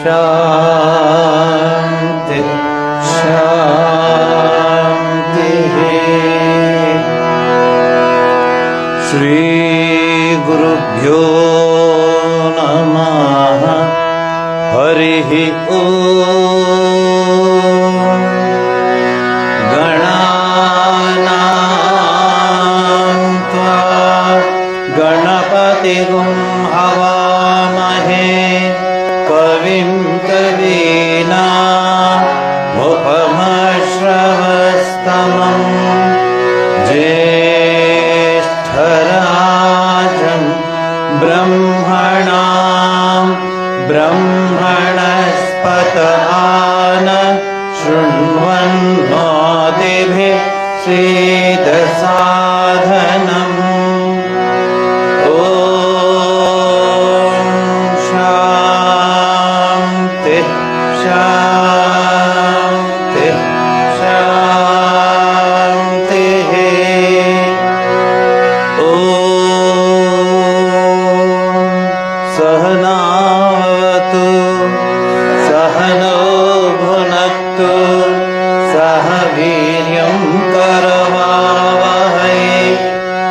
शांति शांति। श्री गुरुभ्यो नमः। हरिः ओम। गणानां त्वा गणपतिगुं हवामहे कविं कवीनामुपमश्रवस्तमं ज्येष्ठराजं ब्रह्मणां ब्रह्मणस्पत आन शृण्वन्नोतिभिः सीदसाधनम्। ॐ शान्ति शान्ति शान्तिः। ॐ सहनावतु सहनौ भुनक्तु सह वीर्यं करवावहै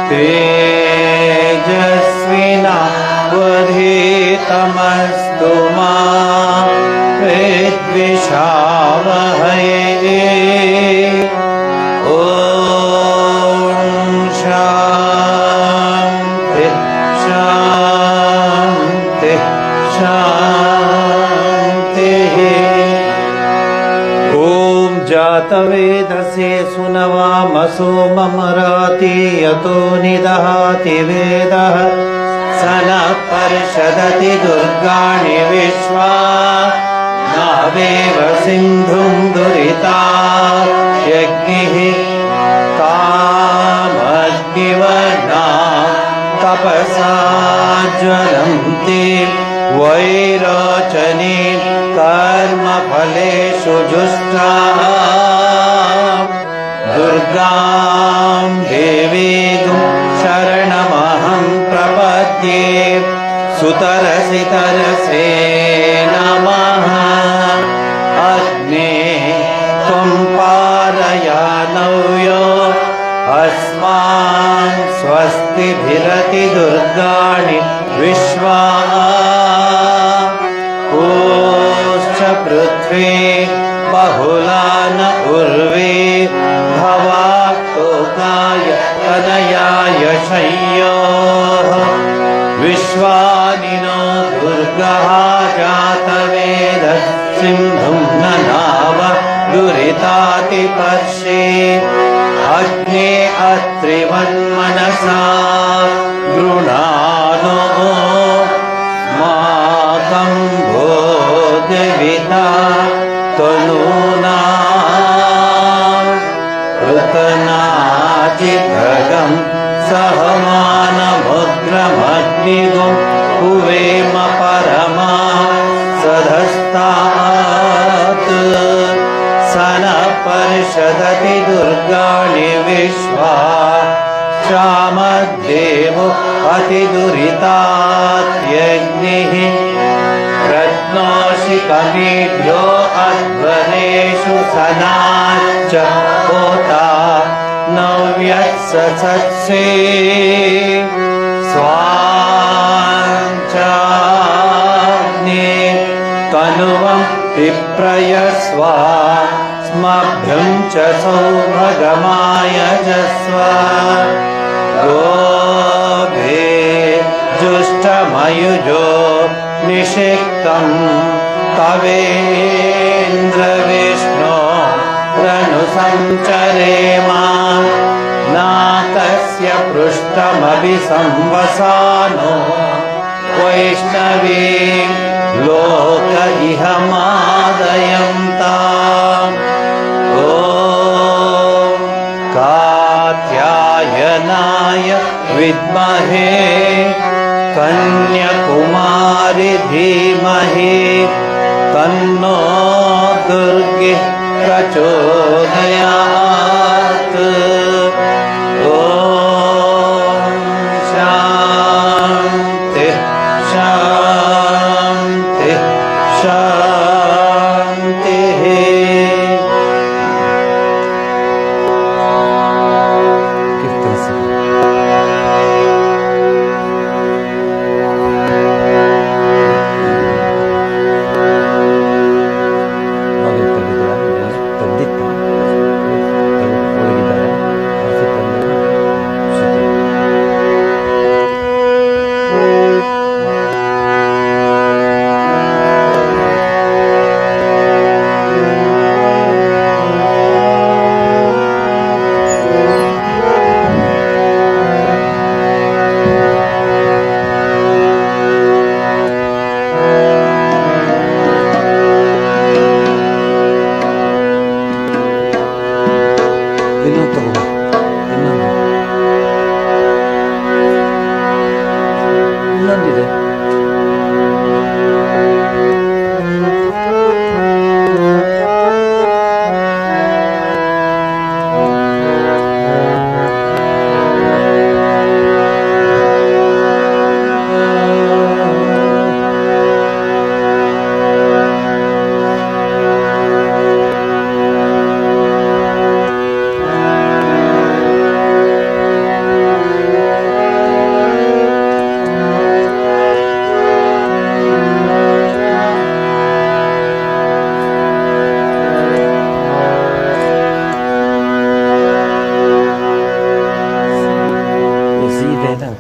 तेजस्विनावधीतमस्तु मा विद्विषावहै। ॐ शान्ति शान्ति शान्तिः। ॐ जातवेदसे सुनवामसो ममराति यतो निदहाति वेदः स नः परिषदति दुर्गाणि विश्वा नावेव सिन्धुं दुरिता यज्ञिः कामग्निवर्णा तपसा ज्वलन्ति वैरोचनी कर्मफलेषु जुष्टा दुर्गां देवीं शरणमहं प्रपद्ये सुतरसि तरसे नमः। अग्ने त्वं पारयानव्यो अस्मान् स्वस्तिभिरति दुर्गाणि विश्वा ओश्च पृथ्वी बहुला न उर्वी भवाक्तोकाय तनयाय शय्योः विश्वानिनो दुर्गः जातवेद सिन्धुं ननाव दुरितातिपर्षि अग्ने अत्रिवन्मनसा गृणानो मातं भोजविता तनूना ऋतनाचितगं सहमानमुग्रमग्निगुं हुवेम परमा सधस्तात् स नः परिषदति दुर्गाणि विश्वा श्यामद्देवो अतिदुरितात्यग्निः रत्नोषिकमेभ्यो अध्वरेषु सनाच्च होता नव्यत्सत्से स्वाञ्चाग्ने तनुवं विप्रयस्वा स्मभ्यं च सौभगमायजस्व गोभे जुष्टमयुजो निषिक्तं तवेन्द्रविष्णो रनुसञ्चरेमा नाकस्य पृष्ठमभि संवसानो वैष्णवी लोक इह मादयन्ताम्। ॐ कात्यायनाय विद्महे कन्याकुमारी धीमहि तन्नो दुर्गे प्रचोदयात्। ॐ शान्ति शान्ति शान्ति। ಇನ್ನೊಂದಿದೆ.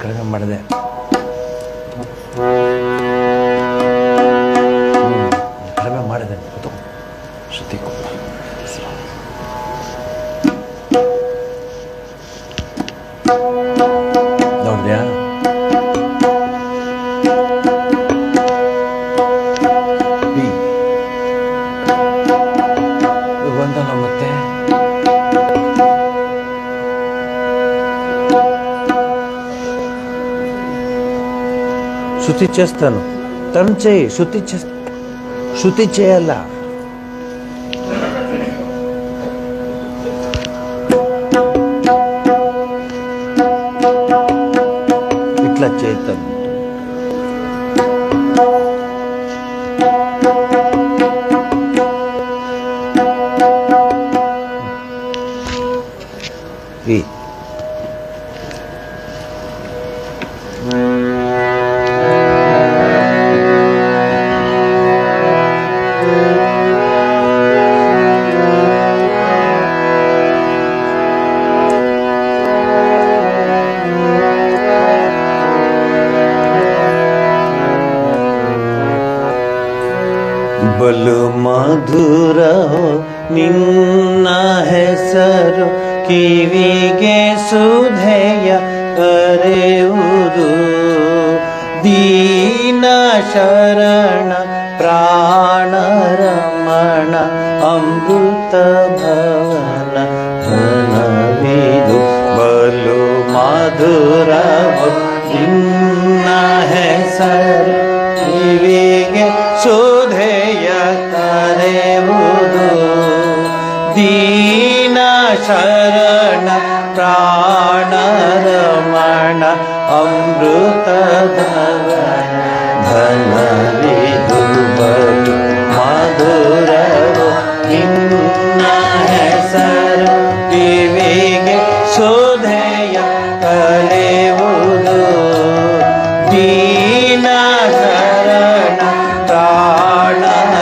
ಕಡಿಮೆ ಮಾಡಿದೆ. ಕಡಿಮೆ ಮಾಡಿದೆ. ಶ್ರುತಿ ನೋಡಿದ್ಯಾ? ಒಂದಲ್ಲ ಮತ್ತೆ శృతి చేస్తాను. టర్న్ చేయి. శృతి చేయాలా? ఇట్లా చేస్తాను. ಬಲು ಮಧುರ ನಿನ್ನ ಹೆಸರು, ಕಿವಿಗೆ ಸುಧೆಯ ಕರೆಯುವುದು. ದೀನ ಶರಣ ಪ್ರಾಣರಮಣ ಅಮೃತ ಭವನ ಧನವಿದು. ಬಲು ಮಧುರ ನಿನ್ನ ಹೆಸರು, ಕಿವಿಗೆ ಸುಧೆಯ ಕರೆಯುವುದು. ದೀನ ಶರಣ ಪ್ರಾಣರಮಣ ಅಮೃತ ಧನವಿದು. ಬಲು ಮಧುರವು ನಿನ್ನ ಹೆಸರು, ಕಿವಿಗೆ ಸುಧೆಯ ಕರೆಯುವುದು. ದೀನ ಶರಣ ಪ್ರಾಣರಮಣ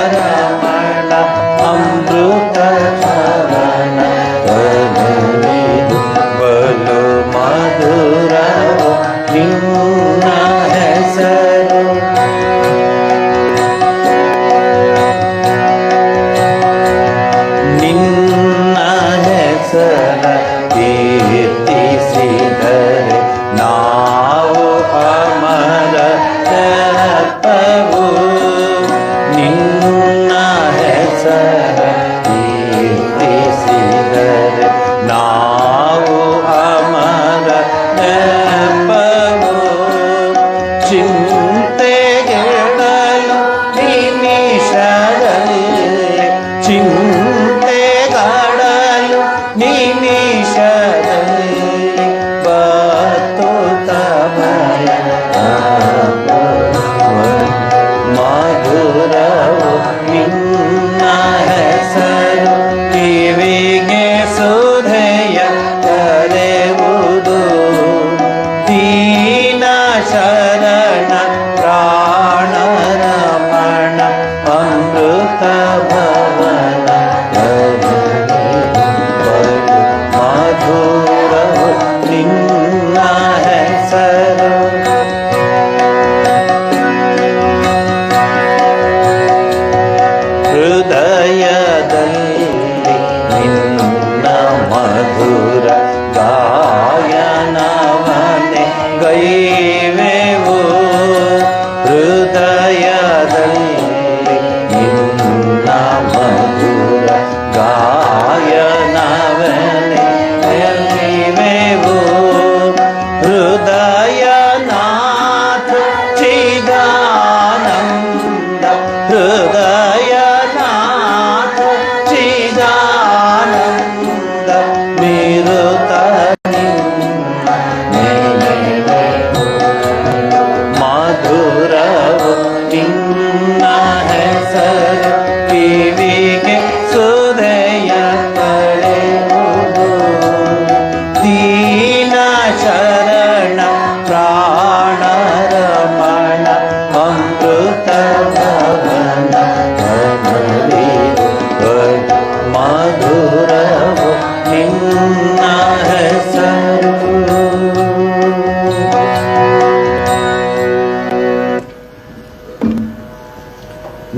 ಅಮೃತ ಶರಣ ಧನವಿದು. ಬಲು ಮಧುರವು ನಿನ್ನ ಹೆಸರು. ನಿನ್ನ ಹೆಸರ ಕೀರ್ತಿಸಿದರೆ ನಾವು ಅಮರ ತಪವು. ನಿನ್ನ ಹೆಸರ ಕೀರ್ತಿಸಿದರೆ ನಾವು ಅಮರ ತಪವು. ಚಿಂತೆಗೆಡಲು ನಿಮಿಷದಲ್ಲಿ, ಚಿಂತೆಗಡಲು ನಿಮಿಷದಲ್ಲಿ ಬತ್ತುತ್ತ ಭಯ ಮಧುರವು ನಿನ್ನ ಹೆಸರು, ಕಿವಿಗೆ ಸುಧೆಯ ಕರೆಯುವುದು. ದೀನ ಶರಣ ಪ್ರಾಣರಮಣ ಅಮೃತ ಭವನ ಮಧುರವು ನಿನ್ನ ಹೆಸರು. ಹೃದಯದಲ್ಲಿ ನಿನ್ನ ಮಧುರ ಗಾಯನವನೆ ಗೈವೆವು.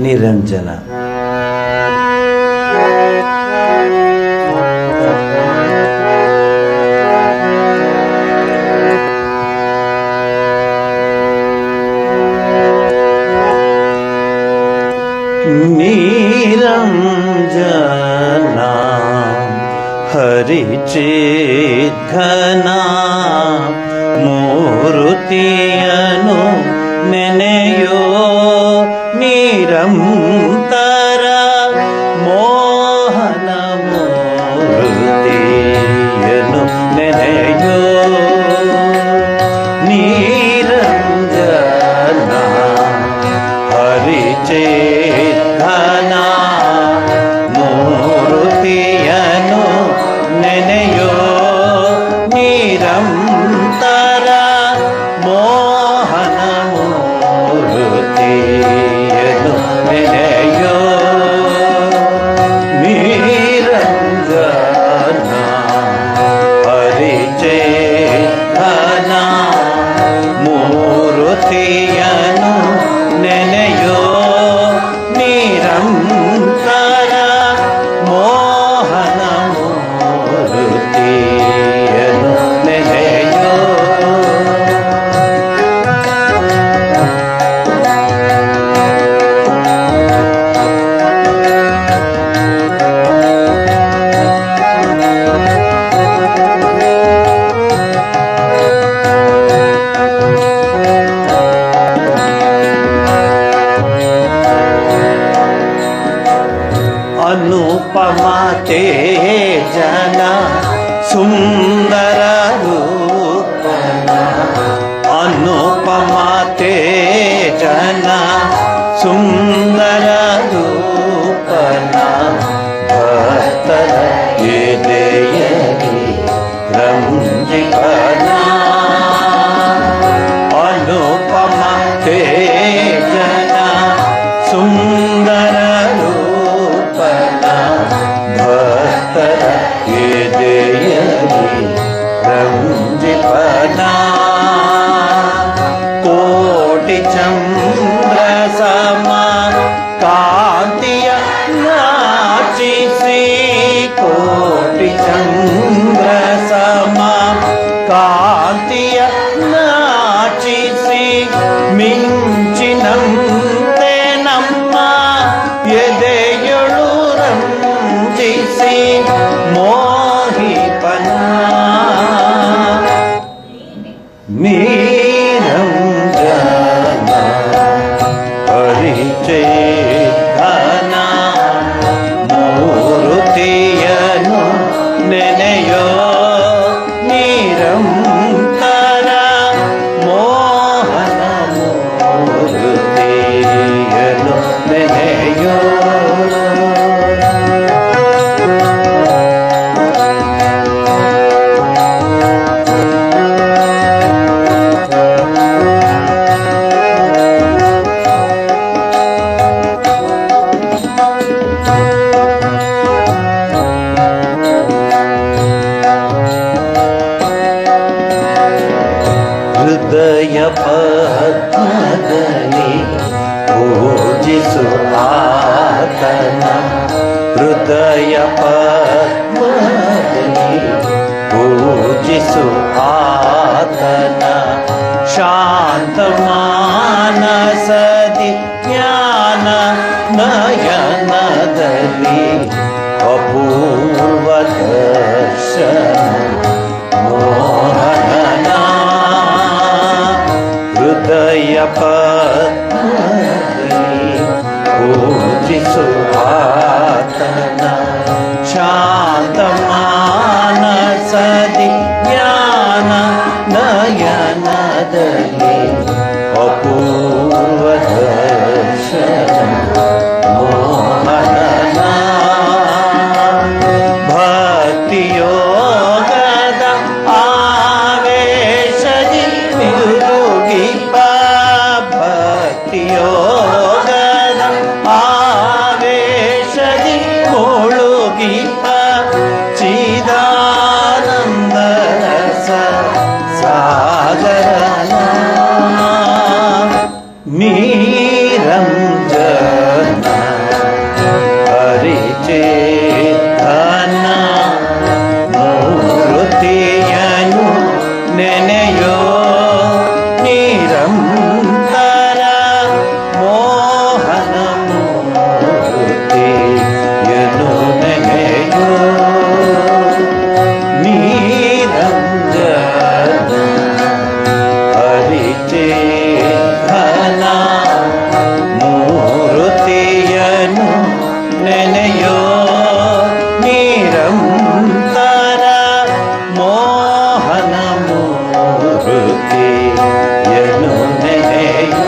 ನಿರಂಜನ. ನಿರಂಜನ ಹರಿಚಿದ್ಘನ ಮೂರುತಿಯನು ನೆನೆಯೋ ನಿರಂತರ ಮೋಹನ ಮೂರುತಿಯನು ನೆನೆಯೋ ನಿರಂಜನ ಹರಿಚಿದ್ಘನ ಮೂರುತಿಯನು ನೆನೆಯೋ ನಿರಂತರ ಮೋಹನ ಮೂರುತಿಯನು ನೆನೆಯೋ ನಿರಂಜನ ಹರಿಚಿದ್ಘನ ಮೂರುತಿಯನು ನೆನೆಯೋ ನಿರಂತರ ಮೋಹನ ಮೂರುತಿಯನು ನೆನೆಯೋ. ಅನುಪಮ ತೇಜನ ಸುಂದರ ರೂಪನ ಅನುಪಮ ತೇಜನ ಸುಂದರ ರೂಪನ ಭಕ್ತರ ಎದೆಯಲಿ ರಂಜಿಪನ ಅನುಪಮ ತೇಜನ ಸುಂದರ ಭಕ್ತರ ಎದೆಯಲಿ ರಂಜಿಪನ ಕೋಟಿ ಚಂದ್ರ ಸಮ ಕಾಂತಿಯ ನಾಚಿಸಿ ಕೋಟಿ ಚಂದ್ರ ಸಮ ಕಾಂತಿಯ ನಾಚಿಸಿ ಮಿಂಚಿನಂತೆ ನಮ್ಮ ಎದೆಯೊಳು ರಂಜಿಸಿ ಮೋಹಿಪನ ನಿರಂಜನ ಹರಿಚಿದ್ಘನ ಮೂರುತಿಯನು ನೆನೆಯೋ ನಿರಂತರ ಮೋಹನ ಮೂರುತಿಯನು ನೆನೆಯೋ. ಹೃದಯ ಪದ್ಮದಲ್ಲಿ ಪೂಜಿಸು ಆತನ ಹೃದಯ ಪದ್ಮದಲ್ಲಿ ಪೂಜಿಸು ಆತನ ಶಾಂತ ಮಾನಸದಿ ಜ್ಞಾನ ನಯನದಲ್ಲಿ ಅಪೂರ್ವ ದರ್ಶನ ಮೋಹನ ಹೃದಯ ಪದ್ಮದಲ್ಲಿ ಪೂಜಿಸು ಆತನ ಶಾಂತ ಮಾನಸದಿ ಜ್ಞಾನ ನಯನದಲ್ಲಿ ಅಪೂರ್ವ ದರ್ಶನ ಮೋಹನ ಭಕ್ತಿಯೋಗದ ಆವೇಶದಿ ಮುಳುಗಿಪ ಭಕ್ತಿಯೋಗದ ಆವೇಶದಿ ಮುಳುಗಿಪ ಚಿದಾನಂದ ರಸ ಸಾಗರನ ಮೂರುತಿಯನು ನೆನೆಯೋ ನಿರಂತರ ಮೋಹನ ಮೂರುತಿಯನು ನೆನೆಯೋ.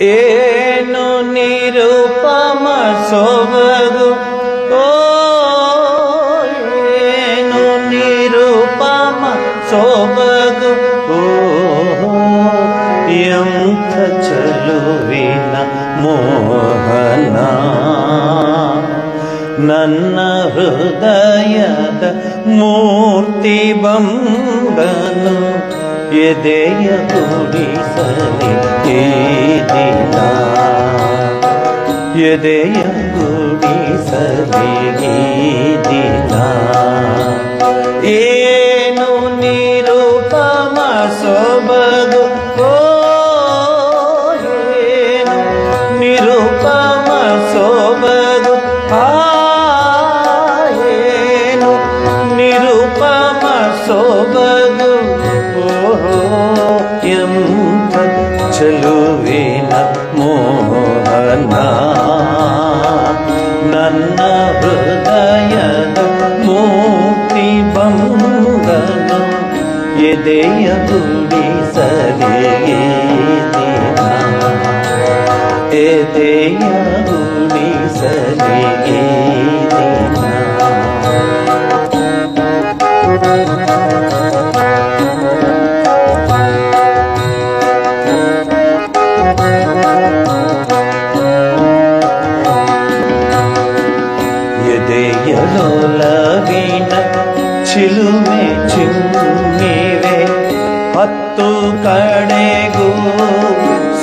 ಏನು ನಿರುಪಮ ಸೊಬಗು, ಓ ಏನು ನಿರುಪಮ ಸೊಬಗು, ಓ ಎಂಥ ಚಲುವಿನ ಮೋಹನ ನನ್ನ ಹೃದಯದ ಮೂರ್ತಿ ಬಂದನು ಎದೆಯ ಗುಡಿಸಲಿ ಈ ದಿನ, ಎದೆಯ ಗುಡಿಸಲಿ ಈ ದಿನ. ಏನು ನಿರುಪಮ ಸೊಬಗು, ಓ ಏನು ನಿರುಪಮ ಸೊಬಗು, ಏನು ನಿರುಪಮ ಸೊಬಗು, ಎಂಥ ಚಲುವಿನ ಮೋಹನ ನನ್ನ ಹೃದಯದ ಮೂರ್ತಿ ಬಂದನು ಎದೆಯ ಗುಡಿಸಲಿ ಈ ದಿನ, ಎದೆಯ ಗುಡಿಸಲಿ ಈ ದಿನ. ಎದೆಯಲೊಲವಿನ ಚಿಲುಮೆ ಚಿಮ್ಮಿವೆ ಹತ್ತು ಕಡೆಗೂ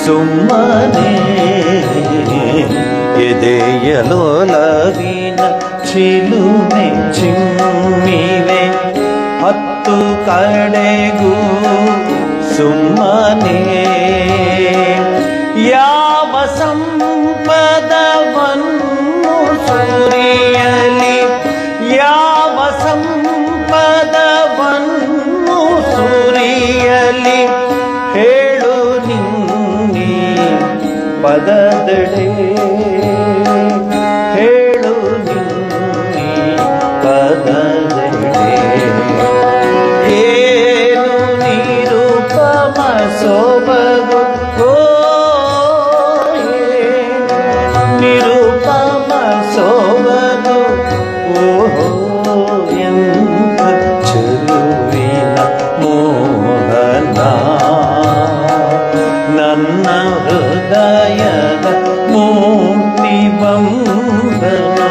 ಸುಮ್ಮನೆ, ಎದೆಯಲೊಲವಿನ ಚಿಲುಮೆ ಚಿಮ್ಮಿವೆ ಹತ್ತು ಕಡೆಗೂ ಸುಮ್ಮನೆ. ಯಾವ ಸಂಪದವನ್ನು ಸುರಿಯಲಿ, ಯಾವ ಸಂಪದವನ್ನು ಸುರಿಯಲಿ, ಹೇಳು ನಿನ್ನಿ ಪದದಡೆ, ಹೇಳು ನಿನ್ನಿ ಪದದಡೆ. ಏನು ನಿರುಪಮ ಸೊಬಗು, ಓ ನಿರುಪಮ ಸೊಬಗು, ಓಹೋ ಎಂಥ ಚಲುವಿನ ಮೋಹನ ನನ್ನ ಹೃದಯದ ಮೂರ್ತಿ ಬಂದನು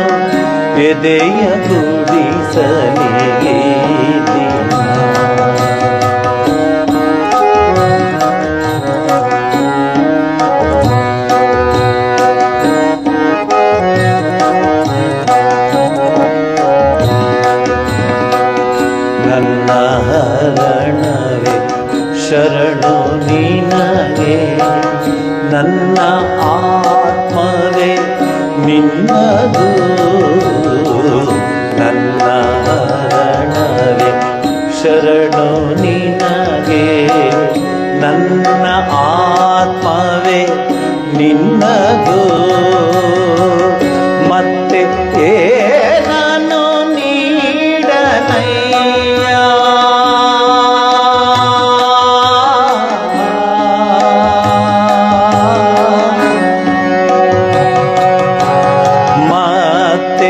ಎದೆಯ ಗುಡಿಸಲಿ ಈ ದಿನ. ನನ್ನ ಹರಣವೇ ಶರಣು ನಿನಗೆ, ನನ್ನ ಆತ್ಮವೇ ನಿನ್ನದು, ನನ್ನ ಹರಣವೇ ಶರಣು ನಿನಗೆ, ನನ್ನ ಆತ್ಮವೇ ನಿನ್ನದು. ಮತ್ತೆ ಏನನು ನೀಡನಯ್ಯ, ಮತ್ತೆ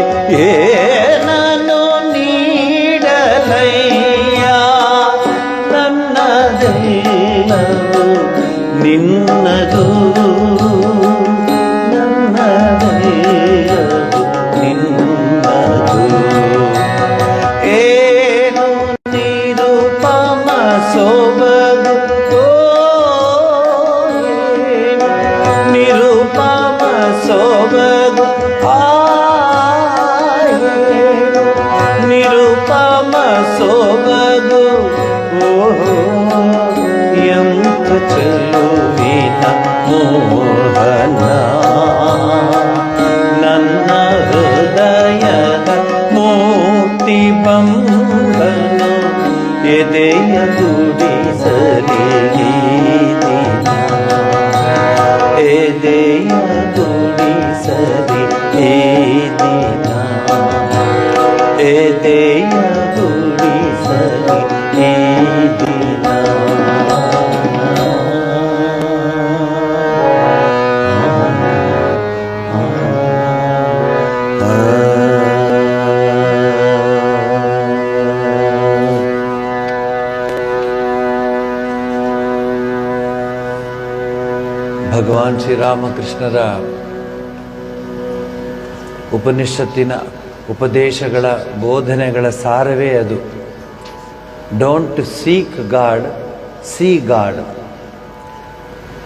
ಚೆಲುವಿನ ಮೋಹನ ನನ್ನ ಹೃದಯದ ಮೂರ್ತಿ ಬಂಧನ ಎದೆಯ ಗುಡಿಸಲಿ ದಿನ ಎದೆಯ ಗುಡಿಸಲಿ ಈ ದಿನ ಎದೆಯ ಗುಡಿಸಲಿ ಈ ದಿನ ಭಗವಾನ್ ಶ್ರೀರಾಮಕೃಷ್ಣರ ಉಪನಿಷತ್ತಿನ ಉಪದೇಶಗಳ ಬೋಧನೆಗಳ ಸಾರವೇ ಅದು. Don't seek god, C god.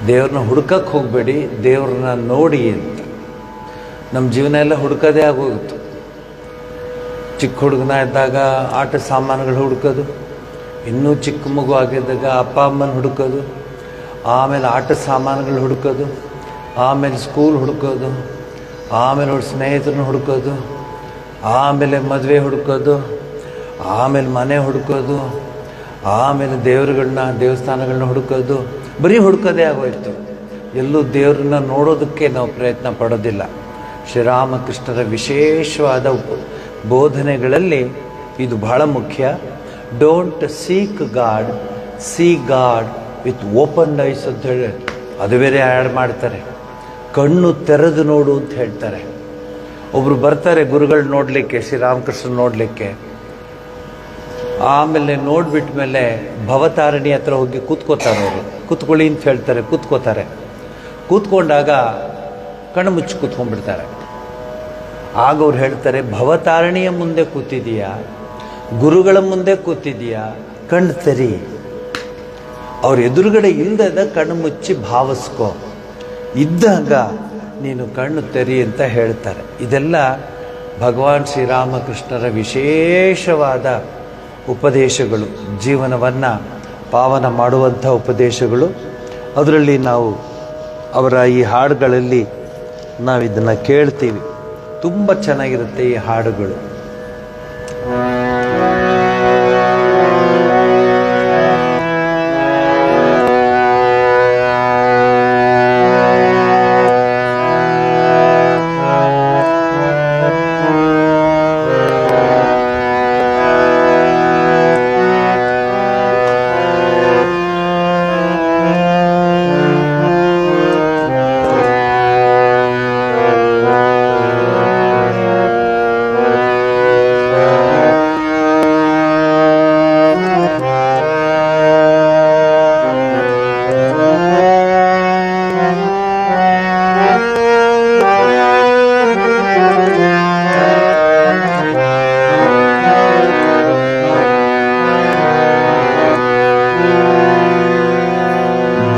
ದೇವ್ರನ್ನ ಹುಡ್ಕಕ್ಕೆ ಹೋಗಬೇಡಿ, ದೇವ್ರನ್ನ ನೋಡಿ ಅಂತ. ನಮ್ಮ ಜೀವನ ಎಲ್ಲ ಹುಡ್ಕೋದೇ ಆಗೋಗಿತ್ತು. ಚಿಕ್ಕ ಹುಡುಗನ ಇದ್ದಾಗ ಆಟ ಸಾಮಾನುಗಳು ಹುಡ್ಕೋದು, ಇನ್ನೂ ಚಿಕ್ಕ ಮಗು ಆಗಿದ್ದಾಗ ಅಪ್ಪ ಅಮ್ಮನ ಹುಡ್ಕೋದು, ಆಮೇಲೆ ಆಟ ಸಾಮಾನುಗಳು ಹುಡ್ಕೋದು, ಆಮೇಲೆ ಸ್ಕೂಲ್ ಹುಡ್ಕೋದು, ಆಮೇಲೆ ಸ್ನೇಹಿತರನ್ನ ಹುಡ್ಕೋದು, ಆಮೇಲೆ ಮದುವೆ ಹುಡ್ಕೋದು, ಆಮೇಲೆ ಮನೆ ಹುಡ್ಕೋದು, ಆಮೇಲೆ ದೇವಸ್ಥಾನಗಳನ್ನ ಹುಡ್ಕೋದು. ಬರೀ ಹುಡ್ಕೋದೇ ಆಗೋಯ್ತು. ಎಲ್ಲೂ ದೇವ್ರನ್ನ ನೋಡೋದಕ್ಕೆ ನಾವು ಪ್ರಯತ್ನ ಪಡೋದಿಲ್ಲ. ಶ್ರೀರಾಮಕೃಷ್ಣರ ವಿಶೇಷವಾದ ಬೋಧನೆಗಳಲ್ಲಿ ಇದು ಬಹಳ ಮುಖ್ಯ. Don't seek god, C god with open ice ಅಂತ ಹೇಳಿ ಅದು ಬೇರೆ ಆ್ಯಡ್ ಮಾಡ್ತಾರೆ. ಕಣ್ಣು ತೆರೆದು ನೋಡು ಅಂತ ಹೇಳ್ತಾರೆ. ಒಬ್ಬರು ಬರ್ತಾರೆ ಗುರುಗಳು ನೋಡಲಿಕ್ಕೆ, ಶ್ರೀರಾಮಕೃಷ್ಣ ನೋಡಲಿಕ್ಕೆ. ಆಮೇಲೆ ನೋಡಿಬಿಟ್ಟ ಮೇಲೆ ಭವತಾರಣಿ ಹತ್ರ ಹೋಗಿ ಕೂತ್ಕೋತಾರೆ. ಅವರು ಕೂತ್ಕೊಳ್ಳಿ ಅಂತ ಹೇಳ್ತಾರೆ, ಕೂತ್ಕೋತಾರೆ. ಕೂತ್ಕೊಂಡಾಗ ಕಣ್ಣು ಮುಚ್ಚಿ ಕೂತ್ಕೊಂಡ್ಬಿಡ್ತಾರೆ. ಆಗ ಅವ್ರು ಹೇಳ್ತಾರೆ, ಭವತಾರಣಿಯ ಮುಂದೆ ಕೂತಿದೀಯಾ, ಗುರುಗಳ ಮುಂದೆ ಕೂತಿದೀಯಾ, ಕಣ್ಣು ತೆರಿ. ಅವ್ರ ಎದುರುಗಡೆ ಇಲ್ಲದ ಕಣ್ಣು ಮುಚ್ಚಿ ಭಾವಿಸ್ಕೋ, ಇದ್ದಾಗ ನೀನು ಕಣ್ಣು ತೆರಿ ಅಂತ ಹೇಳ್ತಾರೆ. ಇದೆಲ್ಲ ಭಗವಾನ್ ಶ್ರೀರಾಮಕೃಷ್ಣರ ವಿಶೇಷವಾದ ಉಪದೇಶಗಳು, ಜೀವನವನ್ನು ಪಾವನ ಮಾಡುವಂಥ ಉಪದೇಶಗಳು. ಅದರಲ್ಲಿ ನಾವು ಅವರ ಈ ಹಾಡುಗಳಲ್ಲಿ ನಾವು ಇದನ್ನು ಕೇಳ್ತೀವಿ. ತುಂಬ ಚೆನ್ನಾಗಿರುತ್ತೆ ಈ ಹಾಡುಗಳು.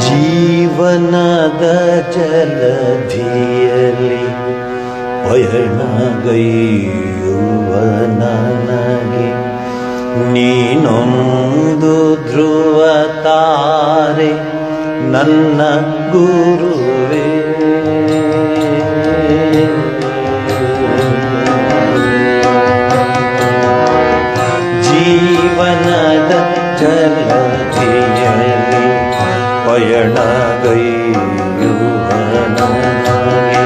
ಜೀವನದ ಜಲಧಿಯಲ್ಲಿ ಪಯಣಗೈಯುವ ನನಗೆ ನೀನೊಂದು ಧ್ರುವ ತಾರೆ ನನ್ನ ಗುರುವೇ. ಜೀವನದ ಜಲಧಿಯಲ್ಲಿ ಪಯಣಗೈಯುವ ನನಗೆ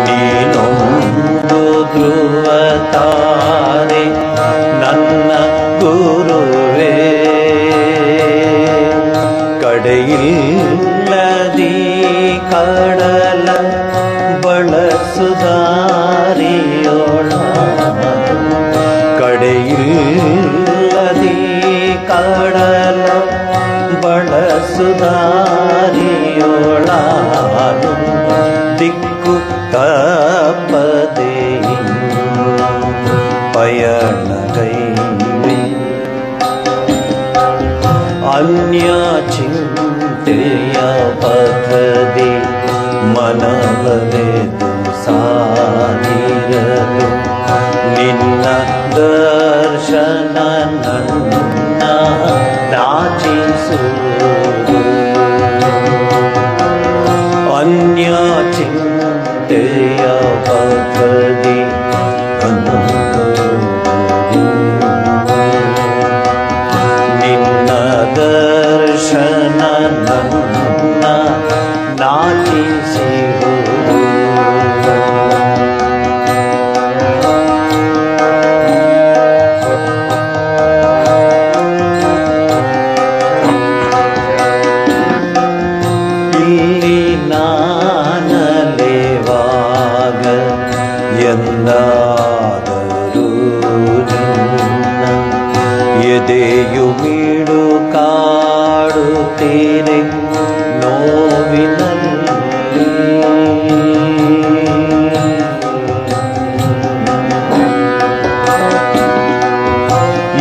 ನೀನೊಂದು ಧ್ರುವ ತಾರೆ ನನ್ನ ಗುರುವೇ. ಕಡೆಯಿಲ್ಲದಿ ಕಡಲ ಬಳಸುದಾರಿಯೋಳ, ಕಡೆಯಿಲ್ಲದಿ ಕಡಲ ಬಳಸುದಾರಿಯೋಳಾನು ದಿಕ್ಕು ತಪ್ಪದೆ ಪಯಣಗೈವೆ. ಅನ್ಯ ಚಿಂತೆಯ ಪಥದಿ ಮನವರೆದು ಸಾಗಿರಲು ನಿನ್ನ ದರ್ಶನ ನನ್ನ ನಾಚಿಸುವುದು. ಚಿಂತೆಯ ಪಥದಿ ನಿನ್ನ ದರ್ಶನ ನನ್ನ ನಾಚಿಸಿರುವುದು. ಇಲ್ಲಿ ನಾನಲೆವಾಗ ಎಂದಾದರೂ ನಿನ್ನ ಎದೆಯು ಬೀಡು ಕಾಡುತ್ತೇನೆ ನೋವಿನಲ್ಲಿ.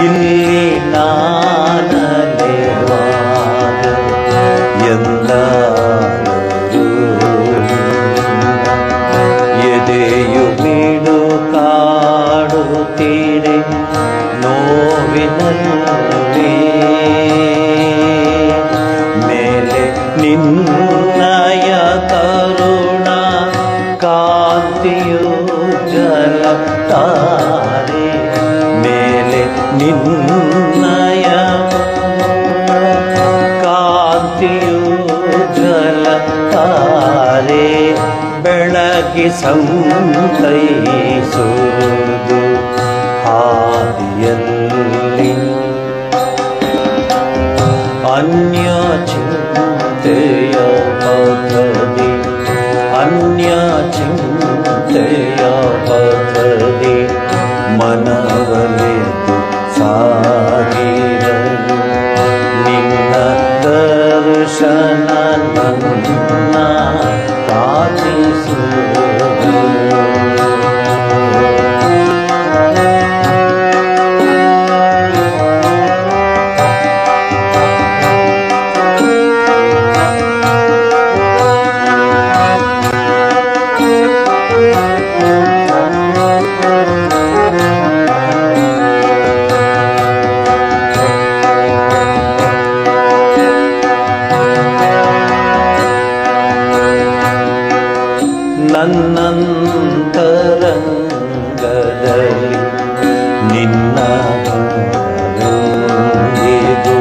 ಇಲ್ಲಿ ನಾನಲೆವಾಗ ಎಂದಾದರೂ ಎದೆಯು ಬೀಡು ಕಾಡುತ್ತೀರೆ ನೋವಿನಲ್ಲಿ. ಮೇಲೆ ನಿನ್ನಯ ಕರುಣ ಕಾಂತಿಯು ಜಲತಾರೆ. ಮೇಲೆ ನಿನ್ನಯ ಕಾಂತಿಯು ಜಲತಾರೆ. ಬೆಳಗಿ ಸಂತೈಸುವುದು ಹಾದಿಯಲ್ಲಿ ಅನ್ಯ ಚಿಂತೆಯ ಪಥದಿ ಅನ್ಯ ಚಿಂತೆಯ ಪಥದಿ ಮನವಲೆದು ಸಾಗಿರಲು ನಿನ್ನ ದರ್ಶನ ನನ್ನ ಕಾಚಿಸುವುದು. ನನ್ನಂತರಂಗದಲ್ಲಿ ನಿನ್ನ ಇದು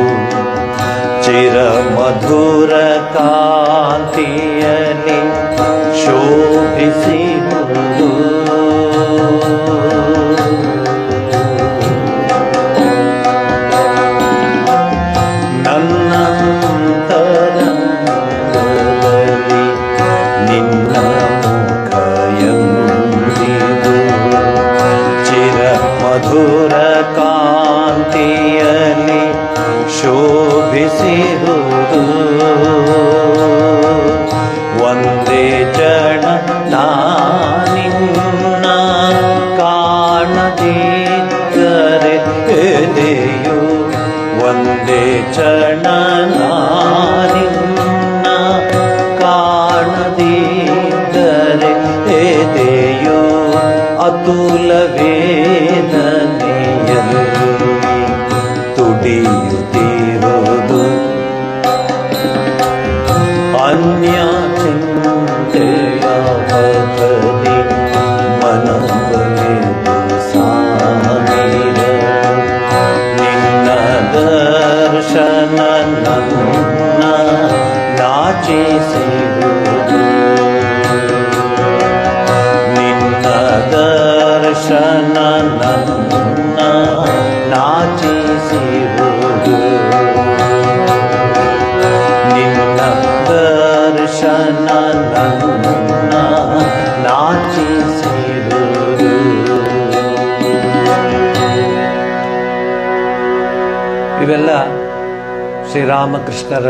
ಚಿರಮಧುರ ಕಾಂತಿಯಲ್ಲಿ ಶೋಭಿಸಿರುವುದು. ನನ್ನಂತರಂಗದಲ್ಲಿ ನಿನ್ನ ಮಧುರ ಕಾಂತಿಯಲ್ಲಿ ಶೋಭಿಸಿರುವುದು. ಒಂದೇ ಜನ ನಾನಿನ್ನ ಕಾಣದಿದ್ದರೆ ಎದೆಯು ಒಂದೇ ಜನ ನಾನಿನ್ನ ಕಾಣದಿದ್ದರೆ ಎದೆಯು ಅತುಲ ವೇದನೆಯಲ್ಲಿ ತುಡಿಯುತ್ತಿರುವುದು. ಅನ್ಯ ಚಿಂತೆಯ ಪಥದಿ ಮನವಲೆದು ಸಾಗಿರಲು ನಿನ್ನ ದರ್ಶನ ನನ್ನ ನಾಚಿಸಿರುವುದು. ನಿನ್ನ ದರ್ಶನ ನನ್ನ ನಾಚಿಸಿರುವುದು. ನಿನ್ನ ದರ್ಶನ ನನ್ನ ನಾಚಿಸಿರುವುದು. ಇವೆಲ್ಲ ಶ್ರೀರಾಮಕೃಷ್ಣರ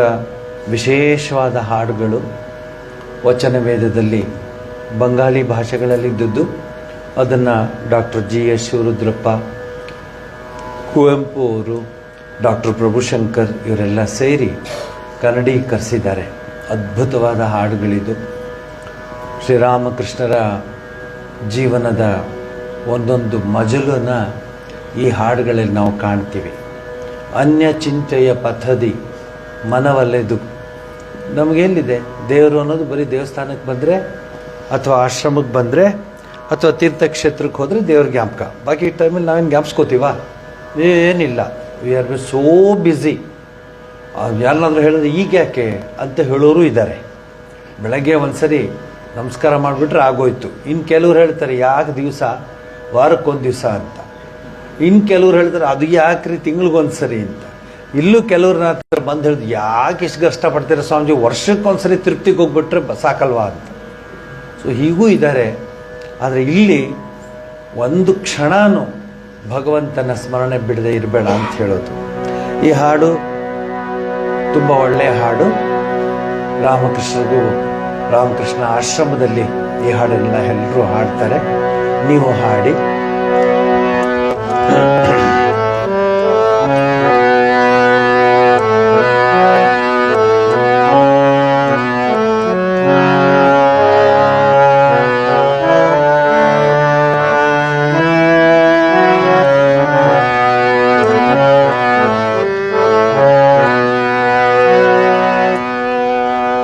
ವಿಶೇಷವಾದ ಹಾಡುಗಳು. ವಚನ ವೇದದಲ್ಲಿ ಬಂಗಾಳಿ ಭಾಷೆಗಳಲ್ಲಿದ್ದದ್ದು. ಅದನ್ನು ಡಾಕ್ಟರ್ GS ಶಿವರುದ್ರಪ್ಪ, ಕುವೆಂಪು ಅವರು, ಡಾಕ್ಟರ್ ಪ್ರಭುಶಂಕರ್ ಇವರೆಲ್ಲ ಸೇರಿ ಕನ್ನಡೀಕರಿಸಿದ್ದಾರೆ. ಅದ್ಭುತವಾದ ಹಾಡುಗಳಿದು. ಶ್ರೀರಾಮಕೃಷ್ಣರ ಜೀವನದ ಒಂದೊಂದು ಮಜಲನ್ನು ಈ ಹಾಡುಗಳಲ್ಲಿ ನಾವು ಕಾಣ್ತೀವಿ. ಅನ್ಯ ಚಿಂತೆಯ ಪಥದಿ ಮನವಲ್ಲೆದು. ನಮಗೆಲ್ಲಿದೆ ದೇವರು ಅನ್ನೋದು? ಬರೀ ದೇವಸ್ಥಾನಕ್ಕೆ ಬಂದರೆ ಅಥವಾ ಆಶ್ರಮಕ್ಕೆ ಬಂದರೆ ಅಥವಾ ತೀರ್ಥಕ್ಷೇತ್ರಕ್ಕೆ ಹೋದರೆ ದೇವ್ರ ಜ್ಞಾಪಕ. ಬಾಕಿ ಟೈಮಲ್ಲಿ ನಾವೇನು ಜ್ಞಾಪಿಸ್ಕೋತೀವ? ಏನಿಲ್ಲ. We are so busy. ಯಾರನ್ನಾದರೂ ಹೇಳಿದ್ರೆ ಈಗ ಯಾಕೆ ಅಂತ ಹೇಳೋರು ಇದ್ದಾರೆ. ಬೆಳಗ್ಗೆ ಒಂದು ಸರಿ ನಮಸ್ಕಾರ ಮಾಡಿಬಿಟ್ರೆ ಆಗೋಯ್ತು. ಇನ್ನು ಕೆಲವ್ರು ಹೇಳ್ತಾರೆ ಯಾಕೆ ದಿವಸ, ವಾರಕ್ಕೊಂದು ದಿವಸ ಅಂತ. ಇನ್ನು ಕೆಲವ್ರು ಹೇಳ್ತಾರೆ ಅದು ಯಾಕ್ರಿ ತಿಂಗ್ಳಿಗೊಂದು ಸರಿ ಅಂತ. ಇಲ್ಲೂ ಕೆಲವ್ರನ್ನ ಹತ್ರ ಬಂದು ಹೇಳಿದ್ರು ಯಾಕೆ ಇಷ್ಟು ಕಷ್ಟಪಡ್ತೀರ ಸ್ವಾಮೀಜಿ, ವರ್ಷಕ್ಕೊಂದ್ಸರಿ ತೃಪ್ತಿಗೆ ಹೋಗ್ಬಿಟ್ರೆ ಸಾಕಲ್ವಾ ಅಂತ. ಸೊ ಹೀಗೂ ಇದ್ದಾರೆ. ಆದರೆ ಇಲ್ಲಿ ಒಂದು ಕ್ಷಣನೂ ಭಗವಂತನ ಸ್ಮರಣೆ ಬಿಡದೆ ಇರಬೇಡ ಅಂತ ಹೇಳೋದು. ಈ ಹಾಡು ತುಂಬ ಒಳ್ಳೆಯ ಹಾಡು. ರಾಮಕೃಷ್ಣ ಆಶ್ರಮದಲ್ಲಿ ಈ ಹಾಡನ್ನ ಎಲ್ಲರೂ ಹಾಡ್ತಾರೆ. ನೀವು ಹಾಡಿ.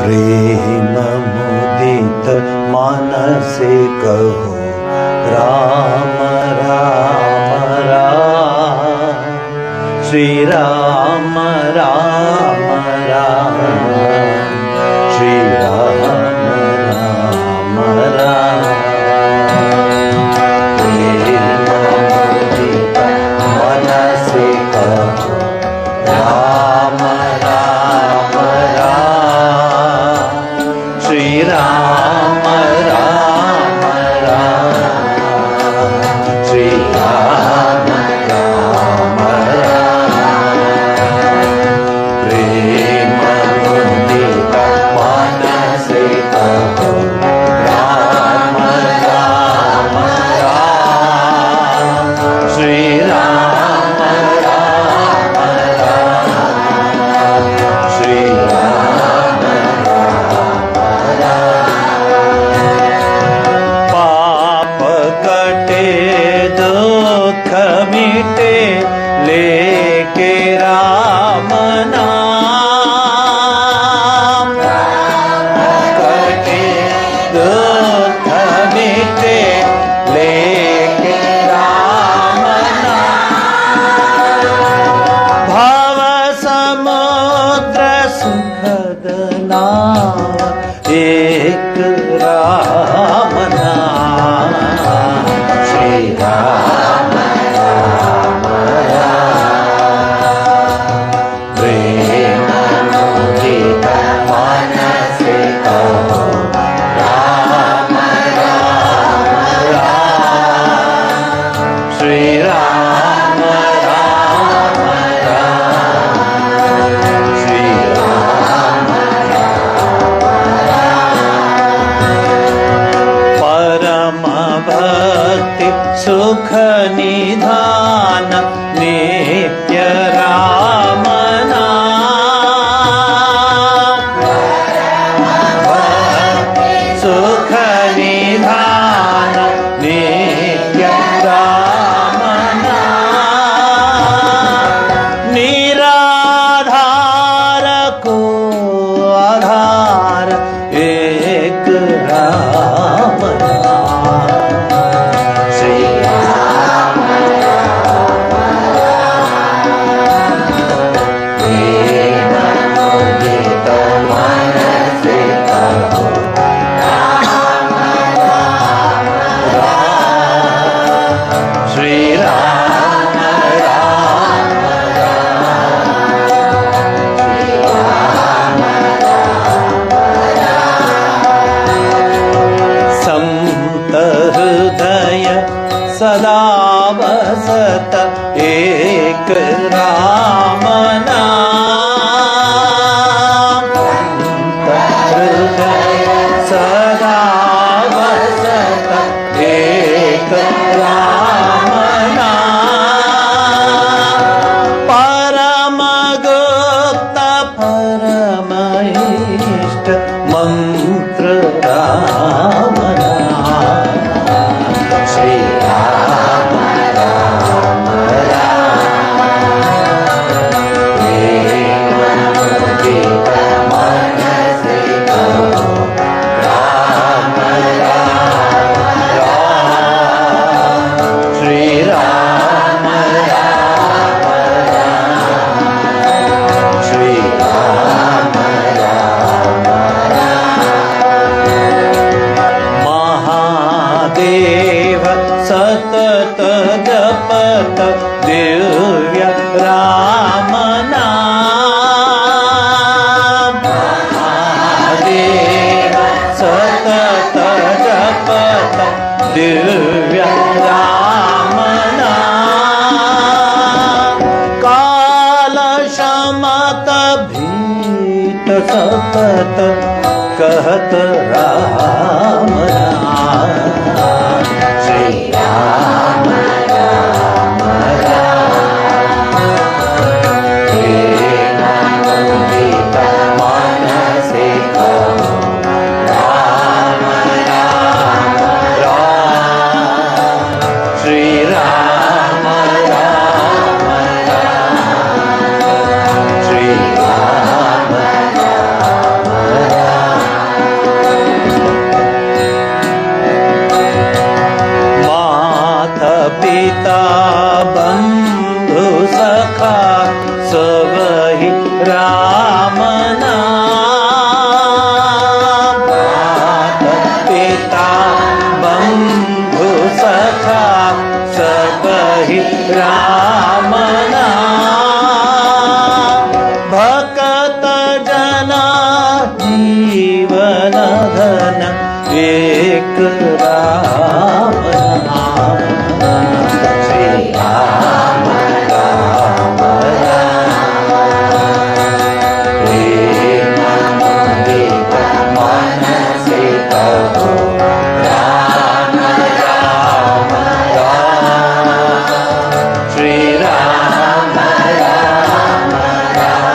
प्रेम मुदित मन से कहो राम राम राम, श्री राम राम राम, श्री राम राम राम। प्रेम मुदित मन से कहो राम राम राम, श्री राम राम राम, श्री राम राम राम। प्रेम मुदित मन से कहो राम राम राम, श्री राम राम राम, श्री राम राम राम। पाप कटे दुख मिटे लेके राम नाम, कटे दुख मिटे लेके राम नाम। भव समुद्र सुखद नाव एक राम नाम, श्री राम राम राम। प्रेम मुदित मन से कहो राम राम राम, श्री राम राम राम, श्री राम परम भक्ति सुख निधान नित्य राम नाम, सुख निधान नित्य राम नाम। निराधार को आधार एक राम नाम, श्री राम राम राम। प्रेम मुदित मन से कहो राम राम राम, श्री राम राम राम, श्री राम राम राम। संत हृदय सदा बसत एक राम नाम, संत हृदय सदा बसत एक राम नाम। परम गुप्त परम इष्ट मंत्र राम नाम, श्री राम राम राम। सतत कहत राम राम। श्री राम राम राम। प्रेम नंदित मन से कहो राम राम राम। श्री राम राम राम। श्री राम राम राम। माता पिता बंधु सखा सबहि राम नाम। माता पिता बंधु सखा सबहि राम नाम। भक्त जना जीवन धन एक राम नाम। श्री राम राम राम। प्रेम नंदित मन से कहो राम राम राम। श्री राम राम राम।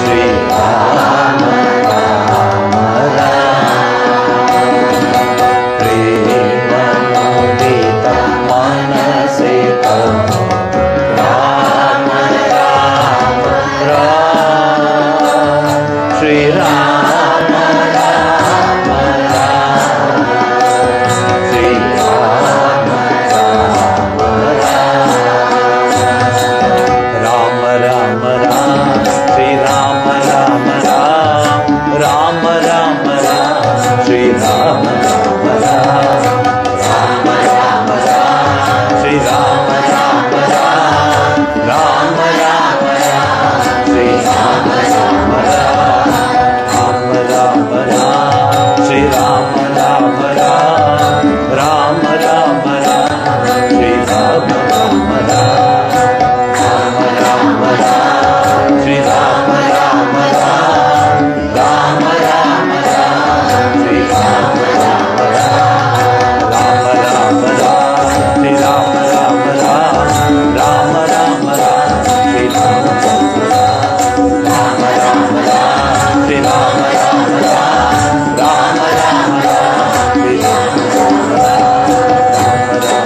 श्री राम राम राम। प्रेम नंदित मन से कहो राम राम राम। श्री राम राम राम। श्री राम राम राम। राम राम श्री राम राम राम। राम राम राम श्री राम राम राम। राम राम राम श्री राम राम राम। राम राम राम श्री राम राम राम। राम राम राम श्री राम राम राम। राम राम राम श्री राम राम राम। राम राम राम श्री राम राम राम। राम राम राम श्री राम राम राम। राम राम राम श्री राम राम राम। राम राम राम श्री राम राम राम। राम राम राम श्री राम राम राम। राम राम राम श्री राम राम राम। राम राम राम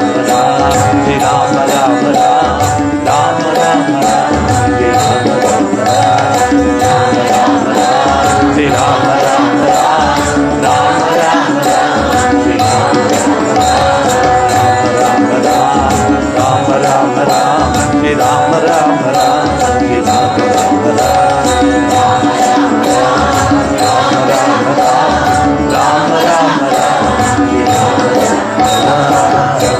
श्री राम राम राम। राम राम राम श्री राम राम राम। राम राम राम श्री राम राम राम। राम राम राम श्री राम राम राम। राम राम राम राम राम श्री राम राम राम। श्री राम राम राम। राम राम राम राम राम राम। राम राम राम श्री राम राम राम।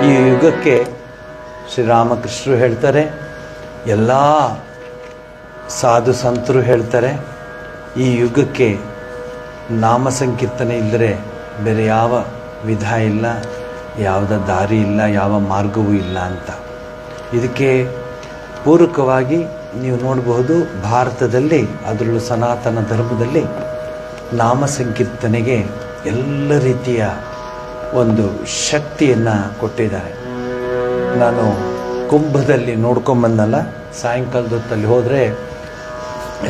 ಈ ಯುಗಕ್ಕೆ ಶ್ರೀರಾಮಕೃಷ್ಣರು ಹೇಳ್ತಾರೆ, ಎಲ್ಲ ಸಾಧು ಸಂತರು ಹೇಳ್ತಾರೆ, ಈ ಯುಗಕ್ಕೆ ನಾಮ ಸಂಕೀರ್ತನೆ ಇಲ್ಲದೆ ಬೇರೆ ಯಾವ ವಿಧ ಇಲ್ಲ, ಯಾವುದ ದಾರಿ ಇಲ್ಲ, ಯಾವ ಮಾರ್ಗವೂ ಇಲ್ಲ ಅಂತ. ಇದಕ್ಕೆ ಪೂರಕವಾಗಿ ನೀವು ನೋಡಬಹುದು, ಭಾರತದಲ್ಲಿ ಅದರಲ್ಲೂ ಸನಾತನ ಧರ್ಮದಲ್ಲಿ ನಾಮ ಸಂಕೀರ್ತನೆಗೆ ಎಲ್ಲ ರೀತಿಯ ಒಂದು ಶಕ್ತಿಯನ್ನು ಕೊಟ್ಟಿದ್ದಾರೆ. ನಾನು ಕುಂಭದಲ್ಲಿ ನೋಡ್ಕೊಂಬಂದಲ್ಲ, ಸಾಯಂಕಾಲದ ಹೊತ್ತಲ್ಲಿ ಹೋದರೆ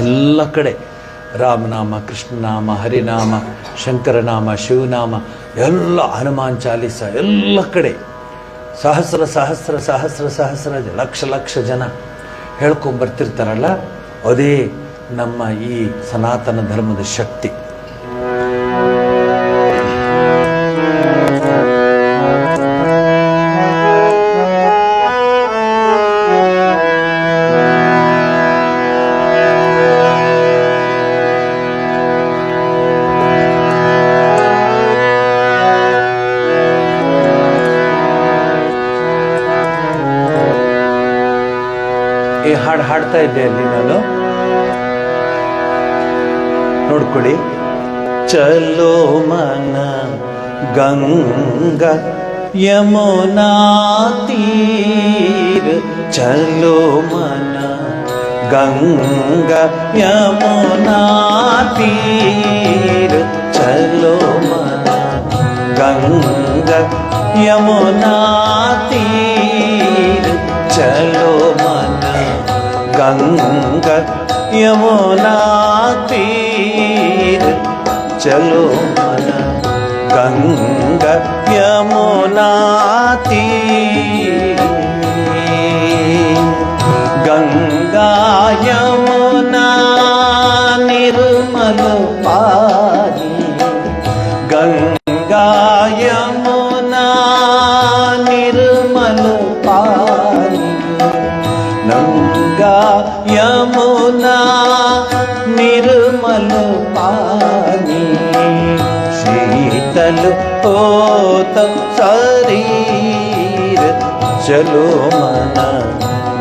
ಎಲ್ಲ ಕಡೆ ರಾಮನಾಮ, ಕೃಷ್ಣನಾಮ, ಹರಿನಾಮ, ಶಂಕರನಾಮ, ಶಿವನಾಮ, ಎಲ್ಲ ಹನುಮಾನ್ ಚಾಲೀಸ, ಎಲ್ಲ ಕಡೆ ಸಹಸ್ರ ಸಹಸ್ರ ಸಹಸ್ರ ಸಹಸ್ರ ಲಕ್ಷ ಲಕ್ಷ ಜನ ಹೇಳ್ಕೊಂಬರ್ತಿರ್ತಾರಲ್ಲ, ಅದೇ ನಮ್ಮ ಈ ಸನಾತನ ಧರ್ಮದ ಶಕ್ತಿ. ಈ ಹಾಡು ಹಾಡ್ತಾ ಇದ್ದೆ ಅಲ್ಲಿ ನಾನು, ನೋಡ್ಕೊಳ್ಳಿ. ಚಲೋ ಮನ ಗಂಗಾ यमुना तीर चलो मन, गंगा यमुना तीर चलो मन, गंगा यमुना तीर चलो मन, गंगा यमुना तीर चलो मन, गंगा यमुना तीर। गंगा यमुना निर्मल पानी, गंगा यमुना निर्मल पानी, गंगा यमुना निर्मल पानी, शीतल होत शरीर चलो मन,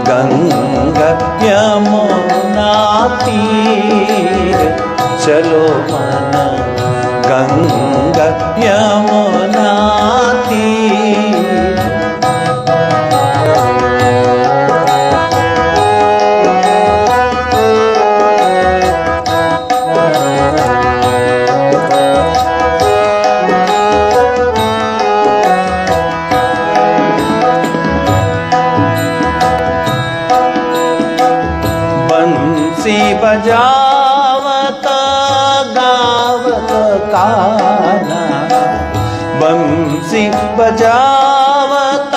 गंगा यमुना तीर चलो मन, गंगा यमुना तीर। बंसी बजावत गावत कान्हा, बंसी बजावत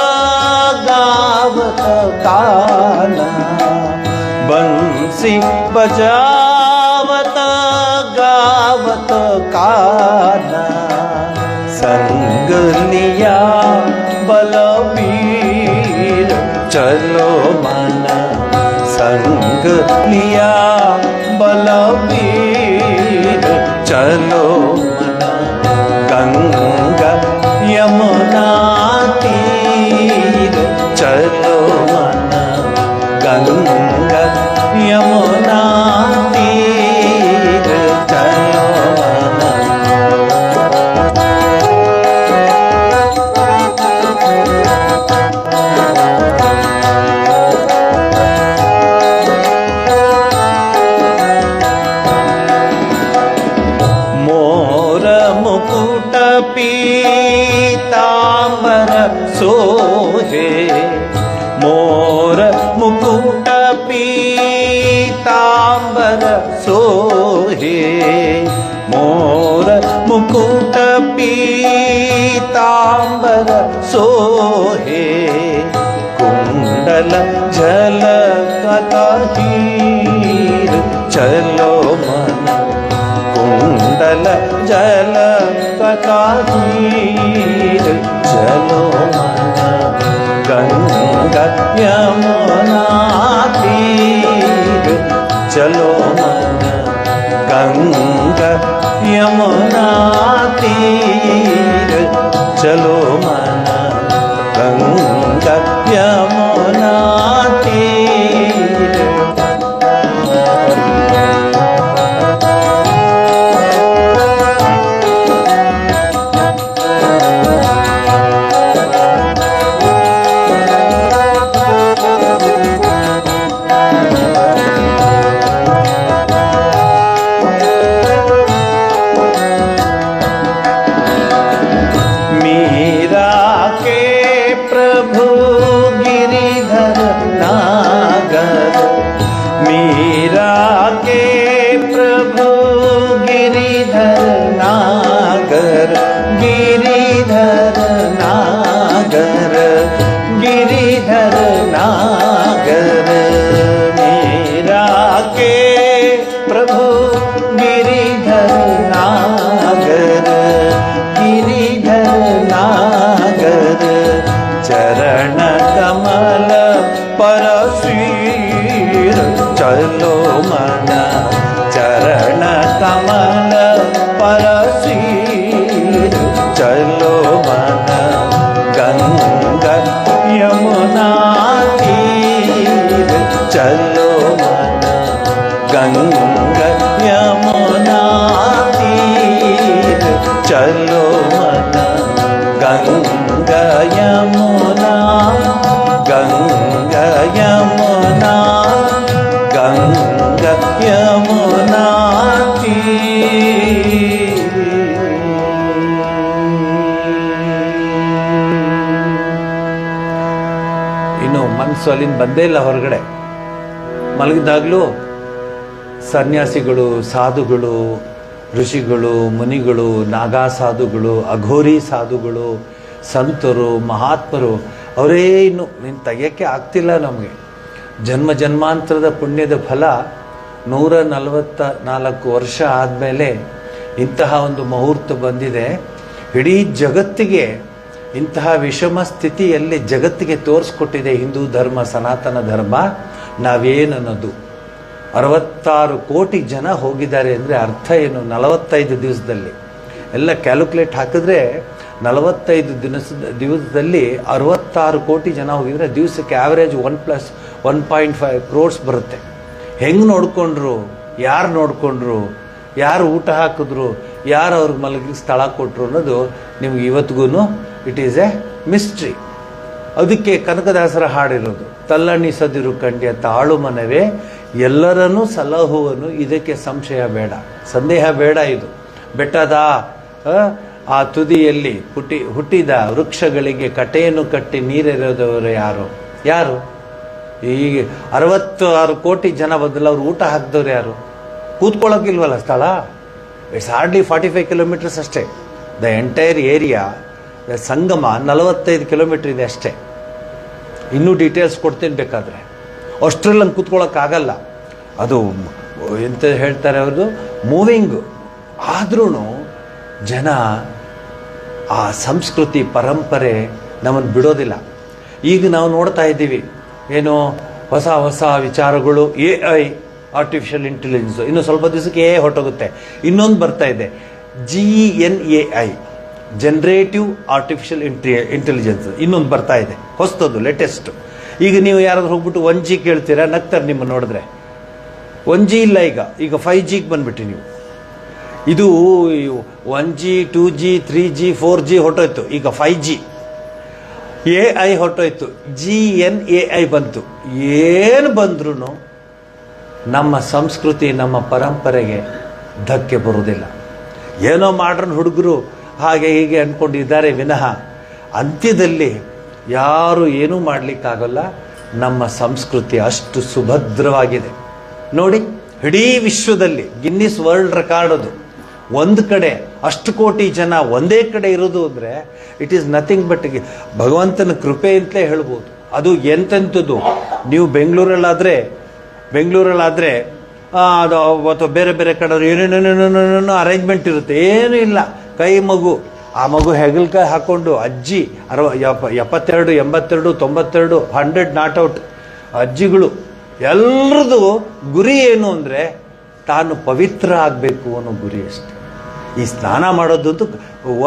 गावत कान्हा, बंसी बजावत गावत कान्हा, संग लिया बलबीर चलो मन, संग लिया बलबीर चलो मन, गंगा यमुना तीर चलो मन, गंगा यमुना तीर चलो मन। मुकुट पीतांबर सोहे, मोर मुकुट पीतांबर सोहे, मोर मुकुट पीतांबर सोहे, कुंडल झलकत हीर चलो मन, कुंडल झलकत हीर चलो मन, गंगा यमुना तीर चलो मन, गंगा यमुना तीर चलो मन, गंगा यमुना तीर। प्रभु गिरिधर नागर, मीरा के प्रभु गिरिधर नागर, गिरिधर नागर, गिरिधर नागर, मीरा के प्रभु गिरिधर नागर, गिरिधर नागर, चरण कमल परशीर चलो मन, चरण कमल परशीर चलो मन, गंगा यमुना तीर चलो मन, गंगा यमुना तीर चलो मन, ಗಂಗಾ ಯಮುನಾ ಗಂಗಾ ಯಮುನಾ ಗಂಗಾ ಯಮುನಾ ಇನ್ನು ಮನಸ್ಸು ಅಲ್ಲಿಂದ ಬಂದೇ ಇಲ್ಲ ಹೊರಗಡೆ. ಮಲಗಿದಾಗಲೂ ಸನ್ಯಾಸಿಗಳು, ಸಾಧುಗಳು, ಋಷಿಗಳು, ಮುನಿಗಳು, ನಾಗಾ ಸಾಧುಗಳು, ಅಘೋರಿ ಸಾಧುಗಳು, ಸಂತರು, ಮಹಾತ್ಮರು ಅವರೇ ಇನ್ನು ನೀನು ತೆಗೆಯೋಕ್ಕೆ ಆಗ್ತಿಲ್ಲ ನಮಗೆ. ಜನ್ಮ ಜನ್ಮಾಂತರದ ಪುಣ್ಯದ ಫಲ 144 ವರ್ಷ ಆದಮೇಲೆ ಇಂತಹ ಒಂದು ಮುಹೂರ್ತ ಬಂದಿದೆ. ಇಡೀ ಜಗತ್ತಿಗೆ ಇಂತಹ ವಿಷಮ ಸ್ಥಿತಿಯಲ್ಲಿ ಜಗತ್ತಿಗೆ ತೋರಿಸ್ಕೊಟ್ಟಿದೆ ಹಿಂದೂ ಧರ್ಮ, ಸನಾತನ ಧರ್ಮ ನಾವೇನನ್ನೋದು. 66 ಕೋಟಿ ಜನ ಹೋಗಿದ್ದಾರೆ ಅಂದರೆ ಅರ್ಥ ಏನು? 45 ದಿವಸದಲ್ಲಿ ಎಲ್ಲ ಕ್ಯಾಲ್ಕುಲೇಟ್ ಹಾಕಿದ್ರೆ 45 ದಿವಸದಲ್ಲಿ 66 ಕೋಟಿ ಜನ ಹೋಗಿದ್ರೆ ದಿವಸಕ್ಕೆ ಆ್ಯಾವ್ರೇಜ್ 1+1.5 crores ಬರುತ್ತೆ. ಹೆಂಗೆ ನೋಡಿಕೊಂಡ್ರು, ಯಾರು ನೋಡಿಕೊಂಡ್ರು, ಯಾರು ಊಟ ಹಾಕಿದ್ರು, ಯಾರು ಅವ್ರಿಗೆ ಮಲಗಿ ಸ್ಥಳ ಕೊಟ್ಟರು ಅನ್ನೋದು ನಿಮ್ಗೆ ಇವತ್ತಿಗೂ ಇಟ್ ಈಸ್ ಎ ಮಿಸ್ಟ್ರಿ. ಅದಕ್ಕೆ ಕನಕದಾಸರ ಹಾಡಿರೋದು, ತಲ್ಲಣಿಸದಿರು ಕಂಡ್ಯ ತಾಳು ಮನವೇ ಎಲ್ಲರನ್ನೂ ಸಲಹುವನು, ಇದಕ್ಕೆ ಸಂಶಯ ಬೇಡ, ಸಂದೇಹ ಬೇಡ. ಇದು ಬೆಟ್ಟದ ಆ ತುದಿಯಲ್ಲಿ ಹುಟ್ಟಿದ ವೃಕ್ಷಗಳಿಗೆ ಕಟೆಯನ್ನು ಕಟ್ಟಿ ನೀರೆರೆದವರು ಯಾರು? ಈಗ 66 ಕೋಟಿ ಜನ ಬದಲು ಅವ್ರು ಊಟ ಹಾಕಿದವ್ರು ಯಾರು? ಕೂತ್ಕೊಳ್ಳೋಕ್ಕಿಲ್ವಲ್ಲ ಸ್ಥಳ. ಇಟ್ಸ್ ಹಾರ್ಡ್ಲಿ 45 ಕಿಲೋಮೀಟರ್ಸ್ ಅಷ್ಟೇ. The entire area Sangama 45 kilometre ಇದೆ ಅಷ್ಟೇ. ಇನ್ನೂ ಡೀಟೇಲ್ಸ್ ಕೊಡ್ತೀನಿ ಬೇಕಾದರೆ. ಅಷ್ಟರಲ್ಲಿ ಹಂಗೆ ಕೂತ್ಕೊಳ್ಳೋಕ್ಕಾಗಲ್ಲ. ಅದು ಎಂತ ಹೇಳ್ತಾರೆ ಅವ್ರದ್ದು, ಮೂವಿಂಗು. ಆದ್ರೂ ಜನ ಆ ಸಂಸ್ಕೃತಿ ಪರಂಪರೆ ನಮ್ಮನ್ನು ಬಿಡೋದಿಲ್ಲ. ಈಗ ನಾವು ನೋಡ್ತಾ ಇದ್ದೀವಿ ಏನು ಹೊಸ ಹೊಸ ವಿಚಾರಗಳು, AI ಆರ್ಟಿಫಿಷಿಯಲ್ ಇಂಟೆಲಿಜೆನ್ಸ್. ಇನ್ನು ಸ್ವಲ್ಪ ದಿವಸಕ್ಕೆ AI ಹೊರಟೋಗುತ್ತೆ. ಇನ್ನೊಂದು ಬರ್ತಾ ಇದೆ GNAI, ಜನರೇಟಿವ್ ಆರ್ಟಿಫಿಷಿಯಲ್ ಇಂಟೆಲಿಜೆನ್ಸ್. ಇನ್ನೊಂದು ಬರ್ತಾ ಇದೆ ಹೊಸದು, ಲೇಟೆಸ್ಟ್. ಈಗ ನೀವು ಯಾರಾದ್ರೂ ಹೋಗ್ಬಿಟ್ಟು 1G ಕೇಳ್ತೀರಾ, ನಗ್ತಾರೆ ನಿಮ್ಮ ನೋಡಿದ್ರೆ. 1G ಇಲ್ಲ, ಈಗ 5Gಗೆ ಬಂದ್ಬಿಟ್ಟು ನೀವು. ಇದು 1G 2G 3G 4G ಹೊರಟೋಯ್ತು, ಈಗ 5G. AI ಹೊರಟೋಯ್ತು, GNAI ಬಂತು. ಏನು ಬಂದ್ರೂ ನಮ್ಮ ಸಂಸ್ಕೃತಿ, ನಮ್ಮ ಪರಂಪರೆಗೆ ಧಕ್ಕೆ ಬರುವುದಿಲ್ಲ. ಏನೋ ಮಾಡ್ರನ್ ಹುಡುಗರು ಹಾಗೆ ಹೀಗೆ ಅಂದ್ಕೊಂಡಿದ್ದಾರೆ ವಿನಃ ಅಂತ್ಯದಲ್ಲಿ ಯಾರು ಏನೂ ಮಾಡಲಿಕ್ಕಾಗಲ್ಲ. ನಮ್ಮ ಸಂಸ್ಕೃತಿ ಅಷ್ಟು ಸುಭದ್ರವಾಗಿದೆ ನೋಡಿ. ಇಡೀ ವಿಶ್ವದಲ್ಲಿ ಗಿನ್ನಿಸ್ ವರ್ಲ್ಡ್ ರೆಕಾರ್ಡ್ ಅದು. ಒಂದು ಕಡೆ ಅಷ್ಟು ಕೋಟಿ ಜನ ಒಂದೇ ಕಡೆ ಇರೋದು ಅಂದರೆ ಇಟ್ ಈಸ್ ನಥಿಂಗ್ ಬಟ್ ಭಗವಂತನ ಕೃಪೆ ಅಂತಲೇ ಹೇಳ್ಬೋದು. ಅದು ಎಂತೆಂಥದ್ದು. ನೀವು ಬೆಂಗಳೂರಲ್ಲಾದರೆ ಅದು ಅಥವಾ ಬೇರೆ ಬೇರೆ ಕಡೆ ಏನೇನೇನೇನೇನೋ ಅರೇಂಜ್ಮೆಂಟ್ ಇರುತ್ತೆ. ಏನೂ ಇಲ್ಲ, ಕೈ ಮಗು, ಆ ಮಗು ಹೆಗಲ್ಕಾಯಿ ಹಾಕ್ಕೊಂಡು ಅಜ್ಜಿ 72 82 92 100 ನಾಟ್ ಔಟ್ ಅಜ್ಜಿಗಳು ಎಲ್ಲರದು ಗುರಿ ಏನು ಅಂದರೆ ತಾನು ಪವಿತ್ರ ಆಗಬೇಕು ಅನ್ನೋ ಗುರಿ ಅಷ್ಟೆ. ಈ ಸ್ನಾನ ಮಾಡೋದಂತೂ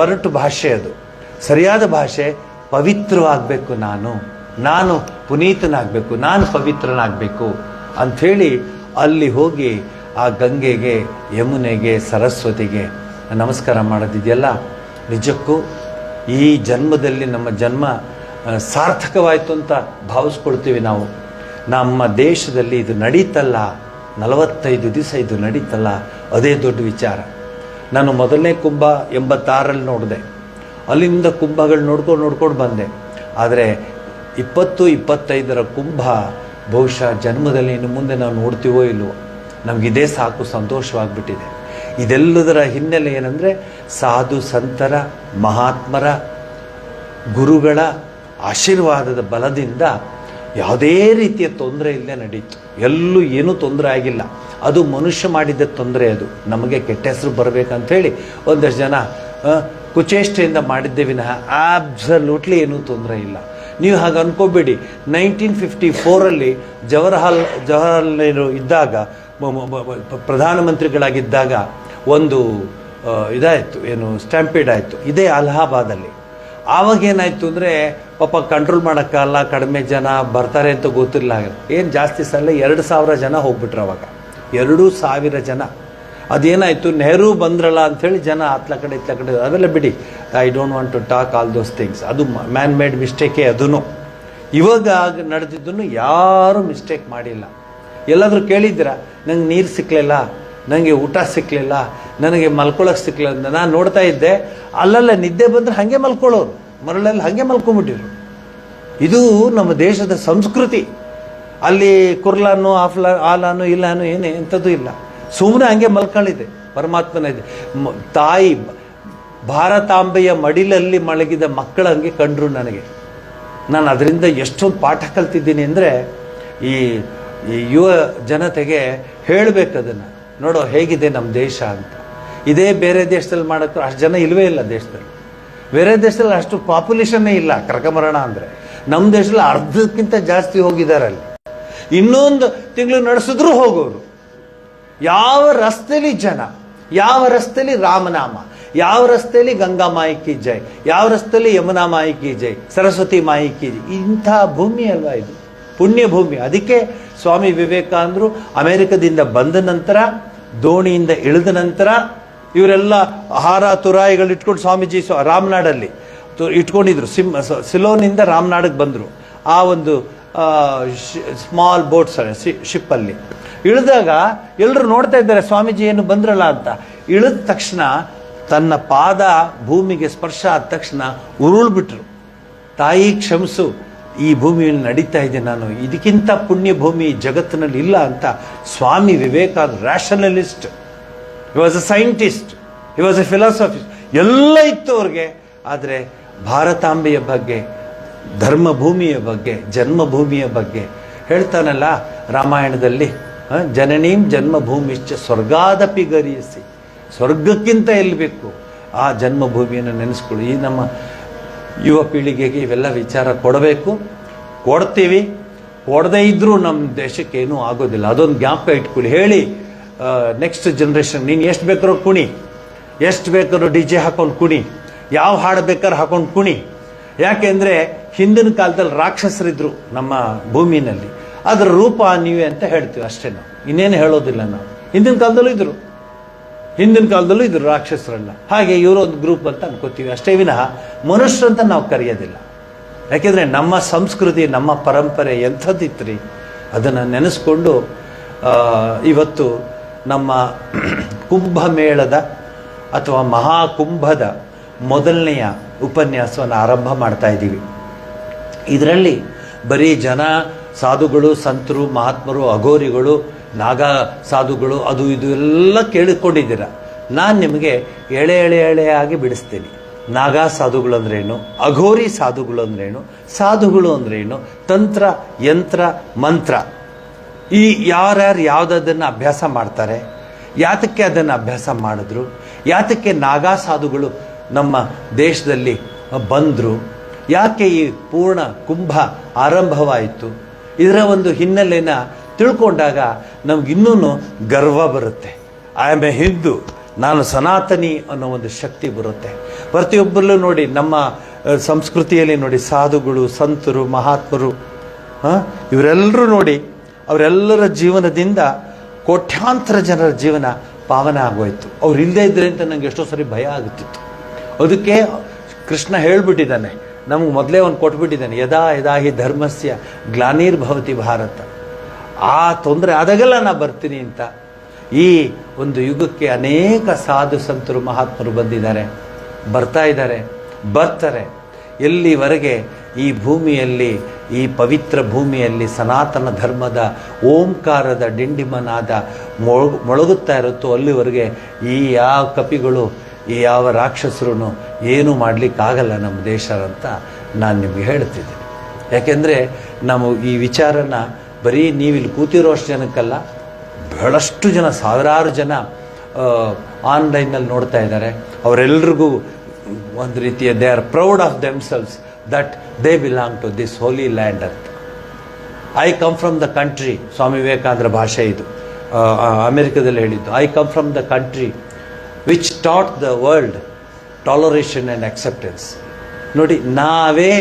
ಒರಟು ಭಾಷೆ, ಅದು ಸರಿಯಾದ ಭಾಷೆ. ಪವಿತ್ರವಾಗಬೇಕು, ನಾನು ಪುನೀತನಾಗಬೇಕು, ನಾನು ಪವಿತ್ರನಾಗಬೇಕು ಅಂಥೇಳಿ ಅಲ್ಲಿ ಹೋಗಿ ಆ ಗಂಗೆಗೆ, ಯಮುನೆಗೆ, ಸರಸ್ವತಿಗೆ ನಮಸ್ಕಾರ ಮಾಡೋದಿದೆಯಲ್ಲ, ನಿಜಕ್ಕೂ ಈ ಜನ್ಮದಲ್ಲಿ ನಮ್ಮ ಜನ್ಮ ಸಾರ್ಥಕವಾಯಿತು ಅಂತ ಭಾವಿಸ್ಕೊಳ್ತೀವಿ ನಾವು. ನಮ್ಮ ದೇಶದಲ್ಲಿ ಇದು ನಡೀತಲ್ಲ, 45 ದಿವಸ ಇದು ನಡೀತಲ್ಲ, ಅದೇ ದೊಡ್ಡ ವಿಚಾರ. ನಾನು ಮೊದಲನೇ ಕುಂಭ 86ರಲ್ಲಿ ನೋಡಿದೆ. ಅಲ್ಲಿಂದ ಕುಂಭಗಳು ನೋಡ್ಕೊಂಡು ಬಂದೆ. ಆದರೆ 20-25ರ ಕುಂಭ ಬಹುಶಃ ಜನ್ಮದಲ್ಲಿ ಇನ್ನು ಮುಂದೆ ನಾವು ನೋಡ್ತೀವೋ ಇಲ್ವೋ, ನಮಗಿದೇ ಸಾಕು, ಸಂತೋಷವಾಗಿಬಿಟ್ಟಿದೆ. ಇದೆಲ್ಲದರ ಹಿನ್ನೆಲೆ ಏನಂದರೆ ಸಾಧು ಸಂತರ, ಮಹಾತ್ಮರ, ಗುರುಗಳ ಆಶೀರ್ವಾದದ ಬಲದಿಂದ ಯಾವುದೇ ರೀತಿಯ ತೊಂದರೆ ಇಲ್ಲದೆ ನಡೀತು. ಎಲ್ಲೂ ಏನೂ ತೊಂದರೆ ಆಗಿಲ್ಲ. ಅದು ಮನುಷ್ಯ ಮಾಡಿದ್ದ ತೊಂದರೆ. ಅದು ನಮಗೆ ಕೆಟ್ಟ ಹೆಸರು ಬರಬೇಕಂತೇಳಿ ಒಂದಷ್ಟು ಜನ ಕುಚೇಷ್ಟೆಯಿಂದ ಮಾಡಿದ್ದೇ ವಿನಃ ಆಬ್ಸಲ್ಯೂಟ್ಲಿ ಏನೂ ತೊಂದರೆ ಇಲ್ಲ. ನೀವು ಹಾಗೆ ಅನ್ಕೋಬೇಡಿ. 1954ರಲ್ಲಿ ಜವಾಹರ್ಲಾಲ್ ನೆಹರು ಇದ್ದಾಗ, ಪ್ರಧಾನಮಂತ್ರಿಗಳಾಗಿದ್ದಾಗ ಒಂದು ಇದಾಯಿತು, ಏನು ಸ್ಟ್ಯಾಂಪೀಡ್ ಆಯಿತು, ಇದೇ ಅಲಹಾಬಾದಲ್ಲಿ. ಆವಾಗೇನಾಯಿತು ಅಂದರೆ ಪಾಪ ಕಂಟ್ರೋಲ್ ಮಾಡೋಕ್ಕಲ್ಲ, ಕಡಿಮೆ ಜನ ಬರ್ತಾರೆ ಅಂತ ಗೊತ್ತಿರಲಿಲ್ಲ. ಏನು ಜಾಸ್ತಿ ಸಲ 2,000 ಜನ ಹೋಗ್ಬಿಟ್ರು. ಅವಾಗ 2,000 ಜನ. ಅದೇನಾಯಿತು, ನೆಹರು ಬಂದ್ರಲ್ಲ ಅಂಥೇಳಿ ಜನ ಅತ್ಲ ಕಡೆ ಇತ್ಲ ಕಡೆ, ಅವೆಲ್ಲ ಬಿಡಿ, I don't want to talk all those things. ಅದು ಮ್ಯಾನ್ ಮೇಡ್ ಮಿಸ್ಟೇಕೇ ಅದೂ. ಇವಾಗ ನಡೆದಿದ್ದನ್ನು ಯಾರೂ ಮಿಸ್ಟೇಕ್ ಮಾಡಿಲ್ಲ. ಎಲ್ಲಾದರೂ ಕೇಳಿದ್ದೀರಾ ನಂಗೆ ನೀರು ಸಿಕ್ಕಲಿಲ್ಲ, ನನಗೆ ಊಟ ಸಿಕ್ಕಲಿಲ್ಲ, ನನಗೆ ಮಲ್ಕೊಳ್ಳೋಕೆ ಸಿಕ್ಕಲಿಲ್ಲ ಅಂತ? ನಾನು ನೋಡ್ತಾ ಇದ್ದೆ, ಅಲ್ಲಲ್ಲ ನಿದ್ದೆ ಬಂದರೆ ಹಾಗೆ ಮಲ್ಕೊಳ್ಳೋರು, ಮರಳಲ್ಲಿ ಹಾಗೆ ಮಲ್ಕೊಂಬಿಟ್ಟಿರು. ಇದು ನಮ್ಮ ದೇಶದ ಸಂಸ್ಕೃತಿ. ಅಲ್ಲಿ ಕುರ್ಲಾನು ಆಲಾನು ಇಲ್ಲಾನು ಏನೇ ಎಂಥದ್ದು ಇಲ್ಲ, ಸುಮ್ಮನೆ ಹಂಗೆ ಮಲ್ಕೊಳ್ಳಿದೆ. ಪರಮಾತ್ಮನ ಇದೆ. ತಾಯಿ ಭಾರತಾಂಬೆಯ ಮಡಿಲಲ್ಲಿ ಮಲಗಿದ ಮಕ್ಕಳ ಹಂಗೆ ಕಂಡ್ರು ನನಗೆ. ನಾನು ಅದರಿಂದ ಎಷ್ಟೊಂದು ಪಾಠ ಕಲ್ತಿದ್ದೀನಿ ಅಂದರೆ, ಈ ಯುವ ಜನತೆಗೆ ಹೇಳಬೇಕದನ್ನು. ನೋಡೋ ಹೇಗಿದೆ ನಮ್ಮ ದೇಶ ಅಂತ. ಇದೇ ಬೇರೆ ದೇಶದಲ್ಲಿ ಮಾಡೋಕ್ಕೆ ಅಷ್ಟು ಜನ ಇಲ್ಲವೇ ಇಲ್ಲ ದೇಶದಲ್ಲಿ. ಬೇರೆ ದೇಶದಲ್ಲಿ ಅಷ್ಟು ಪಾಪ್ಯುಲೇಷನ್ನೇ ಇಲ್ಲ ಕರ್ಕಮರಣ ಅಂದರೆ. ನಮ್ಮ ದೇಶದಲ್ಲಿ ಅರ್ಧಕ್ಕಿಂತ ಜಾಸ್ತಿ ಹೋಗಿದ್ದಾರೆ ಅಲ್ಲಿ. ಇನ್ನೊಂದು ತಿಂಗಳು ನಡೆಸಿದ್ರೂ ಹೋಗೋರು. ಯಾವ ರಸ್ತೆಯಲ್ಲಿ ಜನ, ಯಾವ ರಸ್ತೆಯಲ್ಲಿ ರಾಮನಾಮ, ಯಾವ ರಸ್ತೆಯಲ್ಲಿ ಗಂಗಾ ಮಾಯಿ ಕಿ ಜೈ, ಯಾವ ರಸ್ತೆಯಲ್ಲಿ ಯಮುನಾ ಮಾಯಿ ಕಿ ಜೈ, ಸರಸ್ವತಿ ಮಾಯಿ ಕಿ ಜೈ. ಇಂಥ ಭೂಮಿ ಅಲ್ವಾ ಇದು, ಪುಣ್ಯ ಭೂಮಿ. ಅದಕ್ಕೆ ಸ್ವಾಮಿ ವಿವೇಕಾನಂದರು ಅಮೆರಿಕದಿಂದ ಬಂದ ನಂತರ, ದೋಣಿಯಿಂದ ಇಳಿದ ನಂತರ ಇವರೆಲ್ಲ ಹಾರ ತುರಾಯಿಗಳು ಇಟ್ಕೊಂಡು ಸ್ವಾಮೀಜಿ ರಾಮನಾಡಲ್ಲಿ ಇಟ್ಕೊಂಡಿದ್ರು. ಸಿಲೋನಿಂದ ರಾಮನಾಡಕ್ಕೆ ಬಂದರು. ಆ ಒಂದು ಸ್ಮಾಲ್ ಬೋಟ್ಸ್ ಶಿಪ್ಪಲ್ಲಿ ಇಳಿದಾಗ ಎಲ್ಲರೂ ನೋಡ್ತಾ ಇದ್ದಾರೆ ಸ್ವಾಮೀಜಿ ಏನು ಬಂದ್ರಲ್ಲ ಅಂತ. ಇಳಿದ ತಕ್ಷಣ ತನ್ನ ಪಾದ ಭೂಮಿಗೆ ಸ್ಪರ್ಶ ಆದ ತಕ್ಷಣ ಉರುಳ್ಬಿಟ್ರು. ತಾಯಿ ಕ್ಷಮಿಸು, ಈ ಭೂಮಿಯಲ್ಲಿ ನಡೀತಾ ಇದ್ದೆ ನಾನು, ಇದಕ್ಕಿಂತ ಪುಣ್ಯ ಭೂಮಿ ಜಗತ್ತಿನಲ್ಲಿ ಇಲ್ಲ ಅಂತ Swami Vivekananda rationalist, he was a scientist, he was a philosophist, ಎಲ್ಲ ಇತ್ತು ಅವ್ರಿಗೆ. ಆದರೆ ಭಾರತಾಂಬೆಯ ಬಗ್ಗೆ, ಧರ್ಮಭೂಮಿಯ ಬಗ್ಗೆ, ಜನ್ಮಭೂಮಿಯ ಬಗ್ಗೆ ಹೇಳ್ತಾನಲ್ಲ ರಾಮಾಯಣದಲ್ಲಿ, ಜನನೀಂ ಜನ್ಮಭೂಮಿಶ್ಚ ಸ್ವರ್ಗಾದಪಿ ಗರಿಯಿಸಿ, ಸ್ವರ್ಗಕ್ಕಿಂತ ಎಲ್ಲಿ ಬೇಕು ಆ ಜನ್ಮಭೂಮಿಯನ್ನು ನೆನೆಸ್ಕೊಳ್ಳಿ. ಈ ನಮ್ಮ ಯುವ ಪೀಳಿಗೆಗೆ ಇವೆಲ್ಲ ವಿಚಾರ ಕೊಡಬೇಕು, ಕೊಡ್ತೀವಿ. ಕೊಡದೇ ಇದ್ದರೂ ನಮ್ಮ ದೇಶಕ್ಕೆ ಏನೂ ಆಗೋದಿಲ್ಲ. ಅದೊಂದು ಜ್ಞಾಪಕ ಇಟ್ಕೊಳ್ಳಿ. ಹೇಳಿ ನೆಕ್ಸ್ಟ್ ಜನ್ರೇಷನ್, ನೀನು ಎಷ್ಟು ಬೇಕಾದ್ರೂ ಕುಣಿ, ಎಷ್ಟು ಬೇಕಾದ್ರೂ DJ ಹಾಕೊಂಡು ಕುಣಿ, ಯಾವ ಹಾಡು ಬೇಕಾದ್ರೂ ಹಾಕೊಂಡು ಕುಣಿ. ಯಾಕೆಂದರೆ ಹಿಂದಿನ ಕಾಲದಲ್ಲಿ ರಾಕ್ಷಸರಿದ್ರು ನಮ್ಮ ಭೂಮಿನಲ್ಲಿ, ಅದರ ರೂಪ ನೀವೇ ಅಂತ ಹೇಳ್ತೀವಿ ಅಷ್ಟೇ. ನಾವು ಇನ್ನೇನು ಹೇಳೋದಿಲ್ಲ. ನಾವು ಹಿಂದಿನ ಕಾಲದಲ್ಲೂ ಇದ್ರು ರಾಕ್ಷಸರಲ್ಲ. ಹಾಗೆ ಇವರು ಒಂದು ಗ್ರೂಪ್ ಅಂತ ಅನ್ಕೋತೀವಿ ಅಷ್ಟೇ ವಿನಃ ಮನುಷ್ಯರು ಅಂತ ನಾವು ಕರೆಯೋದಿಲ್ಲ. ಯಾಕೆಂದರೆ ನಮ್ಮ ಸಂಸ್ಕೃತಿ, ನಮ್ಮ ಪರಂಪರೆ ಎಂಥದ್ದಿತ್ರಿ, ಅದನ್ನು ನೆನೆಸ್ಕೊಂಡು ಇವತ್ತು ನಮ್ಮ ಕುಂಭಮೇಳದ ಅಥವಾ ಮಹಾಕುಂಭದ ಮೊದಲನೆಯ ಉಪನ್ಯಾಸವನ್ನು ಆರಂಭ ಮಾಡ್ತಾ ಇದ್ದೀವಿ. ಇದರಲ್ಲಿ ಬರೀ ಜನ, ಸಾಧುಗಳು, ಸಂತರು, ಮಹಾತ್ಮರು, ಅಘೋರಿಗಳು, ನಾಗ ಸಾಧುಗಳು, ಅದು ಇದು ಎಲ್ಲ ಕೇಳಿಕೊಂಡಿದ್ದೀರ. ನಾನು ನಿಮಗೆ ಎಳೆಯಾಗಿ ಬಿಡಿಸ್ತೀನಿ. ನಾಗಾ ಸಾಧುಗಳು ಅಂದ್ರೇನು, ಅಘೋರಿ ಸಾಧುಗಳು ಅಂದ್ರೇನು, ಸಾಧುಗಳು ಅಂದ್ರೇನು, ತಂತ್ರ, ಯಂತ್ರ, ಮಂತ್ರ, ಈ ಯಾರ್ಯಾರು ಯಾವುದನ್ನು ಅಭ್ಯಾಸ ಮಾಡ್ತಾರೆ, ಯಾತಕ್ಕೆ ಅದನ್ನು ಅಭ್ಯಾಸ ಮಾಡಿದ್ರು, ಯಾತಕ್ಕೆ ನಾಗಾ ಸಾಧುಗಳು ನಮ್ಮ ದೇಶದಲ್ಲಿ ಬಂದರು, ಯಾಕೆ ಈ ಪೂರ್ಣ ಕುಂಭ ಆರಂಭವಾಯಿತು, ಇದರ ಒಂದು ಹಿನ್ನೆಲೆನ ತಿಳ್ಕೊಂಡಾಗ ನಮಗಿನ್ನೂ ಗರ್ವ ಬರುತ್ತೆ. ಐ ಆಮ್ ಎ ಹಿಂದೂ, ನಾನು ಸನಾತನಿ ಅನ್ನೋ ಒಂದು ಶಕ್ತಿ ಬರುತ್ತೆ. ಪ್ರತಿಯೊಬ್ಬರಲ್ಲೂ ನೋಡಿ, ನಮ್ಮ ಸಂಸ್ಕೃತಿಯಲ್ಲಿ ನೋಡಿ, ಸಾಧುಗಳು, ಸಂತರು, ಮಹಾತ್ಮರು, ಇವರೆಲ್ಲರೂ ನೋಡಿ, ಅವರೆಲ್ಲರ ಜೀವನದಿಂದ ಕೋಟ್ಯಾಂತರ ಜನರ ಜೀವನ ಪಾವನ ಆಗೋಯ್ತು. ಅವ್ರು ಇಲ್ಲದೇ ಇದ್ರೆ ಅಂತ ನಂಗೆ ಎಷ್ಟೋ ಸರಿ ಭಯ ಆಗುತ್ತಿತ್ತು. ಅದಕ್ಕೆ ಕೃಷ್ಣ ಹೇಳ್ಬಿಟ್ಟಿದ್ದಾನೆ, ನಮ್ಗೆ ಮೊದಲೇ ಒಂದು ಕೊಟ್ಬಿಟ್ಟಿದ್ದಾನೆ, ಯದಾ ಯದಾ ಹಿ ಧರ್ಮಸ್ಯ ಗ್ಲಾನಿರ್ಭವತಿ ಭಾರತ. ಆ ತೊಂದರೆ ಆದಾಗೆಲ್ಲ ನಾ ಬರ್ತೀನಿ ಅಂತ. ಈ ಒಂದು ಯುಗಕ್ಕೆ ಅನೇಕ ಸಾಧು ಸಂತರು, ಮಹಾತ್ಮರು ಬಂದಿದ್ದಾರೆ, ಬರ್ತಾ ಇದ್ದಾರೆ, ಬರ್ತಾರೆ. ಎಲ್ಲಿವರೆಗೆ ಈ ಭೂಮಿಯಲ್ಲಿ, ಈ ಪವಿತ್ರ ಭೂಮಿಯಲ್ಲಿ ಸನಾತನ ಧರ್ಮದ ಓಂಕಾರದ ಡಿಂಡಿಮನಾದ ಮೊಳಗುತ್ತಾ ಇರುತ್ತೋ ಅಲ್ಲಿವರೆಗೆ ಈ ಯಾವ ಕಪಿಗಳು, ಈ ಯಾವ ರಾಕ್ಷಸರು ಏನೂ ಮಾಡಲಿಕ್ಕಾಗಲ್ಲ ನಮ್ಮ ದೇಶ ಅಂತ ನಾನು ನಿಮಗೆ ಹೇಳ್ತಿದ್ದೀನಿ. ಯಾಕೆಂದರೆ ನಾವು ಈ ವಿಚಾರನ ಬರೀ ನೀವಿಲ್ಲಿ ಕೂತಿರೋ ಅಷ್ಟು ಜನಕ್ಕಲ್ಲ, ಬಹಳಷ್ಟು ಜನ, ಸಾವಿರಾರು ಜನ ಆನ್ಲೈನಲ್ಲಿ ನೋಡ್ತಾ ಇದ್ದಾರೆ. ಅವರೆಲ್ಲರಿಗೂ ಒಂದು ರೀತಿಯ they are proud of themselves that they belong to this holy land ಅಂತ. I come from the country, Swami ವಿವೇಕಾನಂದರ ಭಾಷೆ ಇದು, ಅಮೆರಿಕದಲ್ಲಿ ಹೇಳಿದ್ದು. I come from the country which taught the world tolerance and acceptance. ನೋಡಿ, ನಾವೇ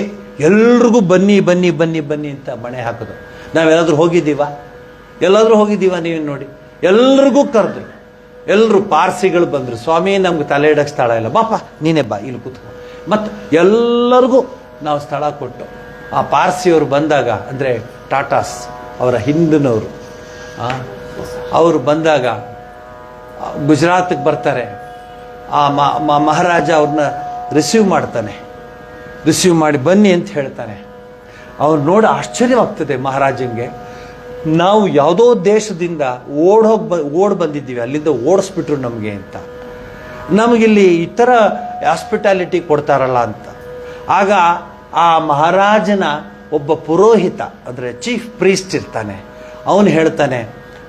ಎಲ್ರಿಗೂ ಬನ್ನಿ ಬನ್ನಿ ಬನ್ನಿ ಬನ್ನಿ ಅಂತ ಮಣೆ ಹಾಕೋದು. ನಾವೆಲ್ಲಾದರೂ ಹೋಗಿದ್ದೀವಾ? ಎಲ್ಲಾದರೂ ಹೋಗಿದ್ದೀವಾ? ನೀವು ನೋಡಿ, ಎಲ್ರಿಗೂ ಕರೆದ್ರು. ಎಲ್ಲರೂ ಪಾರ್ಸಿಗಳು ಬಂದರು. ಸ್ವಾಮಿ ನಮ್ಗೆ ತಲೆ ಇಡಕ್ಕೆ ಸ್ಥಳ ಇಲ್ಲ, ಬಾಪ ನೀನೇ ಬಾ ಇಲ್ಲಿ ಕೂತ್ಕೊ. ಮತ್ತು ಎಲ್ಲರಿಗೂ ನಾವು ಸ್ಥಳ ಕೊಟ್ಟು ಆ ಪಾರ್ಸಿಯವರು ಬಂದಾಗ, ಅಂದರೆ ಟಾಟಾಸ್ ಅವರ ಹಿಂದಿನವರು, ಅವರು ಬಂದಾಗ ಗುಜರಾತ್ಗೆ ಬರ್ತಾರೆ. ಆ ಮಹಾರಾಜ ಅವ್ರನ್ನ ರಿಸೀವ್ ಮಾಡ್ತಾನೆ. ರಿಸೀವ್ ಮಾಡಿ ಬನ್ನಿ ಅಂತ ಹೇಳ್ತಾನೆ. ಅವ್ರು ನೋಡಿ ಆಶ್ಚರ್ಯವಾಗ್ತದೆ ಮಹಾರಾಜಂಗೆ. ನಾವು ಯಾವುದೋ ದೇಶದಿಂದ ಓಡ್ ಬಂದಿದ್ದೀವಿ, ಅಲ್ಲಿಂದ ಓಡಿಸ್ಬಿಟ್ರು ನಮಗೆ ಅಂತ. ನಮಗಿಲ್ಲಿ ಈ ಥರ ಹಾಸ್ಪಿಟಾಲಿಟಿ ಕೊಡ್ತಾರಲ್ಲ ಅಂತ. ಆಗ ಆ ಮಹಾರಾಜನ ಒಬ್ಬ ಪುರೋಹಿತ, ಅಂದರೆ ಚೀಫ್ ಪ್ರೀಸ್ಟ್ ಇರ್ತಾನೆ. ಅವನು ಹೇಳ್ತಾನೆ,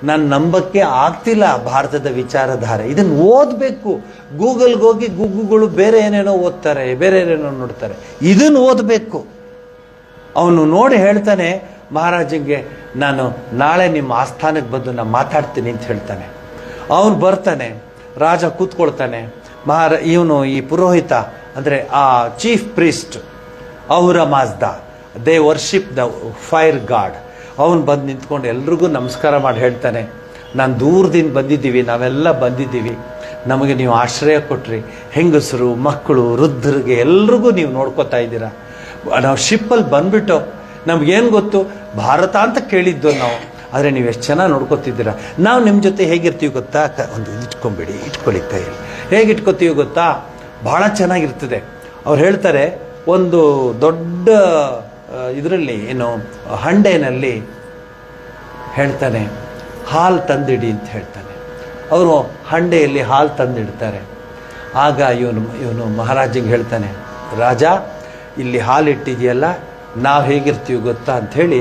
ನಾನು ನಂಬಕ್ಕೆ ಆಗ್ತಿಲ್ಲ ಭಾರತದ ವಿಚಾರಧಾರೆ, ಇದನ್ನು ಓದಬೇಕು. ಗೂಗಲ್ಗೆ ಹೋಗಿ ಗುಗ್ಗುಗಳು ಬೇರೆ ಏನೇನೋ ಓದ್ತಾರೆ, ಬೇರೆ ಏನೇನೋ ನೋಡ್ತಾರೆ, ಇದನ್ನು ಓದಬೇಕು. ಅವನು ನೋಡಿ ಹೇಳ್ತಾನೆ ಮಹಾರಾಜಂಗೆ, ನಾನು ನಾಳೆ ನಿಮ್ಮ ಆಸ್ಥಾನಕ್ಕೆ ಬಂದು ನಾನು ಮಾತಾಡ್ತೀನಿ ಅಂತ ಹೇಳ್ತಾನೆ. ಅವನು ಬರ್ತಾನೆ, ರಾಜ ಕೂತ್ಕೊಳ್ತಾನೆ. ಇವನು ಈ ಪುರೋಹಿತ ಅಂದರೆ ಆ chief priest Ahura Mazda, they worship the fire god. ಅವನು ಬಂದು ನಿಂತ್ಕೊಂಡು ಎಲ್ರಿಗೂ ನಮಸ್ಕಾರ ಮಾಡಿ ಹೇಳ್ತಾನೆ, ನಾನು ದೂರದಿಂದ ಬಂದಿದ್ದೀವಿ, ನಾವೆಲ್ಲ ಬಂದಿದ್ದೀವಿ, ನಮಗೆ ನೀವು ಆಶ್ರಯ ಕೊಟ್ರಿ, ಹೆಂಗಸರು ಮಕ್ಕಳು ವೃದ್ಧರಿಗೆ ಎಲ್ರಿಗೂ ನೀವು ನೋಡ್ಕೋತಾ ಇದ್ದೀರಾ. ನಾವು ಶಿಪ್ಪಲ್ಲಿ ಬಂದ್ಬಿಟ್ಟು ನಮಗೇನು ಗೊತ್ತು, ಭಾರತ ಅಂತ ಕೇಳಿದ್ದು ನಾವು, ಆದರೆ ನೀವು ಎಷ್ಟು ಚೆನ್ನಾಗಿ ನೋಡ್ಕೊತಿದ್ದೀರಾ. ನಾವು ನಿಮ್ಮ ಜೊತೆ ಹೇಗಿರ್ತೀವಿ ಗೊತ್ತಾ, ಒಂದು ಇಟ್ಕೊಳ್ಳಿ ಕೈಯಲ್ಲಿ, ಹೇಗೆ ಇಟ್ಕೋತೀವಿ ಗೊತ್ತಾ, ಭಾಳ ಚೆನ್ನಾಗಿರ್ತದೆ. ಅವ್ರು ಹೇಳ್ತಾರೆ, ಒಂದು ದೊಡ್ಡ ಇದರಲ್ಲಿ ಏನು ಹಂಡೆನಲ್ಲಿ ಹೇಳ್ತಾನೆ, ಹಾಲು ತಂದಿಡಿ ಅಂತ ಹೇಳ್ತಾನೆ. ಅವರು ಹಂಡೆಯಲ್ಲಿ ಹಾಲು ತಂದಿಡ್ತಾರೆ. ಆಗ ಇವನು ಮಹಾರಾಜಿಗೆ ಹೇಳ್ತಾನೆ, ರಾಜ ಇಲ್ಲಿ ಹಾಲು ಇಟ್ಟಿದೆಯಲ್ಲ, ನಾವು ಹೇಗಿರ್ತೀವಿ ಗೊತ್ತಾ ಅಂಥೇಳಿ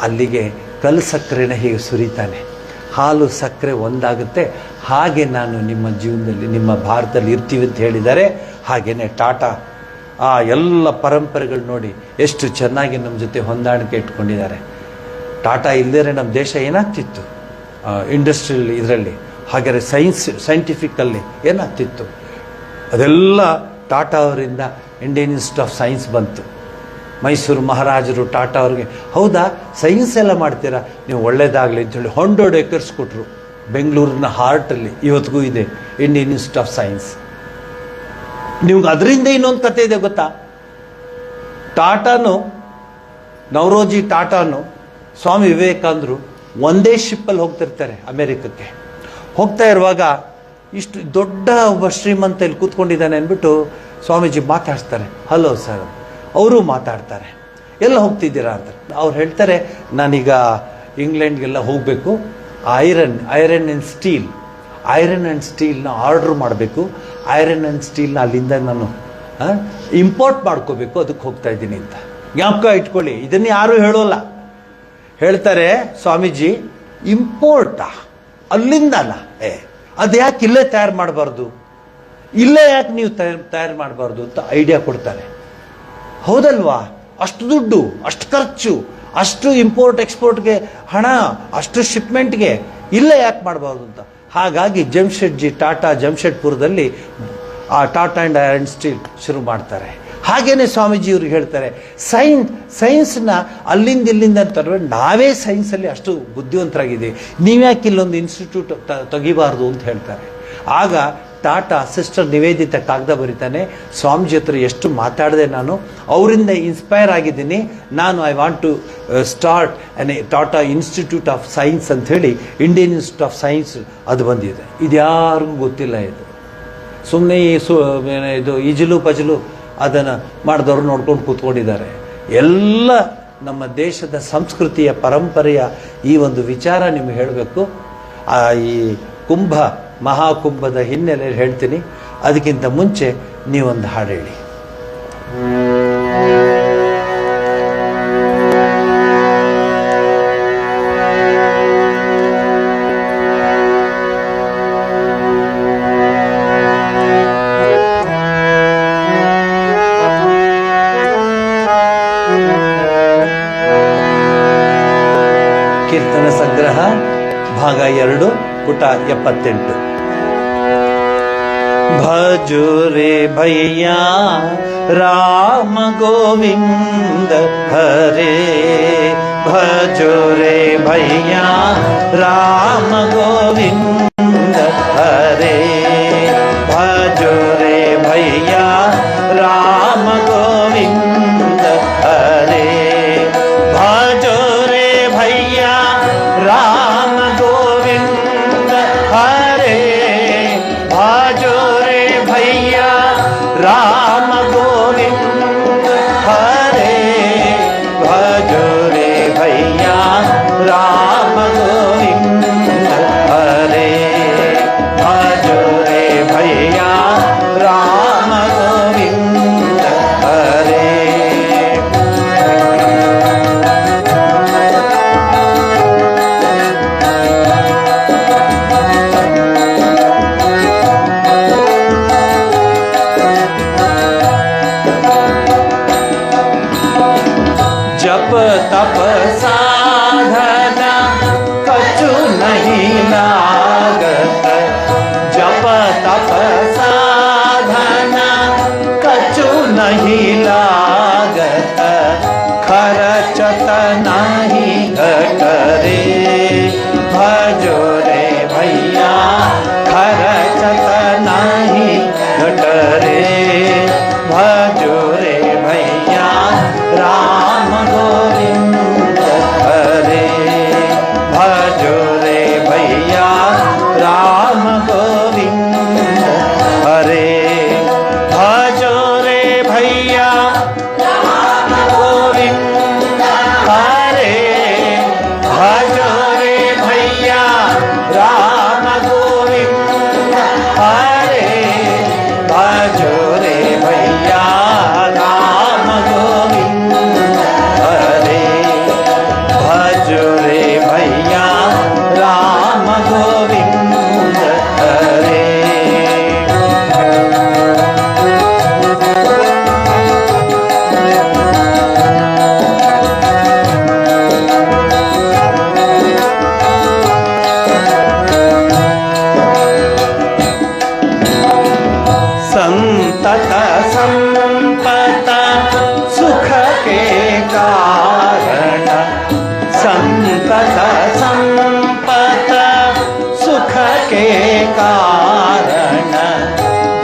ಅಲ್ಲಿಗೆ ಕಲ್ಲು ಸಕ್ಕರೆನ ಹೀಗೆ ಸುರಿತಾನೆ. ಹಾಲು ಸಕ್ಕರೆ ಒಂದಾಗುತ್ತೆ. ಹಾಗೆ ನಾನು ನಿಮ್ಮ ಜೀವನದಲ್ಲಿ, ನಿಮ್ಮ ಭಾರತದಲ್ಲಿ ಇರ್ತೀವಿ ಅಂತ ಹೇಳಿದ್ದಾರೆ. ಹಾಗೆಯೇ ಟಾಟಾ ಆ ಎಲ್ಲ ಪರಂಪರೆಗಳು ನೋಡಿ ಎಷ್ಟು ಚೆನ್ನಾಗಿ ನಮ್ಮ ಜೊತೆ ಹೊಂದಾಣಿಕೆ ಇಟ್ಕೊಂಡಿದ್ದಾರೆ. ಟಾಟಾ ಇಲ್ಲದೇ ನಮ್ಮ ದೇಶ ಏನಾಗ್ತಿತ್ತು, ಇಂಡಸ್ಟ್ರಿಯಲ್ ಇದರಲ್ಲಿ, ಹಾಗಾದರೆ ಸೈಂಟಿಫಿಕಲ್ಲಿ ಏನಾಗ್ತಿತ್ತು. ಅದೆಲ್ಲ ಟಾಟಾ ಅವರಿಂದ ಇಂಡಿಯನ್ ಇನ್ಸ್ಟಿಟ್ಯೂಟ್ ಆಫ್ ಸೈನ್ಸ್ ಬಂತು. ಮೈಸೂರು ಮಹಾರಾಜರು ಟಾಟಾ ಅವ್ರಿಗೆ, ಹೌದಾ ಸೈನ್ಸ್ ಎಲ್ಲ ಮಾಡ್ತೀರಾ, ನೀವು ಒಳ್ಳೇದಾಗಲಿ ಅಂತೇಳಿ 100 acres ಕೊಟ್ಟರು. ಬೆಂಗಳೂರಿನ ಹಾರ್ಟಲ್ಲಿ ಇವತ್ತಿಗೂ ಇದೆ ಇಂಡಿಯನ್ ಇನ್ಸ್ಟಿಟ್ಯೂಟ್ ಆಫ್ ಸೈನ್ಸ್. ನಿಮ್ಗೆ ಅದರಿಂದ ಇನ್ನೊಂದು ಕತೆ ಇದೆ ಗೊತ್ತಾ, ಟಾಟಾನು, ನವರೋಜಿ ಟಾಟಾನು, ಸ್ವಾಮಿ ವಿವೇಕಾನಂದರು ಒಂದೇ ಶಿಪ್ಪಲ್ಲಿ ಹೋಗ್ತಿರ್ತಾರೆ ಅಮೇರಿಕಕ್ಕೆ. ಹೋಗ್ತಾ ಇರುವಾಗ ಇಷ್ಟು ದೊಡ್ಡ ಒಬ್ಬ ಶ್ರೀಮಂತ ಇಲ್ಲಿ ಕೂತ್ಕೊಂಡಿದ್ದಾನೆ ಅಂದ್ಬಿಟ್ಟು ಸ್ವಾಮೀಜಿ ಮಾತಾಡ್ತಾರೆ. ಹಲೋ ಸರ್, ಅವರು ಮಾತಾಡ್ತಾರೆ. ಎಲ್ಲ ಹೋಗ್ತಿದ್ದೀರಾ ಅಂತ. ಅವ್ರು ಹೇಳ್ತಾರೆ, ನಾನೀಗ ಇಂಗ್ಲೆಂಡ್ಗೆಲ್ಲ ಹೋಗಬೇಕು, ಐರನ್ ಆ್ಯಂಡ್ ಸ್ಟೀಲ್ನ ಆರ್ಡ್ರ್ ಮಾಡಬೇಕು, ಐರನ್ ಆ್ಯಂಡ್ ಸ್ಟೀಲ್ನ ಅಲ್ಲಿಂದ ನಾನು ಇಂಪೋರ್ಟ್ ಮಾಡ್ಕೋಬೇಕು, ಅದಕ್ಕೆ ಹೋಗ್ತಾ ಇದ್ದೀನಿ ಅಂತ. ಜ್ಞಾಪಕ ಇಟ್ಕೊಳ್ಳಿ, ಇದನ್ನು ಯಾರೂ ಹೇಳೋಲ್ಲ. ಹೇಳ್ತಾರೆ ಸ್ವಾಮೀಜಿ, ಇಂಪೋರ್ಟಾ ಅಲ್ಲಿಂದಲ್ಲ, ಅದು ಯಾಕೆ ಇಲ್ಲೇ ತಯಾರು ಮಾಡಬಾರ್ದು, ಇಲ್ಲೇ ಯಾಕೆ ನೀವು ತಯಾರು ಮಾಡಬಾರ್ದು ಅಂತ ಐಡಿಯಾ ಕೊಡ್ತಾರೆ. ಹೌದಲ್ವಾ, ಅಷ್ಟು ದುಡ್ಡು, ಅಷ್ಟು ಖರ್ಚು, ಅಷ್ಟು ಇಂಪೋರ್ಟ್ ಎಕ್ಸ್ಪೋರ್ಟ್ಗೆ ಹಣ, ಅಷ್ಟು ಶಿಪ್ಮೆಂಟ್ಗೆ ಇಲ್ಲೇ ಯಾಕೆ ಮಾಡಬಾರ್ದು ಅಂತ. ಹಾಗಾಗಿ ಜಮ್ಶೆಡ್ಜಿ ಟಾಟಾ ಜಮ್ಶೆಡ್ಪುರದಲ್ಲಿ ಆ ಟಾಟಾ ಆ್ಯಂಡ್ ಐರನ್ ಸ್ಟೀಲ್ ಶುರು ಮಾಡ್ತಾರೆ. ಹಾಗೇನೆ ಸ್ವಾಮೀಜಿ ಇವ್ರಿಗೆ ಹೇಳ್ತಾರೆ, ಸೈನ್ಸ್ನ ಅಲ್ಲಿಂದ ಇಲ್ಲಿಂದ ಅಂತಾರೆ, ನಾವೇ ಸೈನ್ಸಲ್ಲಿ ಅಷ್ಟು ಬುದ್ಧಿವಂತರಾಗಿದ್ದೀವಿ, ನೀವ್ಯಾಕೆ ಇಲ್ಲೊಂದು ಇನ್ಸ್ಟಿಟ್ಯೂಟ್ ತೆಗಿಬಾರ್ದು ಅಂತ ಹೇಳ್ತಾರೆ. ಆಗ ಟಾಟಾ ಸಿಸ್ಟರ್ ನಿವೇದಿತ ಕಾಗದ ಬರೀತಾನೆ, ಸ್ವಾಮೀಜಿ ಹತ್ರ ಎಷ್ಟು ಮಾತಾಡಿದೆ ನಾನು, ಅವರಿಂದ ಇನ್ಸ್ಪೈರ್ ಆಗಿದ್ದೀನಿ, ನಾನು I want to start Tata institute of science ಅಂಥೇಳಿ ಇಂಡಿಯನ್ ಇನ್ಸ್ಟಿಟ್ಯೂಟ್ ಆಫ್ ಸೈನ್ಸ್ ಅದು ಬಂದಿದೆ. ಇದು ಯಾರಿಗೂ ಗೊತ್ತಿಲ್ಲ. ಇದು ಸುಮ್ಮನೆ ಇದು ಈಜಲು ಪಜಲು ಅದನ್ನು ಮಾಡಿದವರು ನೋಡ್ಕೊಂಡು ಕೂತ್ಕೊಂಡಿದ್ದಾರೆ. ಎಲ್ಲ ನಮ್ಮ ದೇಶದ ಸಂಸ್ಕೃತಿಯ ಪರಂಪರೆಯ ಈ ಒಂದು ವಿಚಾರ ನಿಮಗೆ ಹೇಳಬೇಕು. ಈ ಮಹಾಕುಂಭದ ಹಿನ್ನೆಲೆಯಲ್ಲಿ ಹೇಳ್ತೀನಿ. ಅದಕ್ಕಿಂತ ಮುಂಚೆ ನೀವೊಂದು ಹಾಡು ಹೇಳಿ. ಕೀರ್ತನ ಸಂಗ್ರಹ ಭಾಗ 2 ಪುಟ 78. भजो रे भैया राम गोविंद हरे, भजो रे भैया राम गोविंद हरे. जप तप साधना कछु नहीं लागत, जप तप साधना कछु नहीं लागत, खर्चत नहीं घट रे भजो रे भैया, खर्चत नहीं घट रे भजो रे भैया, राम गोविंद हरे भजो रे भैया, राम गोविंद हरे भजो रे भैया, राम गोविंद हरे भजो रे भैया, राम गोविंद हरे भजो रे भैया, राम गोविंद हरे भजो रे भैया, राम गोविंद हरे। संतत संपत सुख के कारण, संतत संपत सुख के कारण,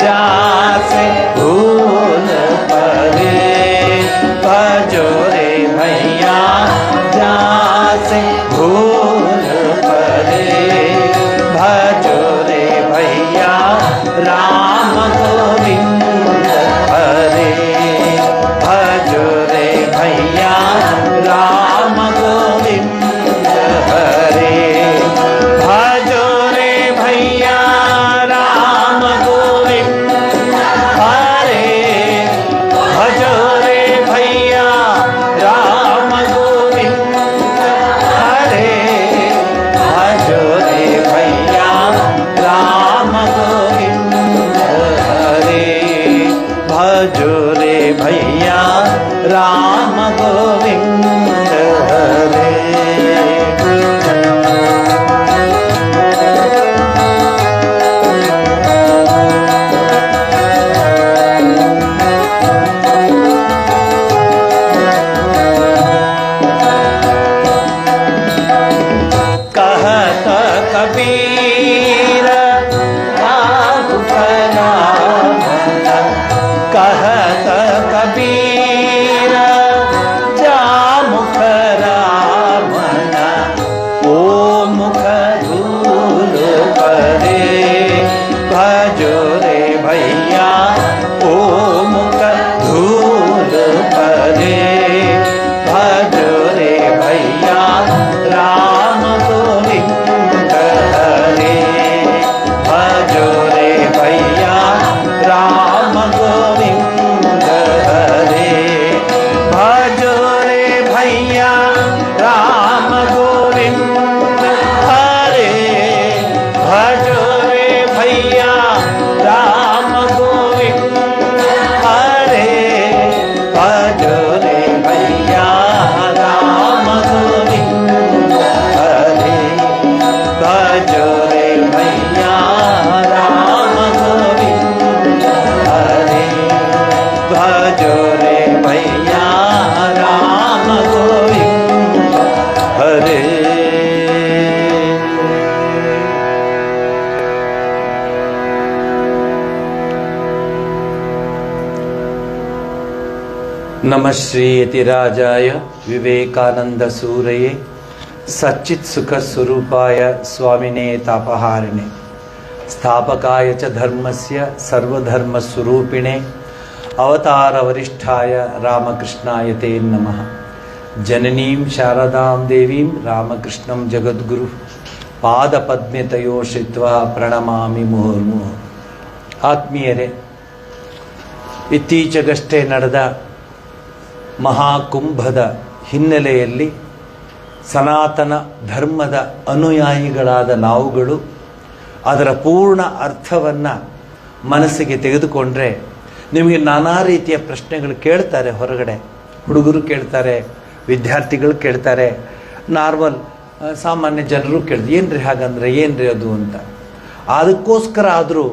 जासे भूल परे भजो रे भैया, जासे भूल परे भजो रे भैया, राम गोविंद हरे भजो रे भैया, राम गोविंद हरे भजो रे भैया, राम गोविंद हरे भजो रे भैया, राम गोविंद हरे भजो रे भैया, राम गोविंद हरे भजो रे भैया, राम गोविंद हरे। कहत कबीर राघु राम, कहत कबीर जामुख रामन, ओ मुख धूल परे भजो रे भैया, ओ मुख धूल परे भजो रे भैया, राम गोविंद हरे भजो रे भैया, राम गोविंद हरे भजो रे भैया, राम गोविंद हरे भजो रे भैया, राम गोविंद हरे भजो रे भैया, राम गोविंद हरे भजो रे भैया, राम गोविंद हरे भजो रे भैया, राम गोविंद हरे। नमः श्री यतिराजाय विवेकानंद सूरये सच्चित् सुख स्वरूपाय स्वामिने तापहारिणे, स्थापकाय च धर्मस्य सर्वधर्म स्वरूपिणे, अवतार वरिष्ठाय रामकृष्णाय ते नमः। जननीं शारदां देवीं रामकृष्णं जगद्गुरु पादपद्मे तयो श्रित्वा प्रणमामि मुहुर्मुहुः। ಆತ್ಮೀಯರೇ, ಇತ್ತೀಚೆಗಷ್ಟೇ ನಡೆದ ಮಹಾಕುಂಭದ ಹಿನ್ನೆಲೆಯಲ್ಲಿ ಸನಾತನ ಧರ್ಮದ ಅನುಯಾಯಿಗಳಾದ ನಾವುಗಳು ಅದರ ಪೂರ್ಣ ಅರ್ಥವನ್ನು ಮನಸ್ಸಿಗೆ ತೆಗೆದುಕೊಂಡ್ರೆ ನಿಮಗೆ ನಾನಾ ರೀತಿಯ ಪ್ರಶ್ನೆಗಳು ಕೇಳ್ತಾರೆ. ಹೊರಗಡೆ ಹುಡುಗರು ಕೇಳ್ತಾರೆ, ವಿದ್ಯಾರ್ಥಿಗಳು ಕೇಳ್ತಾರೆ, ನಾರ್ಮಲ್ ಸಾಮಾನ್ಯ ಜನರು ಕೇಳಿದ್ರು, ಏನ್ರಿ ಹಾಗಂದ್ರೆ ಏನ್ರಿ ಅದು ಅಂತ. ಅದಕ್ಕೋಸ್ಕರ ಆದರೂ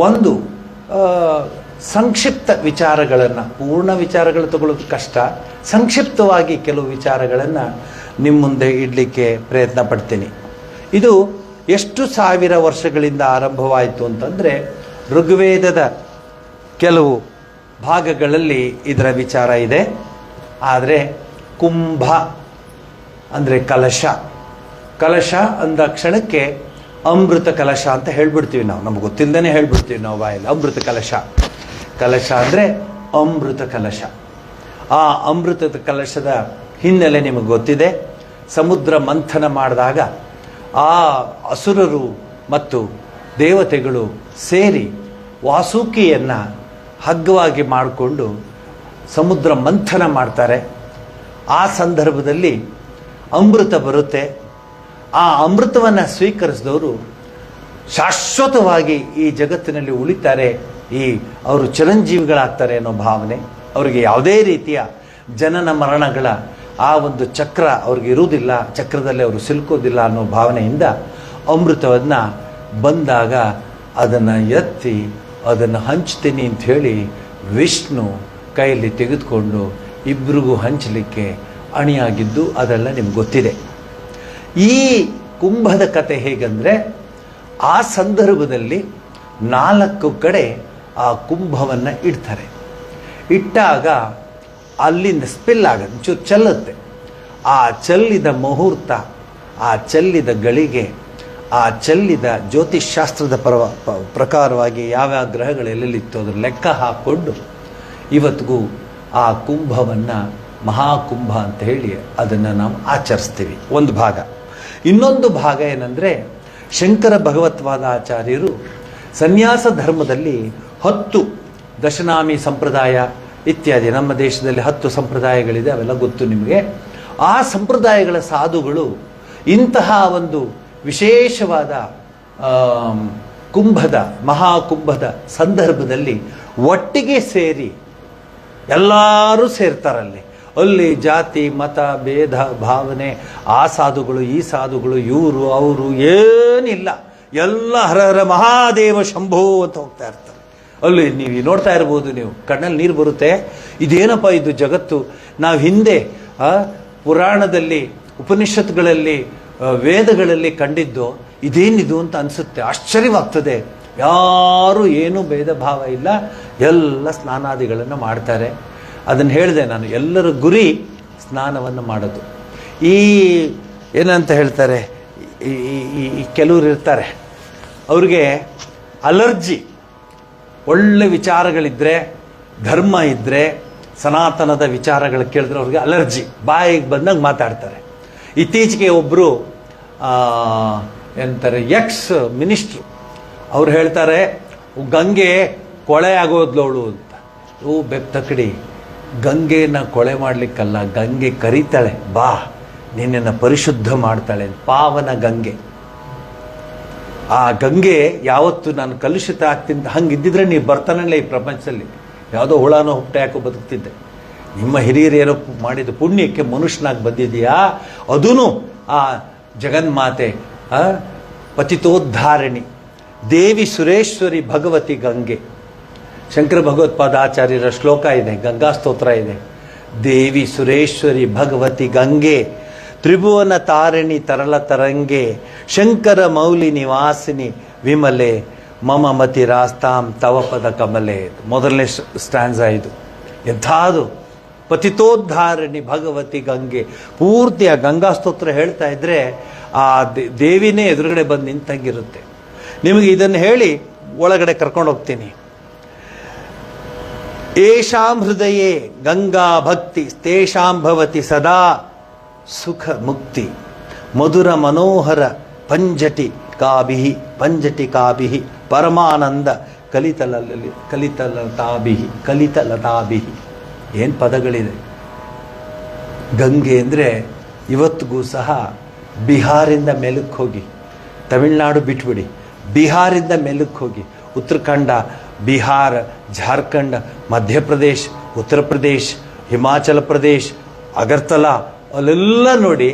ಒಂದು ಸಂಕ್ಷಿಪ್ತ ವಿಚಾರಗಳನ್ನು, ಪೂರ್ಣ ವಿಚಾರಗಳು ತಗೊಳ್ಳೋದು ಕಷ್ಟ, ಸಂಕ್ಷಿಪ್ತವಾಗಿ ಕೆಲವು ವಿಚಾರಗಳನ್ನು ನಿಮ್ಮ ಮುಂದೆ ಇಡಲಿಕ್ಕೆ ಪ್ರಯತ್ನ ಪಡ್ತೀನಿ. ಇದು ಎಷ್ಟು ಸಾವಿರ ವರ್ಷಗಳಿಂದ ಆರಂಭವಾಯಿತು ಅಂತಂದರೆ, ಋಗ್ವೇದದ ಕೆಲವು ಭಾಗಗಳಲ್ಲಿ ಇದರ ವಿಚಾರ ಇದೆ. ಆದರೆ ಕುಂಭ ಅಂದರೆ ಕಲಶ, ಕಲಶ ಅಂದ ಕ್ಷಣಕ್ಕೆ ಅಮೃತ ಕಲಶ ಅಂತ ಹೇಳ್ಬಿಡ್ತೀವಿ ನಾವು, ನಮ್ಗೆ ಗೊತ್ತಿಲ್ಲದೇ ಹೇಳ್ಬಿಡ್ತೀವಿ ನಾವು ಬಾಯಲ್ಲಿ. ಅಮೃತ ಕಲಶ, ಕಲಶ ಅಂದರೆ ಅಮೃತ ಕಲಶ. ಆ ಅಮೃತದ ಕಲಶದ ಹಿನ್ನೆಲೆ ನಿಮಗೆ ಗೊತ್ತಿದೆ. ಸಮುದ್ರ ಮಂಥನ ಮಾಡಿದಾಗ ಆ ಅಸುರರು ಮತ್ತು ದೇವತೆಗಳು ಸೇರಿ ವಾಸುಕಿಯನ್ನು ಹಗ್ಗವಾಗಿ ಮಾಡಿಕೊಂಡು ಸಮುದ್ರ ಮಂಥನ ಮಾಡ್ತಾರೆ. ಆ ಸಂದರ್ಭದಲ್ಲಿ ಅಮೃತ ಬರುತ್ತೆ. ಆ ಅಮೃತವನ್ನು ಸ್ವೀಕರಿಸಿದವರು ಶಾಶ್ವತವಾಗಿ ಈ ಜಗತ್ತಿನಲ್ಲಿ ಉಳಿತಾರೆ, ಅವರು ಚಿರಂಜೀವಿಗಳಾಗ್ತಾರೆ ಅನ್ನೋ ಭಾವನೆ. ಅವರಿಗೆ ಯಾವುದೇ ರೀತಿಯ ಜನನ ಮರಣಗಳ ಆ ಒಂದು ಚಕ್ರ ಅವ್ರಿಗೆ ಇರುವುದಿಲ್ಲ, ಚಕ್ರದಲ್ಲಿ ಅವರು ಸಿಲುಕೋದಿಲ್ಲ ಅನ್ನೋ ಭಾವನೆಯಿಂದ ಅಮೃತವನ್ನು ಬಂದಾಗ ಅದನ್ನು ಎತ್ತಿ ಅದನ್ನು ಹಂಚ್ತೀನಿ ಅಂಥೇಳಿ ವಿಷ್ಣು ಕೈಯಲ್ಲಿ ತೆಗೆದುಕೊಂಡು ಇಬ್ಬರಿಗೂ ಹಂಚಲಿಕ್ಕೆ ಅಣಿಯಾಗಿದ್ದು ಅದೆಲ್ಲ ನಿಮ್ಗೆ ಗೊತ್ತಿದೆ. ಈ ಕುಂಭದ ಕತೆ ಹೇಗೆಂದರೆ, ಆ ಸಂದರ್ಭದಲ್ಲಿ 4 ಕಡೆ ಆ ಕುಂಭವನ್ನು ಇಡ್ತಾರೆ. ಇಟ್ಟಾಗ ಅಲ್ಲಿಂದ ಸ್ಪಿಲ್ ಆಗುತ್ತೆ, ಒಂಚೂರು ಚೆಲ್ಲುತ್ತೆ. ಆ ಚೆಲ್ಲಿದ ಮುಹೂರ್ತ, ಆ ಚೆಲ್ಲಿದ ಗಳಿಗೆ, ಆ ಚೆಲ್ಲಿದ ಜ್ಯೋತಿಷ್ಶಾಸ್ತ್ರದ ಪ್ರಕಾರವಾಗಿ ಯಾವ್ಯಾವ ಗ್ರಹಗಳು ಎಲ್ಲೆಲ್ಲಿತ್ತು ಅದ್ರ ಲೆಕ್ಕ ಹಾಕ್ಕೊಂಡು ಇವತ್ತಿಗೂ ಆ ಕುಂಭವನ್ನು ಮಹಾಕುಂಭ ಅಂತ ಹೇಳಿ ಅದನ್ನು ನಾವು ಆಚರಿಸ್ತೀವಿ. ಒಂದು ಭಾಗ. ಇನ್ನೊಂದು ಭಾಗ ಏನಂದರೆ, ಶಂಕರ ಭಗವತ್ಪಾದಾಚಾರ್ಯರು ಸನ್ಯಾಸ ಧರ್ಮದಲ್ಲಿ 10 ದಶನಾಮಿ ಸಂಪ್ರದಾಯ ಇತ್ಯಾದಿ, ನಮ್ಮ ದೇಶದಲ್ಲಿ 10 ಸಂಪ್ರದಾಯಗಳಿದೆ, ಅವೆಲ್ಲ ಗೊತ್ತು ನಿಮಗೆ. ಆ ಸಂಪ್ರದಾಯಗಳ ಸಾಧುಗಳು ಇಂತಹ ಒಂದು ವಿಶೇಷವಾದ ಕುಂಭದ, ಮಹಾಕುಂಭದ ಸಂದರ್ಭದಲ್ಲಿ ಒಟ್ಟಿಗೆ ಸೇರಿ ಎಲ್ಲರೂ ಸೇರ್ತಾರಲ್ಲಿ. ಅಲ್ಲಿ ಜಾತಿ ಮತ ಭೇದ ಭಾವನೆ, ಆ ಸಾಧುಗಳು ಈ ಸಾಧುಗಳು, ಇವರು ಅವರು ಏನಿಲ್ಲ, ಎಲ್ಲ ಹರ ಹರ ಮಹಾದೇವ ಶಂಭೋ ಅಂತ ಹೋಗ್ತಾ ಇರ್ತಾರೆ. ಅಲ್ಲಿ ನೀವು ನೋಡ್ತಾ ಇರ್ಬೋದು, ನೀವು ಕಣ್ಣಲ್ಲಿ ನೀರು ಬರುತ್ತೆ. ಇದೇನಪ್ಪ ಇದು ಜಗತ್ತು, ನಾವು ಹಿಂದೆ ಪುರಾಣದಲ್ಲಿ, ಉಪನಿಷತ್ಗಳಲ್ಲಿ, ವೇದಗಳಲ್ಲಿ ಕಂಡಿದ್ದು ಇದೇನಿದು ಅಂತ ಅನಿಸುತ್ತೆ, ಆಶ್ಚರ್ಯವಾಗ್ತದೆ. ಯಾರೂ ಏನೂ ಭೇದ ಭಾವ ಇಲ್ಲ, ಎಲ್ಲ ಸ್ನಾನಾದಿಗಳನ್ನು ಮಾಡ್ತಾರೆ. ಅದನ್ನು ಹೇಳಿದೆ ನಾನು, ಎಲ್ಲರ ಗುರಿ ಸ್ನಾನವನ್ನು ಮಾಡೋದು. ಈ ಏನಂತ ಹೇಳ್ತಾರೆ, ಈ ಕೆಲವರು ಇರ್ತಾರೆ, ಅವ್ರಿಗೆ ಅಲರ್ಜಿ, ಒಳ್ಳೆ ವಿಚಾರಗಳಿದ್ದರೆ, ಧರ್ಮ ಇದ್ದರೆ, ಸನಾತನದ ವಿಚಾರಗಳು ಕೇಳಿದ್ರೆ ಅವ್ರಿಗೆ ಅಲರ್ಜಿ, ಬಾಯಿಗೆ ಬಂದಾಗ ಮಾತಾಡ್ತಾರೆ. ಇತ್ತೀಚೆಗೆ ಒಬ್ಬರು ಎಂತಾರೆ ಎಕ್ಸ್ ಮಿನಿಸ್ಟ್ರು, ಅವ್ರು ಹೇಳ್ತಾರೆ ಗಂಗೆ ಕೊಳೆ ಆಗೋದ್ಲವಳು ಅಂತ. ಬೆಪ್ತಕಡಿ, ಗಂಗೆನ ಕೊಳೆ ಮಾಡಲಿಕ್ಕಲ್ಲ, ಗಂಗೆ ಕರೀತಾಳೆ, ಬಾ ನಿನ್ನನ್ನು ಪರಿಶುದ್ಧ ಮಾಡ್ತಾಳೆ, ಪಾವನ ಗಂಗೆ. ಆ ಗಂಗೆ ಯಾವತ್ತು ನಾನು ಕಲುಷಿತ ಆಗ್ತೀನಿ, ಹಂಗಿದ್ದಿದ್ರೆ ನೀವು ಬರ್ತಾನಲ್ಲ ಈ ಪ್ರಪಂಚದಲ್ಲಿ, ಯಾವುದೋ ಹುಳನೋ ಹುಟ್ಟೆ ಹಾಕೋ ಬದುಕ್ತಿದ್ದೆ. ನಿಮ್ಮ ಹಿರಿಯರು ಏನೋ ಮಾಡಿದ ಪುಣ್ಯಕ್ಕೆ ಮನುಷ್ಯನಾಗಿ ಬಂದಿದೆಯಾ, ಅದೂ ಆ ಜಗನ್ಮಾತೆ ಪತಿತೋದ್ಧಾರಿಣಿ ದೇವಿ ಸುರೇಶ್ವರಿ ಭಗವತಿ ಗಂಗೆ. ಶಂಕರ ಭಗವತ್ಪಾದಾಚಾರ್ಯರ ಶ್ಲೋಕ ಇದೆ, ಗಂಗಾ ಸ್ತೋತ್ರ ಇದೆ. ದೇವಿ ಸುರೇಶ್ವರಿ ಭಗವತಿ ಗಂಗೆ, ತ್ರಿಭುವನ ತಾರಿಣಿ ತರಳ ತರಂಗೆ, ಶಂಕರ ಮೌಲಿ ನಿವಾಸಿನಿ ವಿಮಲೆ, ಮಮ ಮತಿ ರಾಸ್ತಾಂ ತವ ಪದ ಕಮಲೆ. ಮೊದಲನೇ ಸ್ಟ್ಯಾನ್ಸ ಇದು. ಎಂಥದ್ದು ಪತಿತೋದ್ಧಾರಿಣಿ ಭಗವತಿ ಗಂಗೆ. ಪೂರ್ತಿ ಆ ಗಂಗಾ ಸ್ತೋತ್ರ ಹೇಳ್ತಾ ಇದ್ರೆ ಆ ದೇವಿನೇ ಎದುರುಗಡೆ ಬಂದು ನಿಂತಂಗಿರುತ್ತೆ. ನಿಮಗೆ ಇದನ್ನು ಹೇಳಿ ಒಳಗಡೆ ಕರ್ಕೊಂಡು ಹೋಗ್ತೀನಿ. ಏಷಾಂ ಹೃದಯೇ ಗಂಗಾ ಭಕ್ತಿ ತೇಷಾಂ ಭವತಿ ಸದಾ ಸುಖ ಮುಕ್ತಿ, ಮಧುರ ಮನೋಹರ ಪಂಜಟಿಕಾಭಿಹಿ ಪಂಜಟಿಕಾಭಿಹಿ ಪರಮಾನಂದ ಕಲಿತಲತಾಭಿಹಿ. ಏನು ಪದಗಳಿದೆ. ಗಂಗೆ ಅಂದರೆ ಇವತ್ತಿಗೂ ಸಹ ಬಿಹಾರಿಂದ ಮೇಲಕ್ಕೆ ಹೋಗಿ, ತಮಿಳುನಾಡು ಬಿಟ್ಬಿಡಿ, ಬಿಹಾರಿಂದ ಮೇಲಕ್ಕೆ ಹೋಗಿ, ಉತ್ತರಾಖಂಡ, ಬಿಹಾರ, ಜಾರ್ಖಂಡ್, ಮಧ್ಯಪ್ರದೇಶ್, ಉತ್ತರ ಪ್ರದೇಶ್, ಹಿಮಾಚಲ ಪ್ರದೇಶ್, ಅಗರ್ತಲಾ ಅಲ್ಲೆಲ್ಲ ನೋಡಿ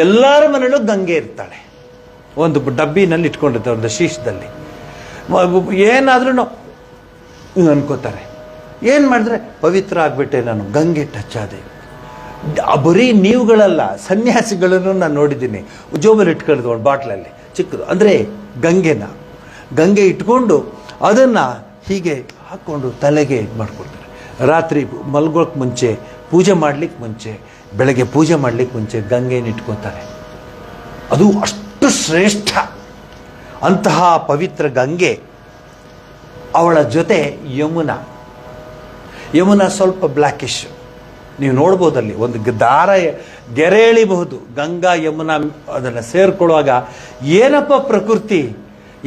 ಎಲ್ಲರ ಮನೆಯಲ್ಲೂ ಗಂಗೆ ಇರ್ತಾಳೆ. ಒಂದು ಡಬ್ಬಿನಲ್ಲಿ ಇಟ್ಕೊಂಡಿರ್ತಾರೆ, ಒಂದು ಶೀಶದಲ್ಲಿ. ಏನಾದ್ರೂ ಅನ್ಕೋತಾರೆ, ಏನು ಮಾಡಿದ್ರೆ ಪವಿತ್ರ ಆಗ್ಬಿಟ್ಟೆ ನಾನು, ಗಂಗೆ ಟಚ್ ಆದೆ. ಬರೀ ನೀವುಗಳಲ್ಲ, ಸನ್ಯಾಸಿಗಳನ್ನು ನಾನು ನೋಡಿದ್ದೀನಿ, ಜೋಬಲ್ಲಿ ಇಟ್ಕೊಂಡಿದ್ದು ಒಂದು ಬಾಟ್ಲಲ್ಲಿ ಚಿಕ್ಕದು, ಅಂದರೆ ಗಂಗೆ ಇಟ್ಕೊಂಡು ಅದನ್ನು ಹೀಗೆ ಹಾಕ್ಕೊಂಡು ತಲೆಗೆ ಇದು ಮಾಡ್ಕೊಳ್ತಾರೆ. ರಾತ್ರಿ ಮಲ್ಗೋಕ್ಕೆ ಮುಂಚೆ, ಪೂಜೆ ಮಾಡಲಿಕ್ಕೆ ಮುಂಚೆ, ಬೆಳಗ್ಗೆ ಪೂಜೆ ಮಾಡಲಿಕ್ಕೆ ಮುಂಚೆ ಗಂಗೆನ ಇಟ್ಕೋತಾರೆ. ಅದು ಅಷ್ಟು ಶ್ರೇಷ್ಠ. ಅಂತಹ ಪವಿತ್ರ ಗಂಗೆ, ಅವಳ ಜೊತೆ ಯಮುನಾ ಸ್ವಲ್ಪ ಬ್ಲ್ಯಾಕಿಶ್. ನೀವು ನೋಡ್ಬೋದಲ್ಲಿ ಒಂದು ದಾರ ಗೆರೆ ಎಳಿಬಹುದು. ಗಂಗಾ ಯಮುನಾ ಅದನ್ನು ಸೇರ್ಕೊಳ್ಳುವಾಗ ಏನಪ್ಪ ಪ್ರಕೃತಿ,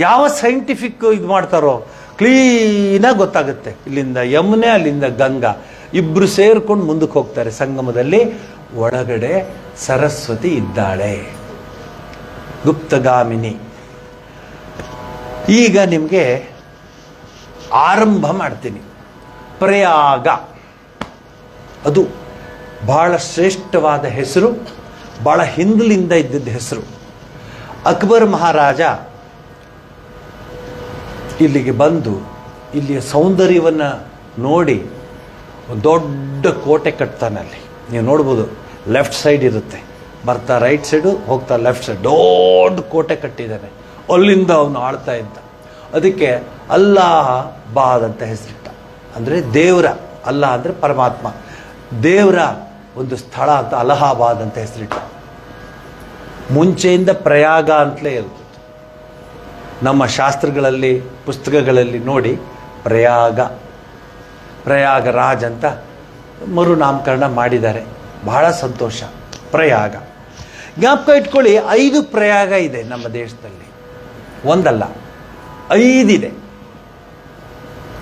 ಯಾವ ಸೈಂಟಿಫಿಕ್ ಇದು ಮಾಡ್ತಾರೋ ಕ್ಲೀನಾಗಿ ಗೊತ್ತಾಗುತ್ತೆ. ಇಲ್ಲಿಂದ ಯಮುನೆ, ಅಲ್ಲಿಂದ ಗಂಗಾ ಇಬ್ಬರು ಸೇರ್ಕೊಂಡು ಮುಂದಕ್ಕೆ ಹೋಗ್ತಾರೆ. ಸಂಗಮದಲ್ಲಿ ಒಳಗಡೆ ಸರಸ್ವತಿ ಇದ್ದಾಳೆ, ಗುಪ್ತಗಾಮಿನಿ. ಈಗ ನಿಮಗೆ ಆರಂಭ ಮಾಡ್ತೀನಿ. ಪ್ರಯಾಗ, ಅದು ಬಹಳ ಶ್ರೇಷ್ಠವಾದ ಹೆಸರು, ಬಹಳ ಹಿಂದಲಿಂದ ಇದ್ದಿದ್ದ ಹೆಸರು. ಅಕ್ಬರ್ ಮಹಾರಾಜ ಇಲ್ಲಿಗೆ ಬಂದು ಇಲ್ಲಿಯ ಸೌಂದರ್ಯವನ್ನು ನೋಡಿ ಒಂದು ದೊಡ್ಡ ಕೋಟೆ ಕಟ್ತಾನೆ. ಅಲ್ಲಿ ನೀವು ನೋಡ್ಬೋದು, ಲೆಫ್ಟ್ ಸೈಡ್ ಇರುತ್ತೆ, ಬರ್ತಾ ರೈಟ್ ಸೈಡು, ಹೋಗ್ತಾ ಲೆಫ್ಟ್ ಸೈಡ್, ದೊಡ್ಡ ಕೋಟೆ ಕಟ್ಟಿದ್ದಾನೆ. ಅಲ್ಲಿಂದ ಅವನು ಆಳ್ತಾ ಇದ್ದ. ಅದಕ್ಕೆ ಅಲ್ಲಾಹಾಬಾದ್ ಅಂತ ಹೆಸರಿಟ್ಟ. ಅಂದರೆ ದೇವರ, ಅಲ್ಲಾ ಅಂದರೆ ಪರಮಾತ್ಮ, ದೇವರ ಒಂದು ಸ್ಥಳ ಅಂತ ಅಲಹಾಬಾದ್ ಅಂತ ಹೆಸರಿಟ್ಟ. ಮುಂಚೆಯಿಂದ ಪ್ರಯಾಗ ಅಂತಲೇ ಇರುತ್ತೆ. ನಮ್ಮ ಶಾಸ್ತ್ರಗಳಲ್ಲಿ, ಪುಸ್ತಕಗಳಲ್ಲಿ ನೋಡಿ, ಪ್ರಯಾಗರಾಜ್ ಅಂತ ಮರುನಾಮಕರಣ ಮಾಡಿದ್ದಾರೆ. ಬಹಳ ಸಂತೋಷ. ಪ್ರಯಾಗ ಜ್ಞಾಪಕ ಇಟ್ಕೊಳ್ಳಿ, 5 ಪ್ರಯಾಗ ಇದೆ ನಮ್ಮ ದೇಶದಲ್ಲಿ, ಒಂದಲ್ಲ 5 ಇದೆ.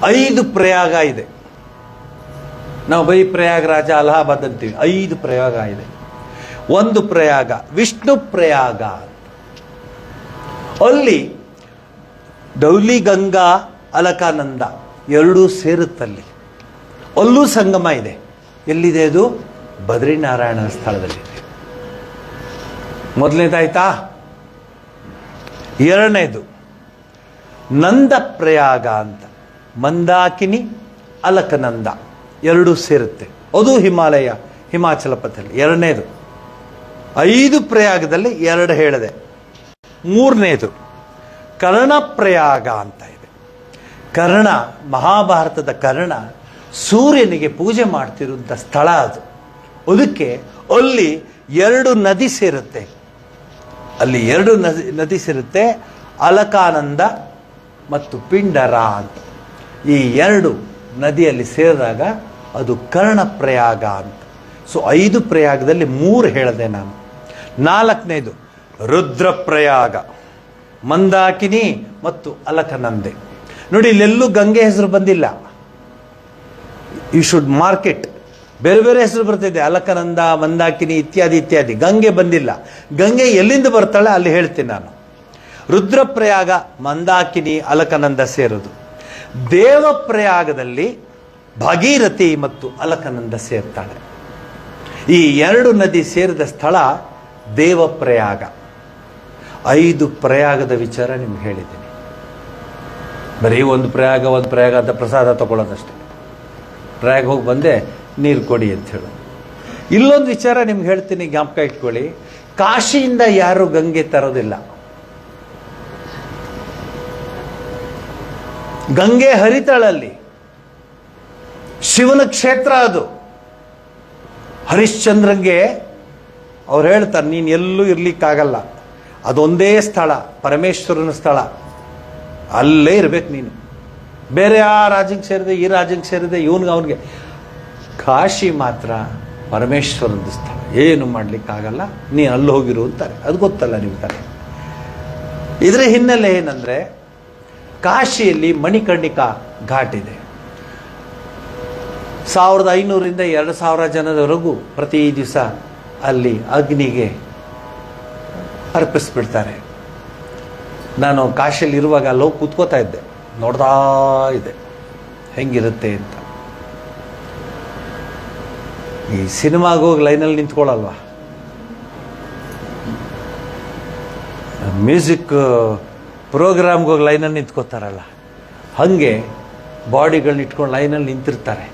5 ಪ್ರಯಾಗ ಇದೆ. ನಾವು ಬೈ ಪ್ರಯಾಗರಾಜ, ಅಲಹಾಬಾದ್ ಅಂತೀವಿ. 5 ಪ್ರಯಾಗ ಇದೆ. ಒಂದು ಪ್ರಯಾಗ ವಿಷ್ಣು ಪ್ರಯಾಗ, ಅಲ್ಲಿ ದೌಲಿ ಗಂಗಾ ಅಲಕಾನಂದ ಎರಡೂ ಸೇರುತ್ತಲ್ಲಿ. ಅಲ್ಲೂ ಸಂಗಮ ಇದೆ. ಎಲ್ಲಿದೆ ಅದು? ಬದ್ರಿನಾರಾಯಣ ಸ್ಥಳದಲ್ಲಿದೆ. ಮೊದಲನೇದಾಯ್ತಾ? ಎರಡನೇದು ನಂದ ಪ್ರಯಾಗ ಅಂತ, ಮಂದಾಕಿನಿ ಅಲಕನಂದ ಎರಡೂ ಸೇರುತ್ತೆ. ಅದು ಹಿಮಾಚಲ ಪ್ರದೇಶದಲ್ಲಿ. ಎರಡನೇದು. 5 ಪ್ರಯಾಗದಲ್ಲಿ 2 ಹೇಳಿದೆ. ಮೂರನೇದು ಕರ್ಣಪ್ರಯಾಗ ಅಂತ ಇದೆ. ಕರ್ಣ, ಮಹಾಭಾರತದ ಕರ್ಣ ಸೂರ್ಯನಿಗೆ ಪೂಜೆ ಮಾಡ್ತಿರುವಂಥ ಸ್ಥಳ ಅದು. ಅದಕ್ಕೆ ಅಲ್ಲಿ 2 ನದಿ ಸೇರುತ್ತೆ. ಅಲ್ಲಿ 2 ನದಿ ಸೇರುತ್ತೆ, ಅಲಕಾನಂದ ಮತ್ತು ಪಿಂಡರ ಅಂತ. ಈ 2 ನದಿಯಲ್ಲಿ ಸೇರಿದಾಗ ಅದು ಕರ್ಣಪ್ರಯಾಗ ಅಂತ. ಸೊ 5 ಪ್ರಯಾಗದಲ್ಲಿ 3 ಹೇಳಿದೆ ನಾನು. 4ನೇದು ರುದ್ರಪ್ರಯಾಗ, ಮಂದಾಕಿನಿ ಮತ್ತು ಅಲಕನಂದೆ. ನೋಡಿ, ಇಲ್ಲೆಲ್ಲೂ ಗಂಗೆ ಹೆಸರು ಬಂದಿಲ್ಲ. You should market. ಬೇರೆ ಬೇರೆ ಹೆಸರು ಬರ್ತಿದೆ, ಅಲಕನಂದ, ಮಂದಾಕಿನಿ ಇತ್ಯಾದಿ ಇತ್ಯಾದಿ. ಗಂಗೆ ಬಂದಿಲ್ಲ. ಗಂಗೆ ಎಲ್ಲಿಂದ ಬರ್ತಾಳೆ ಅಲ್ಲಿ ಹೇಳ್ತೀನಿ ನಾನು. ರುದ್ರಪ್ರಯಾಗ, ಮಂದಾಕಿನಿ, ಅಲಕನಂದ ಸೇರೋದು. ದೇವಪ್ರಯಾಗದಲ್ಲಿ ಭಾಗೀರಥಿ ಮತ್ತು ಅಲಕನಂದ ಸೇರ್ತಾಳೆ. ಈ 2 ನದಿ ಸೇರಿದ ಸ್ಥಳ ದೇವಪ್ರಯಾಗ. 5 ಪ್ರಯಾಗದ ವಿಚಾರ ನಿಮ್ಗೆ ಹೇಳಿದ್ದೀನಿ. ಬರೀ ಒಂದು ಪ್ರಯಾಗ ಅಂತ ಪ್ರಸಾದ ತಗೊಳ್ಳೋದಷ್ಟೇ. ಪ್ರಯಾಗ ಹೋಗಿ ಬಂದೆ, ನೀರು ಕೊಡಿ ಅಂತ ಹೇಳು. ಇಲ್ಲೊಂದು ವಿಚಾರ ನಿಮ್ಗೆ ಹೇಳ್ತೀನಿ, ಜ್ಞಾಪಕ ಇಟ್ಕೊಳ್ಳಿ. ಕಾಶಿಯಿಂದ ಯಾರು ಗಂಗೆ ತರೋದಿಲ್ಲ. ಗಂಗೆ ಹರಿತಾಳಲ್ಲಿ. ಶಿವನ ಕ್ಷೇತ್ರ ಅದು. ಹರಿಶ್ಚಂದ್ರನ್ಗೆ ಅವ್ರು ಹೇಳ್ತಾರೆ, ನೀನು ಎಲ್ಲೂ ಇರ್ಲಿಕ್ಕಾಗಲ್ಲ, ಅದೊಂದೇ ಸ್ಥಳ, ಪರಮೇಶ್ವರನ ಸ್ಥಳ, ಅಲ್ಲೇ ಇರ್ಬೇಕು ನೀನು. ಬೇರೆ ಆ ರಾಜ್ಯಕ್ಕೆ ಸೇರಿದೆ, ಈ ರಾಜ್ಯಕ್ಕೆ ಸೇರಿದೆ, ಇವನ್ಗೆ ಅವನಿಗೆ. ಕಾಶಿ ಮಾತ್ರ ಪರಮೇಶ್ವರನ ಸ್ಥಳ, ಏನು ಮಾಡ್ಲಿಕ್ಕಾಗಲ್ಲ, ನೀನು ಅಲ್ಲಿ ಹೋಗಿರು ಅಂತಾರೆ. ಅದು ಗೊತ್ತಲ್ಲ ನಿಮ್ಗೆ. ಇದರ ಹಿನ್ನೆಲೆ ಏನಂದ್ರೆ, ಕಾಶಿಯಲ್ಲಿ ಮಣಿಕರ್ಣಿಕಾ ಘಾಟ್ ಇದೆ. 1500ರಿಂದ 2000 ಜನದವರೆಗೂ ಪ್ರತಿ ದಿವಸ ಅಲ್ಲಿ ಅಗ್ನಿಗೆ ಅರ್ಪಿಸ್ಬಿಡ್ತಾರೆ. ನಾನು ಕಾಶಿಯಲ್ಲಿ ಇರುವಾಗ ಅಲ್ಲೋಗಿ ಕೂತ್ಕೋತಾ ಇದ್ದೆ, ನೋಡ್ತಾ ಇದ್ದೆ ಹೆಂಗಿರುತ್ತೆ ಅಂತ. ಈ ಸಿನಿಮಾಗೆ ಹೋಗಿ ಲೈನಲ್ಲಿ ನಿಂತ್ಕೊಳ್ಳಲ್ವ, ಮ್ಯೂಸಿಕ್ ಪ್ರೋಗ್ರಾಮ್ಗೆ ಹೋಗಿ ಲೈನಲ್ಲಿ ನಿಂತ್ಕೋತಾರಲ್ಲ, ಹಾಗೆ ಬಾಡಿಗಳನ್ನ ಇಟ್ಕೊಂಡು ಲೈನಲ್ಲಿ ನಿಂತಿರ್ತಾರೆ,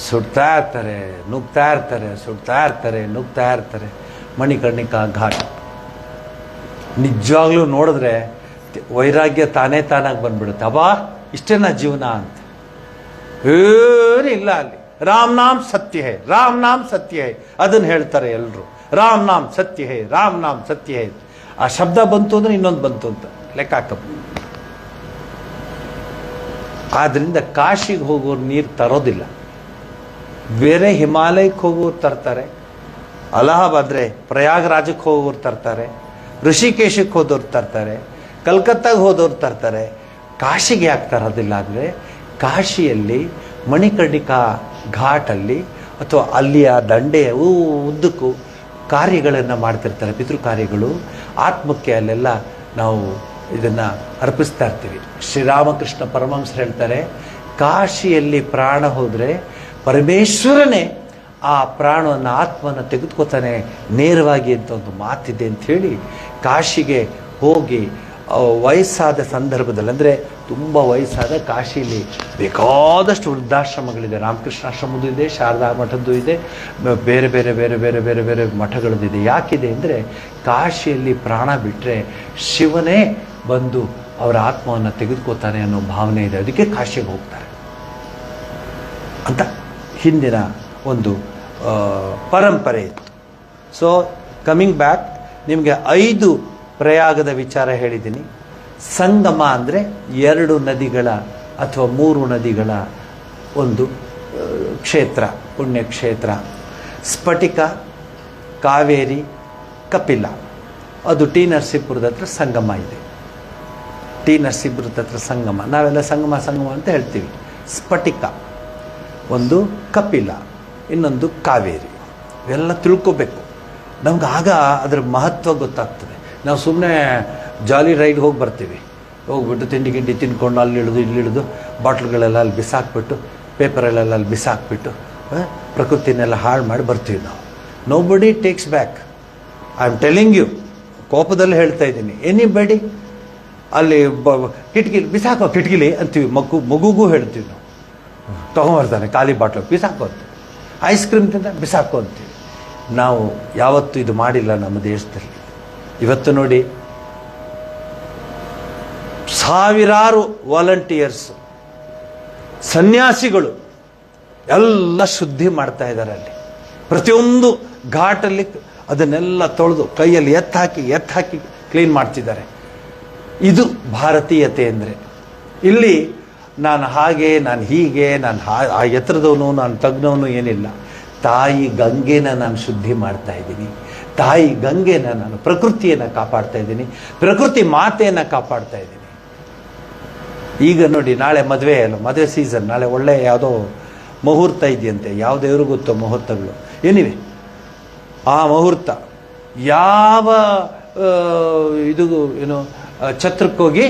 ಸುಡ್ತಾ ಇರ್ತಾರೆ, ನುಗ್ತಾ ಇರ್ತಾರೆ, ಸುಡ್ತಾ ಇರ್ತಾರೆ, ನುಗ್ತಾ ಇರ್ತಾರೆ. ಮಣಿಕರ್ಣಿಕಾ ಘಾಟ್ ನಿಜವಾಗ್ಲೂ ನೋಡಿದ್ರೆ ವೈರಾಗ್ಯ ತಾನೇ ತಾನಾಗಿ ಬಂದ್ಬಿಡುತ್ತೆ. ಅಬ್ಬಾ ಇಷ್ಟೇನಾ ಜೀವನ ಅಂತ. ಏನಿಲ್ಲ ಅಲ್ಲಿ. ರಾಮ್ ನಾಮ್ ಸತ್ಯ ಹೇ, ರಾಮ್ ನಾಮ್ ಸತ್ಯ ಹೇ, ಅದನ್ನು ಹೇಳ್ತಾರೆ ಎಲ್ಲರೂ. ರಾಮ್ ನಾಮ್ ಸತ್ಯ ಹೇ, ರಾಮ್ ನಾಮ್ ಸತ್ಯ ಹೇ. ಆ ಶಬ್ದ ಬಂತು ಅಂದ್ರೆ ಇನ್ನೊಂದು ಬಂತು ಅಂತ ಲೆಕ್ಕ ಹಾಕಪ್ಪ. ಆದ್ರಿಂದ ಕಾಶಿಗೆ ಹೋಗೋರು ನೀರು ತರೋದಿಲ್ಲ, ಬೇರೆ ಹಿಮಾಲಯಕ್ಕೆ ಹೋಗೋರು ತರ್ತಾರೆ, ಅಲಹಾಬಾದ್ರೆ ಪ್ರಯಾಗರಾಜಕ್ಕೆ ಹೋಗೋರು ತರ್ತಾರೆ, ಋಷಿಕೇಶಕ್ಕೆ ಹೋದವ್ರು ತರ್ತಾರೆ, ಕಲ್ಕತ್ತಾಗೆ ಹೋದವ್ರು ತರ್ತಾರೆ. ಕಾಶಿಗೆ ಯಾಕೆ ತರೋದಿಲ್ಲ ಅಂದರೆ ಕಾಶಿಯಲ್ಲಿ ಮಣಿಕರ್ಣಿಕಾ ಘಾಟಲ್ಲಿ ಅಥವಾ ಅಲ್ಲಿಯ ದಂಡೆಯ ಉದ್ದಕ್ಕೂ ಕಾರ್ಯಗಳನ್ನು ಮಾಡ್ತಿರ್ತಾರೆ, ಪಿತೃ ಕಾರ್ಯಗಳು. ಆತ್ಮಕ್ಕೆ ಅಲ್ಲೆಲ್ಲ ನಾವು ಇದನ್ನು ಅರ್ಪಿಸ್ತಾ ಇರ್ತೀವಿ. ಶ್ರೀರಾಮಕೃಷ್ಣ ಪರಮಹಂಸರು ಹೇಳ್ತಾರೆ, ಕಾಶಿಯಲ್ಲಿ ಪ್ರಾಣ ಹೋದರೆ ಪರಮೇಶ್ವರನೇ ಆ ಪ್ರಾಣವನ್ನು ಆತ್ಮವನ್ನು ತೆಗೆದುಕೊತಾನೆ ನೇರವಾಗಿ ಅಂತ ಒಂದು ಮಾತಿದೆ ಅಂಥೇಳಿ ಕಾಶಿಗೆ ಹೋಗಿ ವಯಸ್ಸಾದ ಸಂದರ್ಭದಲ್ಲಿ, ಅಂದರೆ ತುಂಬ ವಯಸ್ಸಾದ ಕಾಶಿಲಿ ಬೇಕಾದಷ್ಟು ವೃದ್ಧಾಶ್ರಮಗಳಿದೆ. ರಾಮಕೃಷ್ಣಾಶ್ರಮದ್ದು ಇದೆ, ಶಾರದಾ ಮಠದ್ದು ಇದೆ, ಬೇರೆ ಬೇರೆ ಬೇರೆ ಬೇರೆ ಬೇರೆ ಬೇರೆ ಮಠಗಳದ್ದಿದೆ. ಯಾಕಿದೆ ಅಂದರೆ ಕಾಶಿಯಲ್ಲಿ ಪ್ರಾಣ ಬಿಟ್ಟರೆ ಶಿವನೇ ಬಂದು ಅವರ ಆತ್ಮವನ್ನು ತೆಗೆದುಕೋತಾನೆ ಅನ್ನೋ ಭಾವನೆ ಇದೆ. ಅದಕ್ಕೆ ಕಾಶಿಗೆ ಹೋಗ್ತಾರೆ ಅಂತ ಹಿಂದಿನ ಒಂದು ಪರಂಪರೆ ಇತ್ತು. ಸೊ ಕಮಿಂಗ್ ಬ್ಯಾಕ್, ನಿಮಗೆ 5 ಪ್ರಯಾಗದ ವಿಚಾರ ಹೇಳಿದ್ದೀನಿ. ಸಂಗಮ ಅಂದರೆ 2 ನದಿಗಳ ಅಥವಾ 3 ನದಿಗಳ ಒಂದು ಕ್ಷೇತ್ರ, ಪುಣ್ಯಕ್ಷೇತ್ರ. ಸ್ಫಟಿಕ, ಕಾವೇರಿ, ಕಪಿಲ, ಅದು ಟಿ ನರಸೀಪುರದ ಹತ್ರ ಸಂಗಮ ಇದೆ. ಟಿ ನರಸೀಪುರದ ಹತ್ರ ಸಂಗಮ, ನಾವೆಲ್ಲ ಸಂಗಮ ಸಂಗಮ ಅಂತ ಹೇಳ್ತೀವಿ. ಸ್ಫಟಿಕ ಒಂದು, ಕಪಿಲ ಇನ್ನೊಂದು, ಕಾವೇರಿ. ಇವೆಲ್ಲ ತಿಳ್ಕೋಬೇಕು ನಮ್ಗೆ, ಆಗ ಅದರ ಮಹತ್ವ ಗೊತ್ತಾಗ್ತದೆ. ನಾವು ಸುಮ್ಮನೆ ಜಾಲಿ ರೈಡ್ ಹೋಗಿ ಬರ್ತೀವಿ, ಹೋಗ್ಬಿಟ್ಟು ತಿಂಡಿ ಗಿಂಡಿ ತಿನ್ಕೊಂಡು ಅಲ್ಲಿ ಇಳಿದು ಇಲ್ಲಿ ಇಳಿದು ಬಾಟ್ಲುಗಳೆಲ್ಲ ಅಲ್ಲಿ ಬಿಸಾಕ್ಬಿಟ್ಟು, ಪೇಪರಲ್ಲೆಲ್ಲ ಅಲ್ಲಿ ಬಿಸಾಕ್ಬಿಟ್ಟು ಪ್ರಕೃತಿನೆಲ್ಲ ಹಾಳು ಮಾಡಿ ಬರ್ತೀವಿ ನಾವು. Nobody takes back. I am telling you, ಕೋಪದಲ್ಲಿ ಹೇಳ್ತಾ ಇದ್ದೀನಿ. ಎನಿಬಡಿ ಅಲ್ಲಿ ಕಿಟಕಿಲಿ ಬಿಸಾಕೋ, ಕಿಟಕಿಲಿ ಅಂತೀವಿ. ಮಗುಗೂ ಹೇಳ್ತೀವಿ ನಾವು, ತೊಗೊಂಬರ್ತಾನೆ ಖಾಲಿ ಬಾಟ್ಲು, ಬಿಸಾಕೋ ಅಂತೀವಿ. ಐಸ್ ಕ್ರೀಮ್ ತಿಂದ ಬಿಸಾಕೋ ಅಂತೀವಿ. ನಾವು ಯಾವತ್ತೂ ಇದು ಮಾಡಿಲ್ಲ ನಮ್ಮ ದೇಶದಲ್ಲಿ. ಇವತ್ತು ನೋಡಿ, ಸಾವಿರಾರು ವಾಲಂಟಿಯರ್ಸ್, ಸನ್ಯಾಸಿಗಳು ಎಲ್ಲ ಶುದ್ಧಿ ಮಾಡ್ತಾ ಇದ್ದಾರೆ ಅಲ್ಲಿ. ಪ್ರತಿಯೊಂದು ಘಾಟಲ್ಲಿ ಅದನ್ನೆಲ್ಲ ತೊಳೆದು ಕೈಯಲ್ಲಿ ಎತ್ತಾಕಿ ಕ್ಲೀನ್ ಮಾಡ್ತಿದ್ದಾರೆ. ಇದು ಭಾರತೀಯತೆ ಅಂದರೆ. ಇಲ್ಲಿ ನಾನು ಹಾಗೆ, ನಾನು ಹೀಗೆ, ನಾನು ಆ ಎತ್ತರದವನು, ನಾನು ತಗ್ನವನು ಏನಿಲ್ಲ. ತಾಯಿ ಗಂಗೆನ ನಾನು ಶುದ್ಧಿ ಮಾಡ್ತಾ ಇದ್ದೀನಿ. ತಾಯಿ ಗಂಗೆನ ನಾನು ಪ್ರಕೃತಿಯನ್ನು ಕಾಪಾಡ್ತಾ ಇದ್ದೀನಿ, ಪ್ರಕೃತಿ ಮಾತೆಯನ್ನು ಕಾಪಾಡ್ತಾ ಇದ್ದೀನಿ. ಈಗ ನೋಡಿ, ನಾಳೆ ಮದುವೆ ಸೀಸನ್, ನಾಳೆ ಒಳ್ಳೆ ಯಾವುದೋ ಮುಹೂರ್ತ ಇದೆಯಂತೆ. ಯಾವ ದೇವ್ರಿಗೂ ಗೊತ್ತೋ ಮುಹೂರ್ತಗಳು ಏನಿವೆ. ಆ ಮುಹೂರ್ತ ಯಾವ ಇದು ಏನು ಛತ್ರಕ್ಕೋಗಿ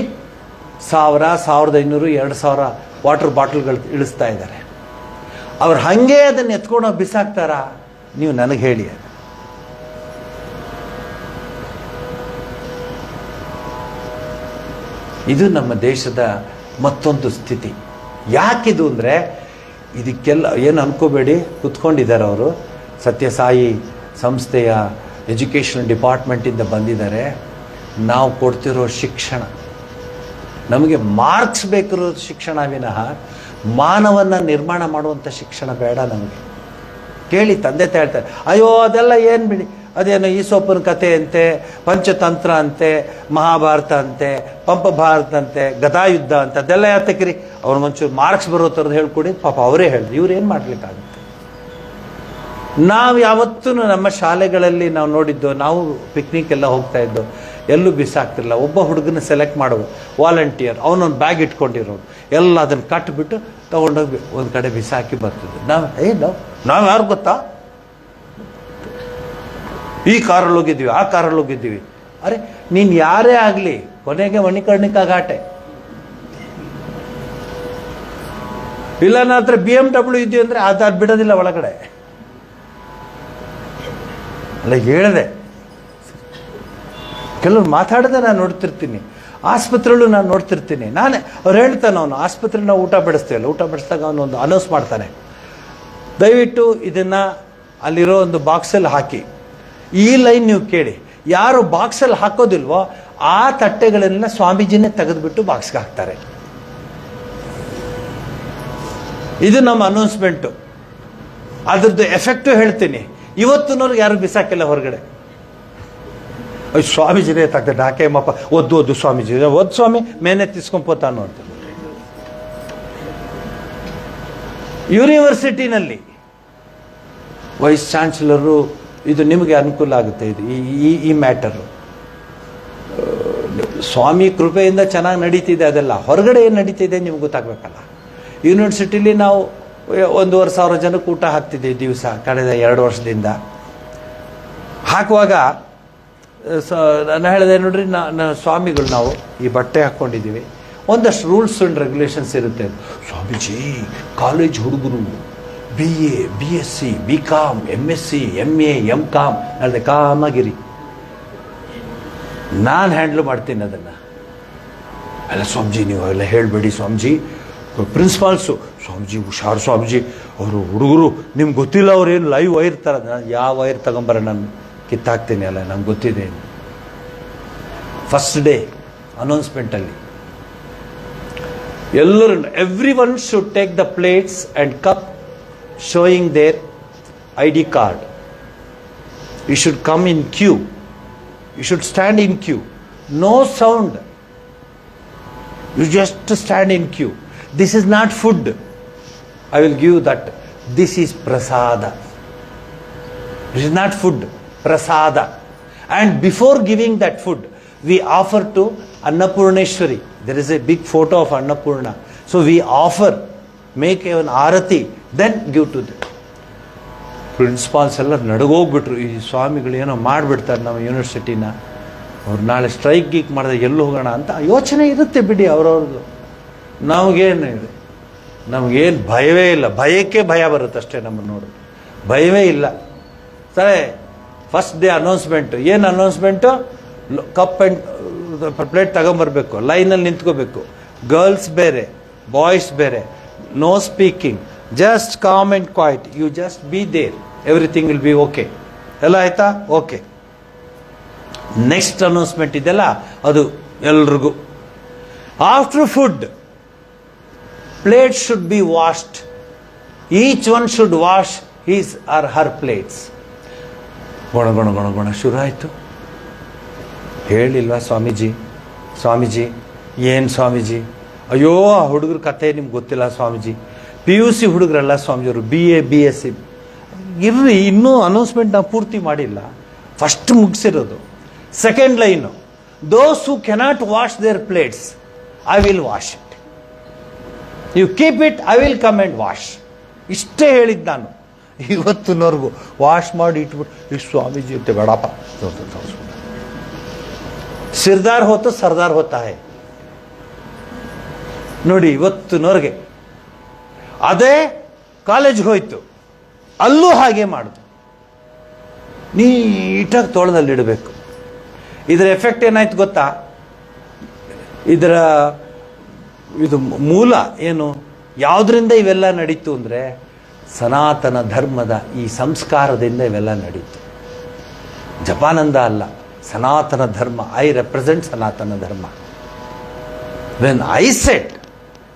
1000, 1500, 2000 ವಾಟರ್ ಬಾಟಲ್ಗಳು ಇಳಿಸ್ತಾ ಇದ್ದಾರೆ. ಅವ್ರು ಹಾಗೆ ಅದನ್ನು ಎತ್ಕೊಂಡು ಬಿಸಾಕ್ತಾರಾ? ನೀವು ನನಗೆ ಹೇಳಿ. ಇದು ನಮ್ಮ ದೇಶದ ಮತ್ತೊಂದು ಸ್ಥಿತಿ. ಯಾಕಿದು ಅಂದರೆ, ಇದಕ್ಕೆಲ್ಲ ಏನು ಅನ್ಕೋಬೇಡಿ, ಕುತ್ಕೊಂಡಿದ್ದಾರೆ ಅವರು. ಸತ್ಯಸಾಯಿ ಸಂಸ್ಥೆಯ ಎಜುಕೇಷನ್ ಡಿಪಾರ್ಟ್ಮೆಂಟಿಂದ ಬಂದಿದ್ದಾರೆ. ನಾವು ಕೊಡ್ತಿರೋ ಶಿಕ್ಷಣ, ನಮಗೆ ಮಾರ್ಕ್ಸ್ ಬೇಕಿರೋ ಶಿಕ್ಷಣ ವಿನಃ ಮಾನವನ್ನ ನಿರ್ಮಾಣ ಮಾಡುವಂಥ ಶಿಕ್ಷಣ ಬೇಡ ನಮಗೆ. ಕೇಳಿ, ತಂದೆ ತಾಯಿ ಹೇಳ್ತಾರೆ, ಅಯ್ಯೋ ಅದೆಲ್ಲ ಏನು ಬಿಡಿ, ಅದೇನೋ ಈಸೋಪನ ಕಥೆ ಅಂತೆ, ಪಂಚತಂತ್ರ ಅಂತೆ, ಮಹಾಭಾರತ ಅಂತೆ, ಪಂಪಭಾರತ ಅಂತೆ, ಗದಾಯುದ್ಧ ಅಂತ, ಅದೆಲ್ಲ ಯಾತಕ್ರಿ? ಅವ್ರು ಒಂಚೂರು ಮಾರ್ಕ್ಸ್ ಬರೋ ಥರದ್ದು ಹೇಳ್ಕೊಡಿ. ಪಾಪ ಅವರೇ ಹೇಳಿದ್ರು, ಇವ್ರು ಏನು ಮಾಡ್ಲಿಕ್ಕಾಗುತ್ತೆ? ನಾವು ಯಾವತ್ತೂ ನಮ್ಮ ಶಾಲೆಗಳಲ್ಲಿ ನಾವು ನೋಡಿದ್ದು, ನಾವು ಪಿಕ್ನಿಕ್ ಎಲ್ಲ ಹೋಗ್ತಾ ಇದ್ದು, ಎಲ್ಲೂ ಬಿಸಾಕ್ತಿರಲಿಲ್ಲ. ಒಬ್ಬ ಹುಡುಗನ ಸೆಲೆಕ್ಟ್ ಮಾಡೋದು, ವಾಲಂಟಿಯರ್, ಅವನೊಂದು ಬ್ಯಾಗ್ ಇಟ್ಕೊಂಡಿರೋದು, ಎಲ್ಲ ಅದನ್ನು ಕಟ್ಟಿಬಿಟ್ಟು ತೊಗೊಂಡೋಗಿ ಒಂದು ಕಡೆ ಬಿಸಾಕಿ ಬರ್ತಿದ್ವಿ. ನಾವು ಯಾರು ಗೊತ್ತಾ, ಈ ಕಾರಲ್ಲಿ ಹೋಗಿದ್ದೀವಿ, ಆ ಕಾರಲ್ಲಿ ಹೋಗಿದ್ದೀವಿ. ಅರೆ, ನೀನು ಯಾರೇ ಆಗಲಿ, ಕೊನೆಗೆ ಮಣಿಕರ್ಣಿಕಾ ಘಾಟೆ. ಇಲ್ಲ ನನ್ನ ಹತ್ರ BMW ಇದೆಯಾ ಅಂದರೆ ಅದು ಬಿಡೋದಿಲ್ಲ ಒಳಗಡೆ. ಅಲ್ಲ ಹೇಳಿದೆ, ಕೆಲವ್ರು ಮಾತಾಡದೆ ನಾನು ನೋಡ್ತಿರ್ತೀನಿ, ಆಸ್ಪತ್ರೆಯಲ್ಲೂ ನಾನು ನೋಡ್ತಿರ್ತೀನಿ. ಅವ್ರು ಹೇಳ್ತಾನೆ, ಅವನು ಆಸ್ಪತ್ರೆ ನಾವು ಊಟ ಬಡಿಸ್ತೀವಲ್ಲ, ಊಟ ಬಡಿಸಿದಾಗ ಅವನೊಂದು ಅನೌನ್ಸ್ ಮಾಡ್ತಾನೆ, ದಯವಿಟ್ಟು ಇದನ್ನು ಅಲ್ಲಿರೋ ಒಂದು ಬಾಕ್ಸಲ್ಲಿ ಹಾಕಿ. ಈ ಲೈನ್ ನೀವು ಕೇಳಿ, ಯಾರು ಬಾಕ್ಸಲ್ಲಿ ಹಾಕೋದಿಲ್ವೋ ಆ ತಟ್ಟೆಗಳನ್ನೆಲ್ಲ ಸ್ವಾಮೀಜಿನೇ ತೆಗೆದುಬಿಟ್ಟು ಬಾಕ್ಸ್ಗೆ ಹಾಕ್ತಾರೆ. ಇದು ನಮ್ಮ ಅನೌನ್ಸ್ಮೆಂಟು. ಅದ್ರದ್ದು ಎಫೆಕ್ಟು ಹೇಳ್ತೀನಿ. ಇವತ್ತಿನವ್ರಿಗೆ ಯಾರು ಬಿಸಾಕಿಲ್ಲ ಹೊರಗಡೆ. ಸ್ವಾಮೀಜಿನೇ ತಾಗ್ತದೆ ಡಾಕೆ ಮಪ್ಪ ಒದ್ದು ಸ್ವಾಮೀಜಿ ಒದ್ದು ಸ್ವಾಮಿ ಮೇನೆ ತಿಸ್ಕೊಂಡ್ಬೋತಾನು ಅಂತ. ಯೂನಿವರ್ಸಿಟಿನಲ್ಲಿ ವೈಸ್ ಚಾನ್ಸಲರು, ಇದು ನಿಮಗೆ ಅನುಕೂಲ ಆಗುತ್ತೆ, ಇದು ಈ ಮ್ಯಾಟರು ಸ್ವಾಮಿ ಕೃಪೆಯಿಂದ ಚೆನ್ನಾಗಿ ನಡೀತಿದೆ. ಅದೆಲ್ಲ ಹೊರಗಡೆ ಏನು ನಡೀತಿದೆ ನಿಮ್ಗೆ ಗೊತ್ತಾಗಬೇಕಲ್ಲ. ಯೂನಿವರ್ಸಿಟಿಲಿ ನಾವು 1,500 ಜನಕ್ಕೆ ಊಟ ಹಾಕ್ತಿದ್ದೀವಿ ದಿವಸ ಕಳೆದ 2 ವರ್ಷದಿಂದ. ಹಾಕುವಾಗ ನಾನು ಹೇಳಿದೆ ನೋಡ್ರಿ, ಸ್ವಾಮಿಗಳು ನಾವು ಈ ಬಟ್ಟೆ ಹಾಕ್ಕೊಂಡಿದ್ದೀವಿ, ಒಂದಷ್ಟು ರೂಲ್ಸ್ ಆ್ಯಂಡ್ ರೆಗ್ಯುಲೇಷನ್ಸ್ ಇರುತ್ತೆ. ಸ್ವಾಮೀಜಿ ಕಾಲೇಜ್ ಹುಡುಗರು BA BSc BCom MSc MA MCom ಹೇಳಿದೆ, ಕಾಮಾಗಿರಿ, ನಾನು ಹ್ಯಾಂಡ್ಲ್ ಮಾಡ್ತೀನಿ ಅದನ್ನು. ಅಲ್ಲ ಸ್ವಾಮೀಜಿ ನೀವು ಅವೆಲ್ಲ ಹೇಳಬೇಡಿ ಸ್ವಾಮೀಜಿ. ಪ್ರಿನ್ಸಿಪಾಲ್ಸು, ಸ್ವಾಮೀಜಿ ಹುಷಾರು ಸ್ವಾಮೀಜಿ, ಅವರು ಹುಡುಗರು ನಿಮ್ಗೆ ಗೊತ್ತಿಲ್ಲ, ಅವ್ರೇನು ಲೈವ್ ವೈರ್ ಥರ. ನಾನು ಯಾವ ವೈರ್ ತಗೊಂಬರ ನಾನು ಕಿತ್ತಾಕ್ತೀನಿ, ಅಲ್ಲ ನಂಗೆ ಗೊತ್ತಿದೆ. ಫಸ್ಟ್ ಡೇ ಅನೌನ್ಸ್ಮೆಂಟಲ್ಲಿ ಎಲ್ಲರೂ, every one should take the plates and cup showing their ID card. You should come in queue. You should stand in queue. No sound. You just stand in queue. This is not food. I will give that. This is prasada. This is not food. Prasada. And before giving that food, we offer to Annapurneshwari. There is a big photo of Annapurna. So we offer, make an arati, then give to them. Principles ಎಲ್ಲ ನಡಗೋಗ್ಬಿಟ್ರು, ಈ ಸ್ವಾಮಿಗಳು ಏನೋ ಮಾಡಿಬಿಡ್ತಾರೆ ನಮ್ಮ ಯೂನಿವರ್ಸಿಟಿನ, ಅವ್ರು ನಾಳೆ strike ಗೀಕ್ ಮಾಡಿದ್ರೆ ಎಲ್ಲಿ ಹೋಗೋಣ ಅಂತ ಯೋಚನೆ ಇರುತ್ತೆ ಬಿಡಿ ಅವ್ರವ್ರದ್ದು. ನಮಗೇನು ಇದೆ, ನಮಗೇನು ಭಯವೇ ಇಲ್ಲ. ಭಯಕ್ಕೆ ಭಯ ಬರುತ್ತೆ ಅಷ್ಟೇ ನಮ್ಮನ್ನು ನೋಡಿ, ಭಯವೇ ಇಲ್ಲ. ಸರಿ, ಫಸ್ಟ್ ಡೇ ಅನೌನ್ಸ್ಮೆಂಟು. ಏನು ಅನೌನ್ಸ್ಮೆಂಟು? ಕಪ್ ಆ್ಯಂಡ್ ಪ್ಲೇಟ್ ತಗೊಂಬರ್ಬೇಕು, ಲೈನಲ್ಲಿ ನಿಂತ್ಕೋಬೇಕು. ಗರ್ಲ್ಸ್ ಬೇರೆ, ಬಾಯ್ಸ್ ಬೇರೆ. No speaking, just calm and quiet. You just be there. Everything will be okay. ಎಲ್ಲ ಆಯ್ತಾ? ಓಕೆ. ನೆಕ್ಸ್ಟ್ ಅನೌನ್ಸ್ಮೆಂಟ್ ಇದೆಲ್ಲ ಅದು ಎಲ್ರಿಗೂ. After food plates should be washed. Each one should wash his or her plates. ಗೊಣ ಗೊಣ ಗೊಣ ಗೊಣ ಶುರು ಆಯಿತು. ಹೇಳಿಲ್ವಾ ಸ್ವಾಮೀಜಿ? ಸ್ವಾಮೀಜಿ ಏನು ಸ್ವಾಮೀಜಿ? ಅಯ್ಯೋ ಆ ಹುಡುಗರ ಕಥೆ ನಿಮ್ಗೆ ಗೊತ್ತಿಲ್ಲ ಸ್ವಾಮೀಜಿ. PUC ಹುಡುಗರಲ್ಲ ಸ್ವಾಮೀಜಿಯವರು, BA BSc. ಇರ್ರಿ, ಇನ್ನೂ ಅನೌನ್ಸ್ಮೆಂಟ್ ನಾವು ಪೂರ್ತಿ ಮಾಡಿಲ್ಲ, ಫಸ್ಟ್ ಮುಗಿಸಿರೋದು. Second line, those who cannot wash their plates, I will wash it. You keep it, I will come and wash. ಇಷ್ಟೇ ಹೇಳಿದ್ದು ನಾನು. ಇವತ್ತಿನವರೆಗೂ ವಾಶ್ ಮಾಡಿ ಇಟ್ಬಿಟ್ಟು ಈ ಸ್ವಾಮೀಜಿ ಇರುತ್ತೆ ಬೇಡಪ್ಪ. ಸಿರ್ದಾರ್ ಹೋತು ಸರ್ದಾರ್ ಹೋತಾ ಹೈ ನೋಡಿ ಇವತ್ತಿನವರೆಗೆ. ಅದೇ ಕಾಲೇಜ್ಗೆ ಹೋಯ್ತು, ಅಲ್ಲೂ ಹಾಗೆ ಮಾಡುದು. ನೀಟಾಗಿ ತೋಳದಲ್ಲಿಡಬೇಕು. ಇದರ ಎಫೆಕ್ಟ್ ಏನಾಯ್ತು ಗೊತ್ತಾ? ಇದು ಮೂಲ ಏನು, ಯಾವುದರಿಂದ ಇವೆಲ್ಲ ನಡೀತು ಅಂದರೆ ಸನಾತನ ಧರ್ಮದ ಈ ಸಂಸ್ಕಾರದಿಂದ ಇವೆಲ್ಲ ನಡೀತು. ಜಪಾನಂದ ಅಲ್ಲ, ಸನಾತನ ಧರ್ಮ. ಐ ರೆಪ್ರೆಸೆಂಟ್ ಸನಾತನ ಧರ್ಮ. When I set,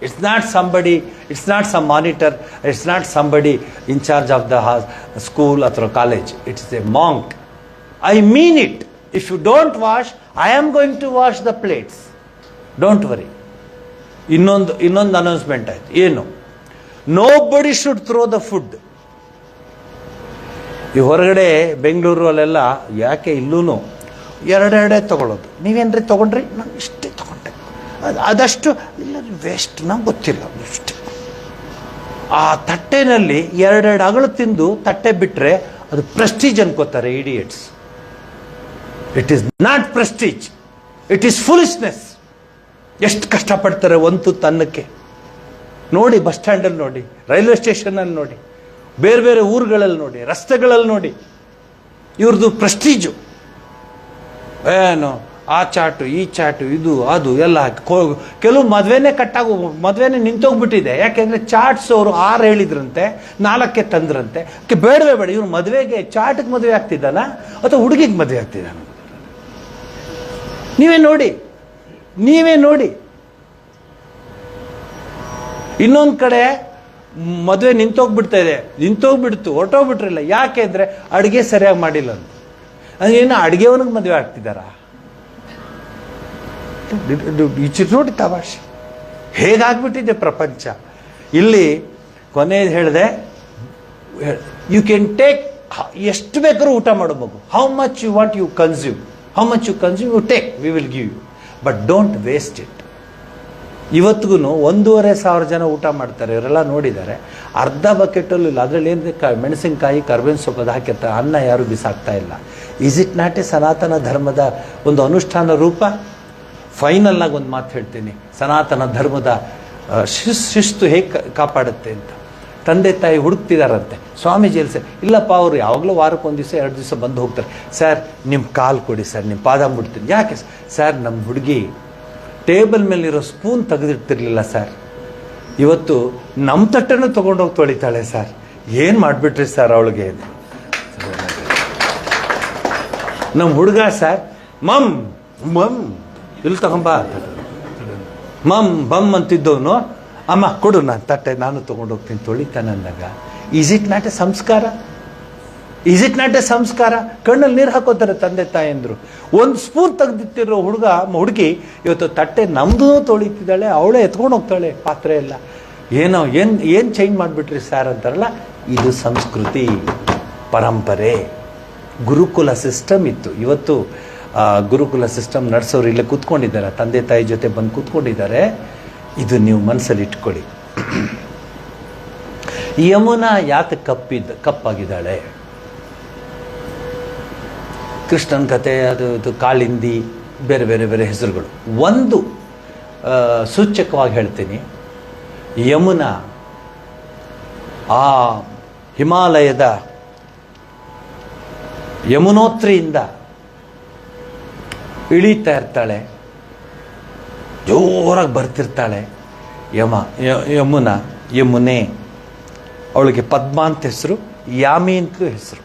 it's not somebody, it's not some monitor, it's not somebody in charge of the school or college. It's a monk. I mean it. If you don't wash, I am going to wash the plates. Don't worry. ಇನ್ನೊಂದು announcement ಆಯ್ತು. ಏನು? nobody should throw the food. ಈ ಹೊರಗಡೆ ಬೆಂಗಳೂರು ಅಲ್ಲೆಲ್ಲ ಯಾಕೆ ಇಲ್ಲೂ ಎರಡೆರಡೇ ತಗೊಳ್ಳೋದು. ನೀವೇನ್ರಿ ತಗೊಂಡ್ರಿ? ನಾನು ಇಷ್ಟೇ ತಗೊಂಡೆ. ಅದಷ್ಟು ಇಲ್ಲ, ವೇಸ್ಟ್, ನಮ್ಗೆ ಗೊತ್ತಿಲ್ಲ ಇಷ್ಟೇ. ಆ ತಟ್ಟೆನಲ್ಲಿ ಎರಡೆರಡು ಅಗಳು ತಿಂದು ತಟ್ಟೆ ಬಿಟ್ಟರೆ ಅದು ಪ್ರೆಸ್ಟೀಜ್ ಅನ್ಕೋತಾರೆ idiots. It is not prestige, it is foolishness. ಎಷ್ಟು ಕಷ್ಟಪಡ್ತಾರೆ ಒಂದು ತುತ್ತು ಅನ್ನಕ್ಕೆ ನೋಡಿ. ಬಸ್ ಸ್ಟ್ಯಾಂಡಲ್ಲಿ ನೋಡಿ, ರೈಲ್ವೆ ಸ್ಟೇಷನಲ್ಲಿ ನೋಡಿ, ಬೇರೆ ಬೇರೆ ಊರುಗಳಲ್ಲಿ ನೋಡಿ, ರಸ್ತೆಗಳಲ್ಲಿ ನೋಡಿ. ಇವ್ರದ್ದು ಪ್ರೆಸ್ಟೀಜು. ಏನು ಆ ಚಾಟು ಈ ಚಾಟು ಇದು ಅದು ಎಲ್ಲ ಕೆಲವು ಮದುವೆನೇ ಮದುವೆನೇ ನಿಂತೋಗ್ಬಿಟ್ಟಿದೆ. ಯಾಕೆಂದರೆ ಚಾಟ್ಸ್ ಅವರು 6 ಹೇಳಿದ್ರಂತೆ, 4ಕ್ಕೆ ತಂದ್ರಂತೆ. ಬೇಡವೇ ಬೇಡ, ಇವ್ರು ಮದುವೆಗೆ ಚಾಟಿಗೆ ಮದುವೆ ಆಗ್ತಿದ್ದಾನ ಅಥವಾ ಹುಡುಗಿಗೆ ಮದುವೆ ಆಗ್ತಿದ್ದಾನ? ನೀವೇ ನೋಡಿ. ಇನ್ನೊಂದು ಕಡೆ ಮದುವೆ ನಿಂತೋಗ್ಬಿಡ್ತು, ಹೊರಟೋಗ್ಬಿಟ್ರಿಲ್ಲ. ಯಾಕೆ ಅಂದರೆ ಅಡುಗೆ ಸರಿಯಾಗಿ ಮಾಡಿಲ್ಲ ಅಂತ. ಅದೇನು ಅಡುಗೆವನಿಗೆ ಮದುವೆ ಆಗ್ತಿದ್ದಾರಾ? ನೋಡಿ ತಮಾಷೆ ಹೇಗಾಗ್ಬಿಟ್ಟಿದೆ ಪ್ರಪಂಚ. ಇಲ್ಲಿ ಕೊನೆಯದು ಹೇಳಿದೆ, ಯು ಕ್ಯಾನ್ ಟೇಕ್, ಎಷ್ಟು ಬೇಕಾದ್ರೂ ಊಟ ಮಾಡೋ ಮಗು. How much you want you consume you take, we will give you, but don't waste it. ಇವತ್ತಿಗೂ 1,500 ಜನ ಊಟ ಮಾಡ್ತಾರೆ. ಇವರೆಲ್ಲ ನೋಡಿದ್ದಾರೆ. ಅರ್ಧ ಬಕೆಟಲ್ಲೂ ಇಲ್ಲ. ಅದರಲ್ಲಿ ಏನು ಮೆಣಸಿನ್ಕಾಯಿ, ಕರ್ಬೇವಿನ ಸೊಪ್ಪು ಅದು ಹಾಕಿರ್ತಾರೆ. ಅನ್ನ ಯಾರು ಬಿಸಾಕ್ತಾ ಇಲ್ಲ. ಈಸ್ ಇಟ್ ನಾಟ್ ಎ ಸನಾತನ ಧರ್ಮದ ಒಂದು ಅನುಷ್ಠಾನ ರೂಪ? ಫೈನಲ್ ಆಗಿ ಒಂದು ಮಾತು ಹೇಳ್ತೀನಿ, ಸನಾತನ ಧರ್ಮದ ಶಿಸ್ತು ಹೇಗೆ ಕಾಪಾಡುತ್ತೆ ಅಂತ. ತಂದೆ ತಾಯಿ ಹುಡುಕ್ತಿದಾರಂತೆ. ಸ್ವಾಮೀಜಿ ಎಲ್ಸೆ ಇಲ್ಲಪ್ಪ, ಅವರು ಯಾವಾಗಲೂ ವಾರಕ್ಕೆ 1 ದಿವಸ 2 ದಿವಸ ಬಂದು ಹೋಗ್ತಾರೆ. ಸರ್ ನಿಮ್ಮ ಕಾಲು ಕೊಡಿ ಸರ್, ನಿಮ್ಮ ಪಾದ ಮುಡ್ತೀನಿ. ಯಾಕೆ ಸರ್? ನಮ್ಮ ಹುಡುಗಿ ಟೇಬಲ್ ಮೇಲಿರೋ ಸ್ಪೂನ್ ತೆಗೆದಿರ್ತಿರ್ಲಿಲ್ಲ ಸರ್, ಇವತ್ತು ನಮ್ಮ ತಟ್ಟನ್ನು ತೊಗೊಂಡೋಗಿ ತೊಳಿತಾಳೆ ಸರ್. ಏನು ಮಾಡಿಬಿಟ್ರಿ ಸರ್ ಅವಳಿಗೆ? ನಮ್ಮ ಹುಡುಗ ಸರ್ ಮಮ್ ಇಲ್ಲಿ ತಗೊಂಬ ಬಮ್ ಅಂತಿದ್ದವನು, ಅಮ್ಮ ಕೊಡು ನಾನು ತಟ್ಟೆ, ನಾನು ತೊಗೊಂಡೋಗ್ತೀನಿ ತೊಳಿತಾನೆ ಅಂದಾಗ, ಈಸ್ ಇಟ್ ನಾಟ್ ಎ ಸಂಸ್ಕಾರ? ಕಣ್ಣಲ್ಲಿ ನೀರು ಹಾಕೋತಾರೆ ತಂದೆ ತಾಯಂದ್ರು. 1 ಸ್ಪೂನ್ ತೆಗೆದಿಟ್ಟಿರೋ ಹುಡುಗಿ ಇವತ್ತು ತಟ್ಟೆ ನಮ್ದು ತೊಳಿತಿದ್ದಾಳೆ, ಅವಳೇ ಎತ್ಕೊಂಡು ಹೋಗ್ತಾಳೆ ಪಾತ್ರೆ ಎಲ್ಲ. ಏನು ಚೇಂಜ್ ಮಾಡಿಬಿಟ್ರಿ ಸರ್ ಅಂತಾರಲ್ಲ. ಇದು ಸಂಸ್ಕೃತಿ, ಪರಂಪರೆ, ಗುರುಕುಲ ಸಿಸ್ಟಮ್ ಇತ್ತು. ಇವತ್ತು ಗುರುಕುಲ ಸಿಸ್ಟಮ್ ನಡೆಸೋರು ಇಲ್ಲೇ ಕೂತ್ಕೊಂಡಿದ್ದಾರೆ, ತಂದೆ ತಾಯಿ ಜೊತೆ ಬಂದು ಕೂತ್ಕೊಂಡಿದ್ದಾರೆ. ಇದು ನೀವು ಮನಸ್ಸಲ್ಲಿ ಇಟ್ಕೊಳ್ಳಿ. ಯಮುನಾ ಯಾಕೆ ಕಪ್ಪಾಗಿದ್ದಾಳೆ? ಕೃಷ್ಣನ ಕತೆ, ಅದು ಕಾಳಿಂದಿ, ಬೇರೆ ಬೇರೆ ಬೇರೆ ಹೆಸರುಗಳು. ಒಂದು ಸೂಚಕವಾಗಿ ಹೇಳ್ತೀನಿ, ಯಮುನಾ ಆ ಹಿಮಾಲಯದ ಯಮುನೋತ್ರಿಯಿಂದ ಇಳೀತಾ ಇರ್ತಾಳೆ, ಜೋರಾಗಿ ಬರ್ತಿರ್ತಾಳೆ. ಯಮುನೆ, ಅವಳಿಗೆ ಪದ್ಮ ಅಂತ ಹೆಸರು, ಯಾಮಿ ಅಂತಲೂ ಹೆಸರು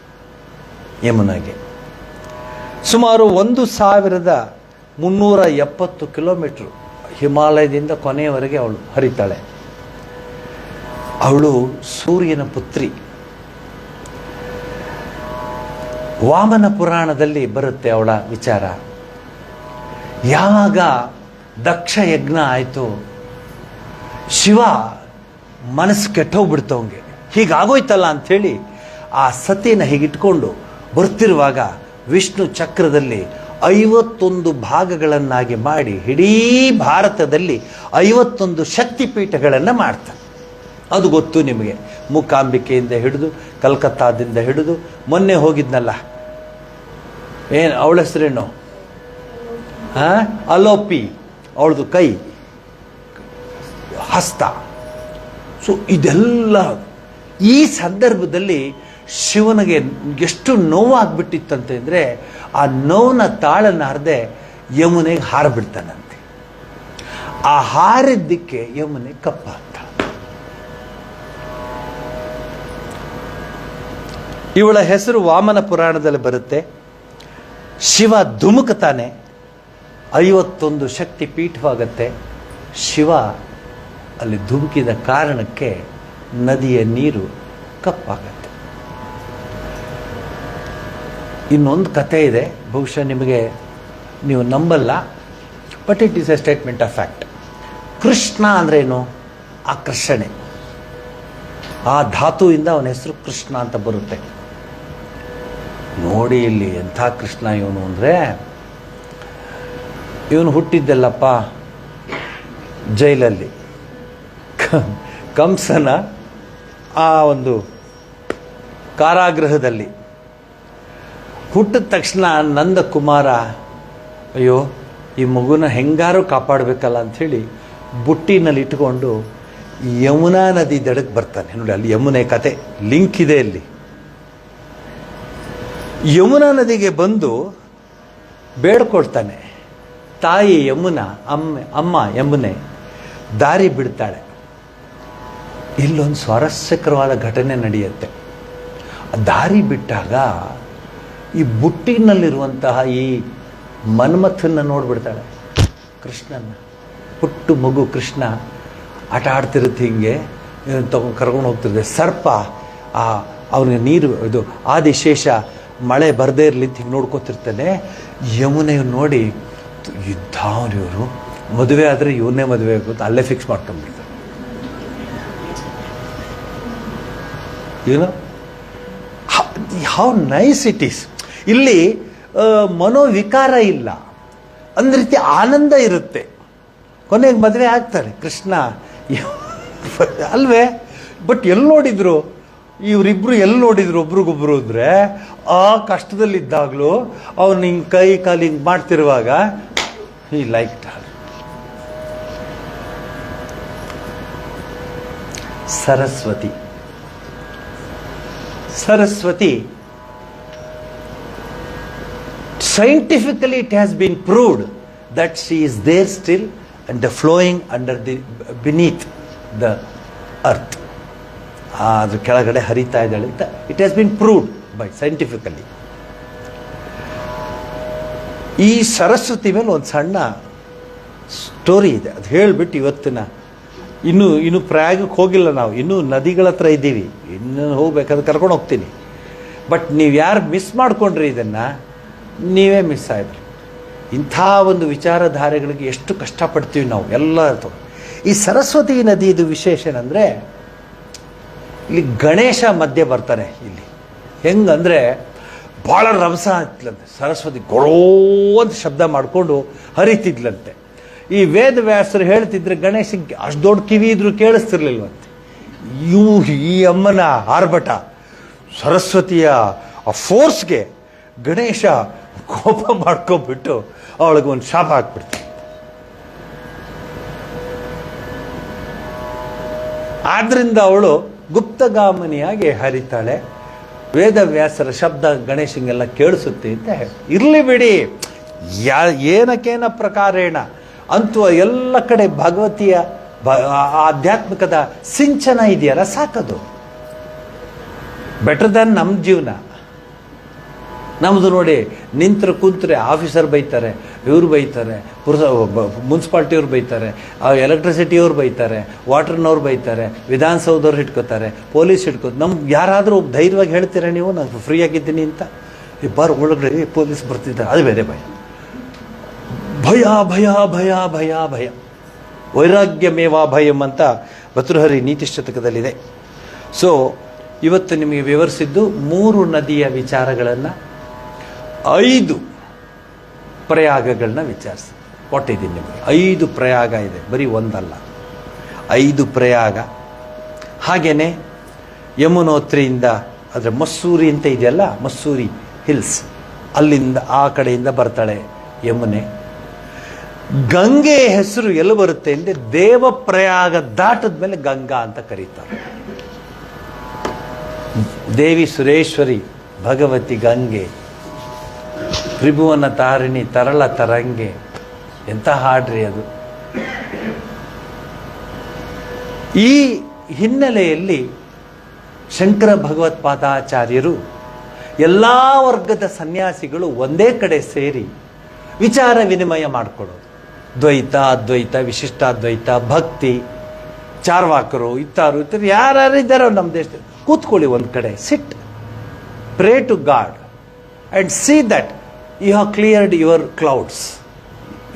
ಯಮುನಾಗೆ. ಸುಮಾರು 1370 ಕಿಲೋಮೀಟ್ರು ಹಿಮಾಲಯದಿಂದ ಕೊನೆಯವರೆಗೆ ಅವಳು ಹರಿತಾಳೆ. ಅವಳು ಸೂರ್ಯನ ಪುತ್ರಿ. ವಾಮನ ಪುರಾಣದಲ್ಲಿ ಬರುತ್ತೆ ಅವಳ ವಿಚಾರ. ಯಾವಾಗ ದಕ್ಷ ಯಜ್ಞ ಆಯಿತು, ಶಿವ ಮನಸ್ಸು ಕೆಟ್ಟೋಗ್ಬಿಡ್ತು ಅವನಿಗೆ. ಹೀಗಾಗೋಯ್ತಲ್ಲ ಅಂಥೇಳಿ ಆ ಸತಿನ ಹೀಗಿಟ್ಕೊಂಡು ಬರ್ತಿರುವಾಗ ವಿಷ್ಣು ಚಕ್ರದಲ್ಲಿ 51 ಭಾಗಗಳನ್ನಾಗಿ ಮಾಡಿ ಇಡೀ ಭಾರತದಲ್ಲಿ 51 ಶಕ್ತಿಪೀಠಗಳನ್ನು ಮಾಡ್ತಾನೆ. ಅದು ಗೊತ್ತು ನಿಮಗೆ. ಮೂಕಾಂಬಿಕೆಯಿಂದ ಹಿಡಿದು, ಕಲ್ಕತ್ತಾದಿಂದ ಹಿಡಿದು, ಮೊನ್ನೆ ಹೋಗಿದ್ನಲ್ಲ, ಏನು ಅವಳ ಹೆಸರೇನು, ಅಲೋಪಿ, ಅವಳದು ಕೈ, ಹಸ್ತ. ಸೊ ಇದೆಲ್ಲ ಈ ಸಂದರ್ಭದಲ್ಲಿ ಶಿವನಿಗೆ ಎಷ್ಟು ನೋವಾಗ್ಬಿಟ್ಟಿತ್ತಂತೆ ಅಂದರೆ, ಆ ನೋವನ್ನ ತಾಳನಾರದೆ ಯಮುನೆಗೆ ಹಾರಬಿಡ್ತಾನಂತೆ. ಆ ಹಾರಿದ್ದಕ್ಕೆ ಯಮುನೆ ಕಪ್ಪಾಗ್ತಾಳೆ. ಇವಳ ಹೆಸರು ವಾಮನ ಪುರಾಣದಲ್ಲಿ ಬರುತ್ತೆ. ಶಿವ ಧುಮುಕ್ತಾನೆ, 51 ಶಕ್ತಿ ಪೀಠವಾಗತ್ತೆ. ಶಿವ ಅಲ್ಲಿ ಧುಮುಕಿದ ಕಾರಣಕ್ಕೆ ನದಿಯ ನೀರು ಕಪ್ಪಾಗತ್ತೆ. ಇನ್ನೊಂದು ಕಥೆ ಇದೆ, ಬಹುಶಃ ನೀವು ನಂಬಲ್ಲ, but it is A statement of fact. Krishna ಅಂದ್ರೇನು? ಆಕರ್ಷಣೆ. ಆ ಧಾತುವಿಂದ ಅವನ ಹೆಸರು ಕೃಷ್ಣ ಅಂತ ಬರುತ್ತೆ. ನೋಡಿ ಇಲ್ಲಿ ಎಂಥ ಕೃಷ್ಣ ಇವನು ಅಂದರೆ, ಇವನು ಹುಟ್ಟಿದ್ದಲ್ಲಪ್ಪ ಜೈಲಲ್ಲಿ, ಕಂಸನ ಆ ಒಂದು ಕಾರಾಗೃಹದಲ್ಲಿ. ಹುಟ್ಟಿದ ತಕ್ಷಣ ನಂದ ಕುಮಾರ, ಅಯ್ಯೋ ಈ ಮಗುನ ಹೆಂಗಾರು ಕಾಪಾಡಬೇಕಲ್ಲ ಅಂಥೇಳಿ ಬುಟ್ಟಿನಲ್ಲಿ ಇಟ್ಕೊಂಡು ಯಮುನಾ ನದಿ ದಡಕ್ಕೆ ಬರ್ತಾನೆ. ನೋಡಿ ಅಲ್ಲಿ ಯಮುನೆ ಕತೆ ಲಿಂಕ್ ಇದೆ. ಅಲ್ಲಿ ಯಮುನಾ ನದಿಗೆ ಬಂದು ಬೇಡ್ಕೊಡ್ತಾನೆ. ತಾಯಿ ಯಮುನಾ, ಅಮ್ಮ ಯಮುನೆ ದಾರಿ ಬಿಡ್ತಾಳೆ. ಇಲ್ಲೊಂದು ಸ್ವಾರಸ್ಯಕರವಾದ ಘಟನೆ ನಡೆಯುತ್ತೆ. ದಾರಿ ಬಿಟ್ಟಾಗ ಈ ಬುಟ್ಟಿನಲ್ಲಿರುವಂತಹ ಈ ಮನ್ಮಥನ್ನ ನೋಡ್ಬಿಡ್ತಾಳೆ, ಕೃಷ್ಣನ. ಪುಟ್ಟು ಮಗು ಕೃಷ್ಣ ಆಟ ಆಡ್ತಿರುತ್ತೆ, ಹಿಂಗೆ ಕರ್ಕೊಂಡು ಹೋಗ್ತಿರುತ್ತೆ. ಸರ್ಪ ಅವನಿಗೆ ನೀರು ಇದು ಆದಿಶೇಷ ಮಳೆ ಬರದೇ ಇರಲಿ ಅಂತ ಹಿಂಗೆ ನೋಡ್ಕೊತಿರ್ತಾನೆ. ಯಮುನೆ ನೋಡಿ ಇದ್ದವನಿವರು ಮದುವೆ ಆದರೆ ಇವನ್ನೇ ಮದುವೆ ಆಗುತ್ತೆ, ಅಲ್ಲೇ ಫಿಕ್ಸ್ ಮಾಡ್ಕೊಂಡ್ಬಿಡ್ತಾರೆ. ಏನೋ ಹೌ ನೈಸ್ ಇಟ್ ಈಸ್. ಇಲ್ಲಿ ಮನೋವಿಕಾರ ಇಲ್ಲ, ಒಂದು ರೀತಿ ಆನಂದ ಇರುತ್ತೆ. ಕೊನೆಗೆ ಮದುವೆ ಆಗ್ತಾರೆ ಕೃಷ್ಣ ಅಲ್ವೇ. ಬಟ್ ಎಲ್ಲಿ ನೋಡಿದ್ರು ಇವರಿಬ್ರು, ಎಲ್ಲಿ ನೋಡಿದ್ರು ಒಬ್ರಿಗೊಬ್ರು ಅಂದರೆ ಆ ಕಷ್ಟದಲ್ಲಿದ್ದಾಗಲೂ ಅವ್ನು ಹಿಂಗೆ ಕೈ ಕಾಲು ಹಿಂಗೆ ಮಾಡ್ತಿರುವಾಗ ಈ like Saraswati. Scientifically it has been proved that she is there still and flowing beneath the earth. ಅದ್ರ ಕೆಳಗಡೆ ಹರಿತಾ ಇದ್ದಾಳೆ ಅಂತ it has been proved by scientifically. ಈ ಸರಸ್ವತಿ ಮೇಲೆ ಒಂದು ಸಣ್ಣ ಸ್ಟೋರಿ ಇದೆ, ಅದು ಹೇಳಿಬಿಟ್ಟು ಇವತ್ತಿನ ಇನ್ನೂ ಪ್ರಯಾಗಕ್ಕೆ ಹೋಗಿಲ್ಲ ನಾವು, ಇನ್ನೂ ನದಿಗಳ ಹತ್ರ ಇದ್ದೀವಿ, ಇನ್ನೂ ಹೋಗ್ಬೇಕಾದ್ರೆ ಕರ್ಕೊಂಡು ಹೋಗ್ತೀನಿ. ಬಟ್ ನೀವು ಯಾರು ಮಿಸ್ ಮಾಡಿಕೊಂಡ್ರಿ ಇದನ್ನು, ನೀವೇ ಮಿಸ್ ಆಯಿದ್ರಿ. ಇಂಥ ಒಂದು ವಿಚಾರಧಾರೆಗಳಿಗೆ ಎಷ್ಟು ಕಷ್ಟಪಡ್ತೀವಿ ನಾವು ಎಲ್ಲ. ಈ ಸರಸ್ವತಿ ನದಿದು ವಿಶೇಷ ಏನಂದರೆ ಇಲ್ಲಿ ಗಣೇಶ ಮಧ್ಯೆ ಬರ್ತಾನೆ. ಇಲ್ಲಿ ಹೆಂಗಂದರೆ ಭಾಳ ರಭಸ ಆಗ್ತಿದ್ಲಂತೆ. ಸರಸ್ವತಿ ಗೊಳೋ ಅಂತ ಶಬ್ದ ಮಾಡಿಕೊಂಡು ಹರಿತಿದ್ಲಂತೆ. ಈ ವೇದವ್ಯಾಸರು ಹೇಳ್ತಿದ್ರೆ ಗಣೇಶಕ್ಕೆ ಅಷ್ಟು ದೊಡ್ಡ ಕಿವಿ ಇದ್ರೂ ಕೇಳಿಸ್ತಿರ್ಲಿಲ್ವಂತೆ. ಈ ಅಮ್ಮನ ಆರ್ಭಟ, ಸರಸ್ವತಿಯ ಆ ಫೋರ್ಸ್ಗೆ ಗಣೇಶ ಕೋಪ ಮಾಡ್ಕೊಬಿಟ್ಟು ಅವಳಿಗೆ ಒಂದು ಶಾಪ ಹಾಕ್ಬಿಡ್ತಾನೆ. ಆದ್ರಿಂದ ಅವಳು ಗುಪ್ತಗಾಮಿನಿಯಾಗಿ ಹರಿತಾಳೆ. ವೇದವ್ಯಾಸರ ಶಬ್ದ ಗಣೇಶಂಗೆಲ್ಲ ಕೇಳಿಸುತ್ತೆ ಅಂತ ಇರಲಿ ಬಿಡಿ, ಏನಕ್ಕೇನ ಪ್ರಕಾರೇಣ ಅಂತೂ ಎಲ್ಲ ಕಡೆ ಭಗವತಿಯ ಆಧ್ಯಾತ್ಮಿಕದ ಸಿಂಚನ ಇದೆಯಲ್ಲ, ಸಾಕದು. ಬೆಟರ್ ದ್ಯಾನ್ ನಮ್ಮ ಜೀವನ. ನಮ್ಮದು ನೋಡಿ, ನಿಂತರೆ ಕೂತ್ರೆ ಆಫೀಸರ್ ಬೈತಾರೆ, ಇವ್ರು ಬೈತಾರೆ, ಮುನ್ಸಿಪಾಲ್ಟಿಯವ್ರು ಬೈತಾರೆ, ಎಲೆಕ್ಟ್ರಿಸಿಟಿಯವ್ರು ಬೈತಾರೆ, ವಾಟರ್ನವ್ರು ಬೈತಾರೆ, ವಿಧಾನಸೌಧವ್ರು ಹಿಡ್ಕೋತಾರೆ, ಪೊಲೀಸ್ ಹಿಡ್ಕೋತಾರೆ. ನಮ್ಗೆ ಯಾರಾದರೂ ಧೈರ್ಯವಾಗಿ ಹೇಳ್ತೀರಾ ನೀವು ನಾನು ಫ್ರೀ ಆಗಿದ್ದೀನಿ ಅಂತ? ಒಳಗಡೆ ಪೊಲೀಸ್ ಬರ್ತಿದ್ದಾರೆ, ಅದು ಬೇರೆ ಭಯ. ಭಯ ಭಯ ಭಯ ಭಯ ಭಯ ವೈರಾಗ್ಯಮೇವಾ ಭಯಂ ಅಂತ ಭರ್ತೃಹರಿ ನೀತಿಶತಕದಲ್ಲಿದೆ. ಸೊ ಇವತ್ತು ನಿಮಗೆ ವಿವರಿಸಿದ್ದು 3 ನದಿಯ ವಿಚಾರಗಳನ್ನು, 5 ಪ್ರಯಾಗಗಳನ್ನ ವಿಚಾರಿಸಿ ಕೊಟ್ಟಿದ್ದೀನಿ ನಿಮಗೆ. 5 ಪ್ರಯಾಗ ಇದೆ, ಬರೀ ಒಂದಲ್ಲ, 5 ಪ್ರಯಾಗ. ಹಾಗೆಯೇ ಯಮುನೋತ್ರಿಯಿಂದ ಅಂದರೆ ಮಸ್ಸೂರಿ ಅಂತ ಇದೆಯಲ್ಲ, ಮಸ್ಸೂರಿ ಹಿಲ್ಸ್, ಅಲ್ಲಿಂದ ಆ ಕಡೆಯಿಂದ ಬರ್ತಾಳೆ ಯಮುನೆ. ಗಂಗೆ ಹೆಸರು ಎಲ್ಲಿ ಬರುತ್ತೆ ಅಂದರೆ ದೇವಪ್ರಯಾಗ ದಾಟದ ಮೇಲೆ ಗಂಗಾ ಅಂತ ಕರೀತಾರೆ. ದೇವಿ ಸುರೇಶ್ವರಿ, ಭಗವತಿ ಗಂಗೆ, ತ್ರಿಭುವನ ತಾರಿಣಿ ತರಳ ತರಂಗೆ. ಎಂಥ ಹಾಡ್ರಿ ಅದು. ಈ ಹಿನ್ನೆಲೆಯಲ್ಲಿ ಶಂಕರ ಭಗವತ್ಪಾದಾಚಾರ್ಯರು ಎಲ್ಲ ವರ್ಗದ ಸನ್ಯಾಸಿಗಳು ಒಂದೇ ಕಡೆ ಸೇರಿ ವಿಚಾರ ವಿನಿಮಯ ಮಾಡಿಕೊಡೋದು. ದ್ವೈತ, ಅದ್ವೈತ, ವಿಶಿಷ್ಟಾದ್ವೈತ, ಭಕ್ತಿ, ಚಾರ್ವಾಕರು, ಇತ್ತಾರು ಯಾರು ಇದ್ದಾರೋ ನಮ್ಮ ದೇಶದಲ್ಲಿ, ಕೂತ್ಕೊಳ್ಳಿ ಒಂದು ಕಡೆ, sit, pray to God and see that you have cleared your clouds.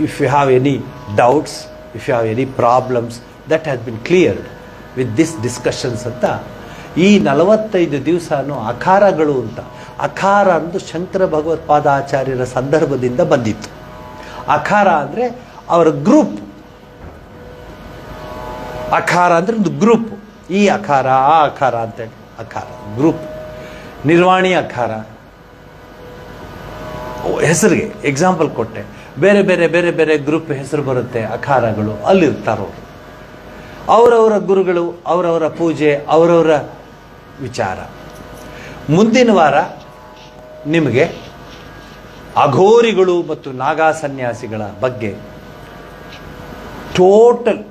If you have any doubts, if you have any problems, that has been cleared with this discussions ಅಂತ. ಈ 45 ದಿವಸನೂ ಅಖಾರಗಳು ಅಂತ. ಅಖಾರ ಅಂದು ಶಂಕರ ಭಗವತ್ಪಾದಾಚಾರ್ಯರ ಸಂದರ್ಭದಿಂದ ಬಂದಿತ್ತು. ಅಖಾರ ಅಂದರೆ ಅವರ ಗ್ರೂಪ್. ಅಖಾರ ಅಂದರೆ ಒಂದು ಗ್ರೂಪ್. ಈ ಅಖಾರ, ಆ ಅಖಾರ ಅಂತೇಳಿ ಅಖಾರ ಗ್ರೂಪ್. ನಿರ್ವಾಣಿ ಅಖಾರ ಹೆಸರಿಗೆ ಎಕ್ಸಾಂಪಲ್ ಕೊಟ್ಟೆ. ಬೇರೆ ಬೇರೆ ಬೇರೆ ಬೇರೆ ಗ್ರೂಪ್ ಹೆಸರು ಬರುತ್ತೆ, ಅಖಾರಗಳು. ಅಲ್ಲಿರ್ತಾರವರು, ಅವರವರ ಗುರುಗಳು, ಅವರವರ ಪೂಜೆ, ಅವರವರ ವಿಚಾರ. ಮುಂದಿನ ವಾರ ನಿಮಗೆ ಅಘೋರಿಗಳು ಮತ್ತು ನಾಗಾ ಸನ್ಯಾಸಿಗಳ ಬಗ್ಗೆ ಟೋಟಲ್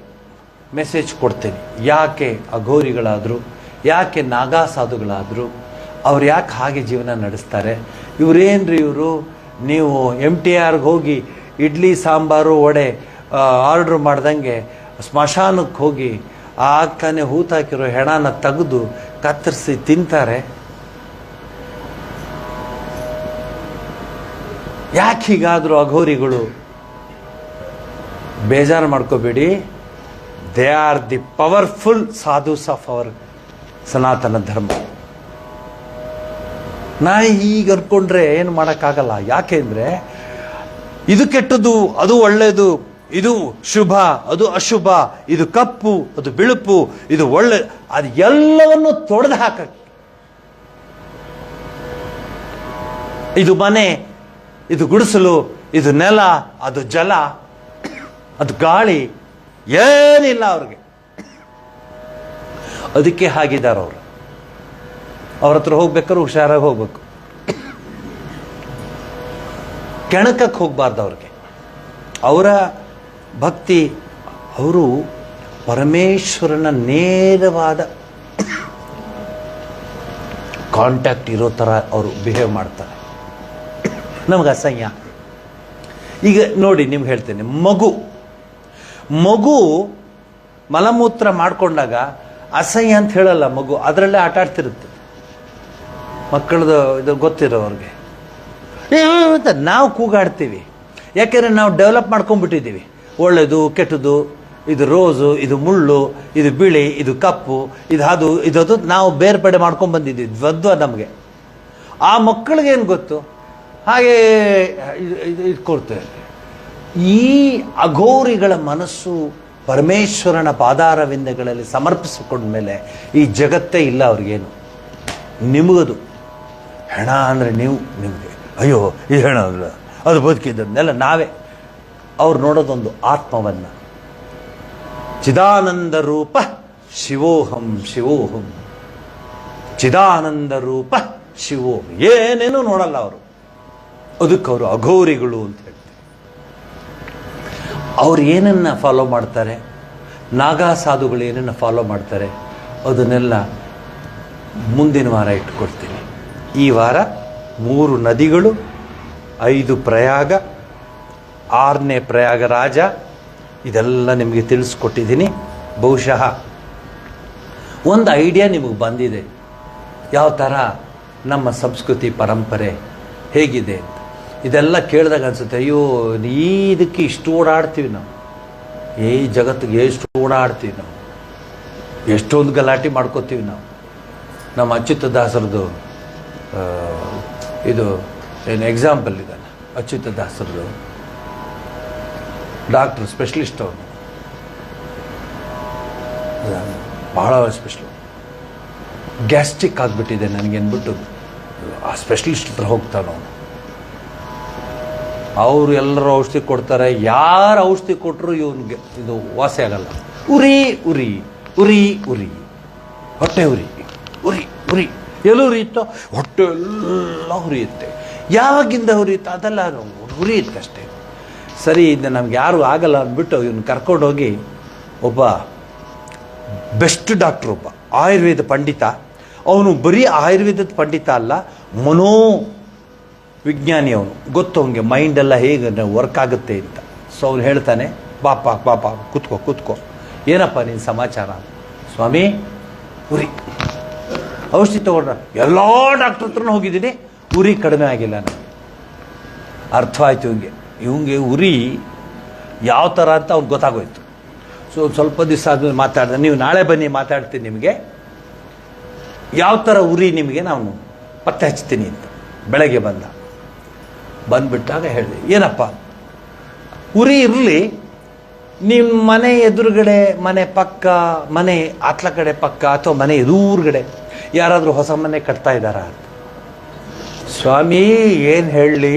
ಮೆಸೇಜ್ ಕೊಡ್ತೇನೆ. ಯಾಕೆ ಅಘೋರಿಗಳಾದರು, ಯಾಕೆ ನಾಗಾ ಸಾಧುಗಳಾದರು, ಅವ್ರು ಯಾಕೆ ಹಾಗೆ ಜೀವನ ನಡೆಸ್ತಾರೆ, ಇವರೇನ್ರಿ ಇವರು, ನೀವು MTRಗೆ ಹೋಗಿ ಇಡ್ಲಿ ಸಾಂಬಾರು ವಡೆ ಆರ್ಡ್ರ್ ಮಾಡ್ದಂಗೆ ಸ್ಮಶಾನಕ್ಕೆ ಹೋಗಿ ಆಗ್ತಾನೆ ಹೂತಾಕಿರೋ ಹೆಣನ ತೆಗೆದು ಕತ್ತರಿಸಿ ತಿಂತಾರೆ. ಯಾಕೆ ಹೀಗಾದರೂ ಅಘೋರಿಗಳು? ಬೇಜಾರು ಮಾಡ್ಕೋಬೇಡಿ, they are the powerful sadhus of our ಸನಾತನ ಧರ್ಮ. ನಾ ಹೀಗೆ ಅನ್ಕೊಂಡ್ರೆ ಏನು ಮಾಡೋಕ್ಕಾಗಲ್ಲ. ಯಾಕೆ ಅಂದರೆ ಇದು ಕೆಟ್ಟದ್ದು, ಅದು ಒಳ್ಳೆಯದು, ಇದು ಶುಭ, ಅದು ಅಶುಭ, ಇದು ಕಪ್ಪು, ಅದು ಬಿಳುಪು, ಇದು ಒಳ್ಳೆ, ಅದು ಎಲ್ಲವನ್ನು ತೊಡೆದು ಹಾಕಕ್ಕೆ. ಇದು ಮನೆ, ಇದು ಗುಡಿಸಲು, ಇದು ನೆಲ, ಅದು ಜಲ, ಅದು ಗಾಳಿ, ಏನಿಲ್ಲ ಅವ್ರಿಗೆ. ಅದಕ್ಕೆ ಹಾಗಿದ್ದಾರೆ ಅವರು. ಅವ್ರ ಹತ್ರ ಹೋಗ್ಬೇಕಾದ್ರೆ ಹುಷಾರಾಗಿ ಹೋಗ್ಬೇಕು, ಕೆಣಕಕ್ಕೆ ಹೋಗ್ಬಾರ್ದು ಅವ್ರಿಗೆ. ಅವರ ಭಕ್ತಿ, ಅವರು ಪರಮೇಶ್ವರನ ನೇರವಾದ ಕಾಂಟ್ಯಾಕ್ಟ್ ಇರೋ ಥರ ಅವರು ಬಿಹೇವ್ ಮಾಡ್ತಾರೆ. ನಮ್ಗೆ ಅಸಹ್ಯ. ಈಗ ನೋಡಿ, ನಿಮ್ಗೆ ಹೇಳ್ತೇನೆ, ಮಗು ಮಲಮೂತ್ರ ಮಾಡ್ಕೊಂಡಾಗ ಅಸಹ್ಯ ಅಂತ ಹೇಳಲ್ಲ. ಮಗು ಅದರಲ್ಲೇ ಆಟ ಆಡ್ತಿರುತ್ತೆ. ಮಕ್ಕಳದು ಇದು ಗೊತ್ತಿರೋವ್ರಿಗೆ ಅಂತ ನಾವು ಕೂಗಾಡ್ತೀವಿ. ಯಾಕೆಂದರೆ ನಾವು ಡೆವಲಪ್ ಮಾಡ್ಕೊಂಡ್ಬಿಟ್ಟಿದ್ದೀವಿ. ಒಳ್ಳೆಯದು ಕೆಟ್ಟದ್ದು, ಇದು ರೋಸು, ಇದು ಮುಳ್ಳು, ಇದು ಬಿಳಿ, ಇದು ಕಪ್ಪು, ಇದು ಅದು ಇದದು ನಾವು ಬೇರ್ಪಡೆ ಮಾಡ್ಕೊಂಡು ಬಂದಿದ್ದೀವಿ. ದ್ವಂದ್ವ ನಮಗೆ. ಆ ಮಕ್ಕಳಿಗೇನು ಗೊತ್ತು? ಹಾಗೆ ಇಟ್ಕೊಳ್ತೇವೆ. ಈ ಅಘೋರಿಗಳ ಮನಸ್ಸು ಪರಮೇಶ್ವರನ ಪಾದಾರವಿಂದಗಳಲ್ಲಿ ಸಮರ್ಪಿಸಿಕೊಂಡ್ಮೇಲೆ ಈ ಜಗತ್ತೇ ಇಲ್ಲ ಅವ್ರಿಗೇನು. ನಿಮಗದು ಹೆಣ ಅಂದರೆ ನಿಮಗೆ ಅಯ್ಯೋ ಇದು ಹೆಣ ಅಲ್ಲ, ಅದು ಬದುಕಿದ್ದನ್ನೆಲ್ಲ ನಾವೇ. ಅವ್ರು ನೋಡೋದೊಂದು ಆತ್ಮವನ್ನು. ಚಿದಾನಂದ ರೂಪ ಶಿವೋಹಂ ಶಿವೋಹಂ, ಚಿದಾನಂದ ರೂಪ ಶಿವೋಹಂ, ಏನೇನೂ ನೋಡಲ್ಲ ಅವರು. ಅದಕ್ಕೆ ಅವರು ಅಘೋರಿಗಳು ಅಂತ ಹೇಳ್ತಾರೆ. ಅವ್ರು ಏನನ್ನು ಫಾಲೋ ಮಾಡ್ತಾರೆ, ನಾಗಾ ಸಾಧುಗಳು ಏನನ್ನು ಫಾಲೋ ಮಾಡ್ತಾರೆ, ಅದನ್ನೆಲ್ಲ ಮುಂದಿನ ವಾರ ಇಟ್ಕೊಡ್ತೀನಿ. ಈ ವಾರ 3 ನದಿಗಳು, 5 ಪ್ರಯಾಗ, 6ನೇ ಪ್ರಯಾಗರಾಜ, ಇದೆಲ್ಲ ನಿಮಗೆ ತಿಳಿಸ್ಕೊಟ್ಟಿದ್ದೀನಿ. ಬಹುಶಃ ಒಂದು ಐಡಿಯಾ ನಿಮಗೆ ಬಂದಿದೆ, ಯಾವ ಥರ ನಮ್ಮ ಸಂಸ್ಕೃತಿ ಪರಂಪರೆ ಹೇಗಿದೆ ಅಂತ. ಇದೆಲ್ಲ ಕೇಳಿದಾಗ ಅನಿಸುತ್ತೆ, ಅಯ್ಯೋ ಇದಕ್ಕೆ ಇಷ್ಟು ಓಡಾಡ್ತೀವಿ ನಾವು, ಈ ಜಗತ್ತಿಗೆ ಎಷ್ಟು ಓಡಾಡ್ತೀವಿ ನಾವು, ಎಷ್ಟೊಂದು ಗಲಾಟೆ ಮಾಡ್ಕೋತೀವಿ ನಾವು. ನಮ್ಮ ಅಚ್ಯುತದಾಸರದು ಇದು ಏನು ಎಕ್ಸಾಂಪಲ್ ಇದಲ್ಲ. ಅಚ್ಯುತದಾಸರದು ಡಾಕ್ಟ್ರು, ಸ್ಪೆಷಲಿಸ್ಟ್ ಅವರು, ಬಹಳ ಸ್ಪೆಷಲ್. ಗ್ಯಾಸ್ಟ್ರಿಕ್ ಆಗಿಬಿಟ್ಟಿದೆ ನನಗೆ ಅಂದ್ಬಿಟ್ಟು ಆ ಸ್ಪೆಷಲಿಸ್ಟ್ ಹತ್ರ ಹೋಗ್ತಾನೆ ಅವನು. ಅವರು ಎಲ್ಲರೂ ಔಷಧಿ ಕೊಡ್ತಾರೆ. ಯಾರು ಔಷಧಿ ಕೊಟ್ಟರು ಇವನಿಗೆ ಇದು ವಾಸಿ ಆಗಲ್ಲ. ಉರಿ ಉರಿ ಉರಿ ಉರಿ, ಹೊಟ್ಟೆ ಉರಿ ಉರಿ ಉರಿ, ಎಲ್ಲೂ ಉರಿಯುತ್ತೋ ಹೊಟ್ಟೆ ಎಲ್ಲ ಹುರಿಯುತ್ತೆ. ಯಾವಾಗಿಂದ ಹುರಿಯುತ್ತೋ ಅದೆಲ್ಲ ಹುರಿಯುತ್ತಷ್ಟೇ. ಸರಿ, ಇದು ನಮ್ಗೆ ಯಾರು ಆಗಲ್ಲ ಅಂದ್ಬಿಟ್ಟು ಇವನು ಕರ್ಕೊಂಡೋಗಿ ಒಬ್ಬ ಬೆಸ್ಟ್ ಡಾಕ್ಟ್ರು, ಒಬ್ಬ ಆಯುರ್ವೇದ ಪಂಡಿತ. ಅವನು ಬರೀ ಆಯುರ್ವೇದದ ಪಂಡಿತ ಅಲ್ಲ, ಮನೋ ವಿಜ್ಞಾನಿ ಅವನು. ಗೊತ್ತು ಅವನಿಗೆ ಮೈಂಡೆಲ್ಲ ಹೇಗೆ ವರ್ಕ್ ಆಗುತ್ತೆ ಅಂತ. ಸೊ ಅವನು ಹೇಳ್ತಾನೆ, ಬಾಪ ಕೂತ್ಕೋ, ಏನಪ್ಪ ನಿನ್ನ ಸಮಾಚಾರ? ಸ್ವಾಮಿ ಉರಿ, ಔಷಧಿ ತಗೊಂಡ್ರ, ಎಲ್ಲ ಡಾಕ್ಟ್ರ್ ಹತ್ರನೂ ಹೋಗಿದ್ದೀನಿ, ಉರಿ ಕಡಿಮೆ ಆಗಿಲ್ಲ ನನಗೆ. ಅರ್ಥವಾಯ್ತು ಇವಂಗೆ ಉರಿ ಯಾವ ಥರ ಅಂತ ಅವ್ನಿಗೆ ಗೊತ್ತಾಗೋಯ್ತು. ಸೊ ಸ್ವಲ್ಪ ದಿವಸ ಆದ್ಮೇಲೆ ಮಾತಾಡಿದೆ, ನೀವು ನಾಳೆ ಬನ್ನಿ ಮಾತಾಡ್ತೀನಿ ನಿಮಗೆ, ಯಾವ ಥರ ಉರಿ ನಿಮಗೆ ನಾನು ಪತ್ತೆ ಹಚ್ತೀನಿ ಅಂತ. ಬೆಳಗ್ಗೆ ಬಂದುಬಿಟ್ಟಾಗ ಹೇಳಿದೆ, ಏನಪ್ಪ ಉರಿ ಇರಲಿ, ನಿಮ್ಮ ಮನೆ ಎದುರುಗಡೆ, ಮನೆ ಪಕ್ಕ, ಮನೆ ಆತ್ಲ ಕಡೆ ಪಕ್ಕ ಅಥವಾ ಮನೆ ಎದುರುಗಡೆ ಯಾರಾದರೂ ಹೊಸ ಮನೆ ಕಟ್ತಾ ಇದ್ದಾರಾ ಅಂತ. ಸ್ವಾಮಿ ಏನು ಹೇಳಲಿ,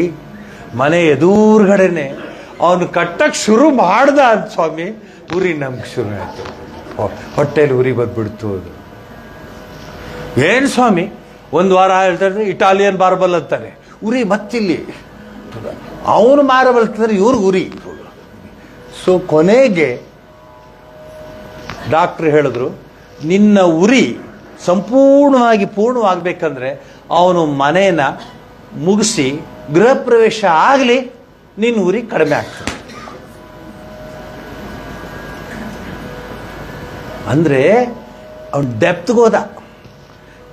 ಮನೆ ಎದುರುಗಡೆನೆ ಅವನು ಕಟ್ಟಕ್ಕೆ ಶುರು ಮಾಡ್ದ ಅಂತ ಸ್ವಾಮಿ, ಉರಿ ನಮ್ಗೆ ಶುರು ಆಯಿತು. ಹೊಟ್ಟೆಲಿ ಉರಿ ಬಂದ್ಬಿಡ್ತು. ಅದು ಏನು ಸ್ವಾಮಿ, ಒಂದು ವಾರ ಹೇಳ್ತಾರೆ ಇಟಾಲಿಯನ್ ಬಾರ್ಬಲ್ ಅಂತಾರೆ, ಉರಿ ಮತ್ತಿಲ್ಲಿ ಅವನು ಮಾರಬಲ್ತಂದ್ರೆ ಇವ್ರಿಗೆ ಉರಿ. ಸೊ ಕೊನೆಗೆ ಡಾಕ್ಟ್ರ್ ಹೇಳಿದ್ರು, ನಿನ್ನ ಉರಿ ಸಂಪೂರ್ಣವಾಗಿ ಪೂರ್ಣವಾಗಬೇಕಂದ್ರೆ ಅವನು ಮನೇನ ಮುಗಿಸಿ ಗೃಹ ಪ್ರವೇಶ ಆಗಲಿ, ನಿನ್ನ ಉರಿ ಕಡಿಮೆ ಆಗ್ತದೆ. ಅಂದರೆ ಅವನು ಡೆಪ್ತ್ಗೋದ.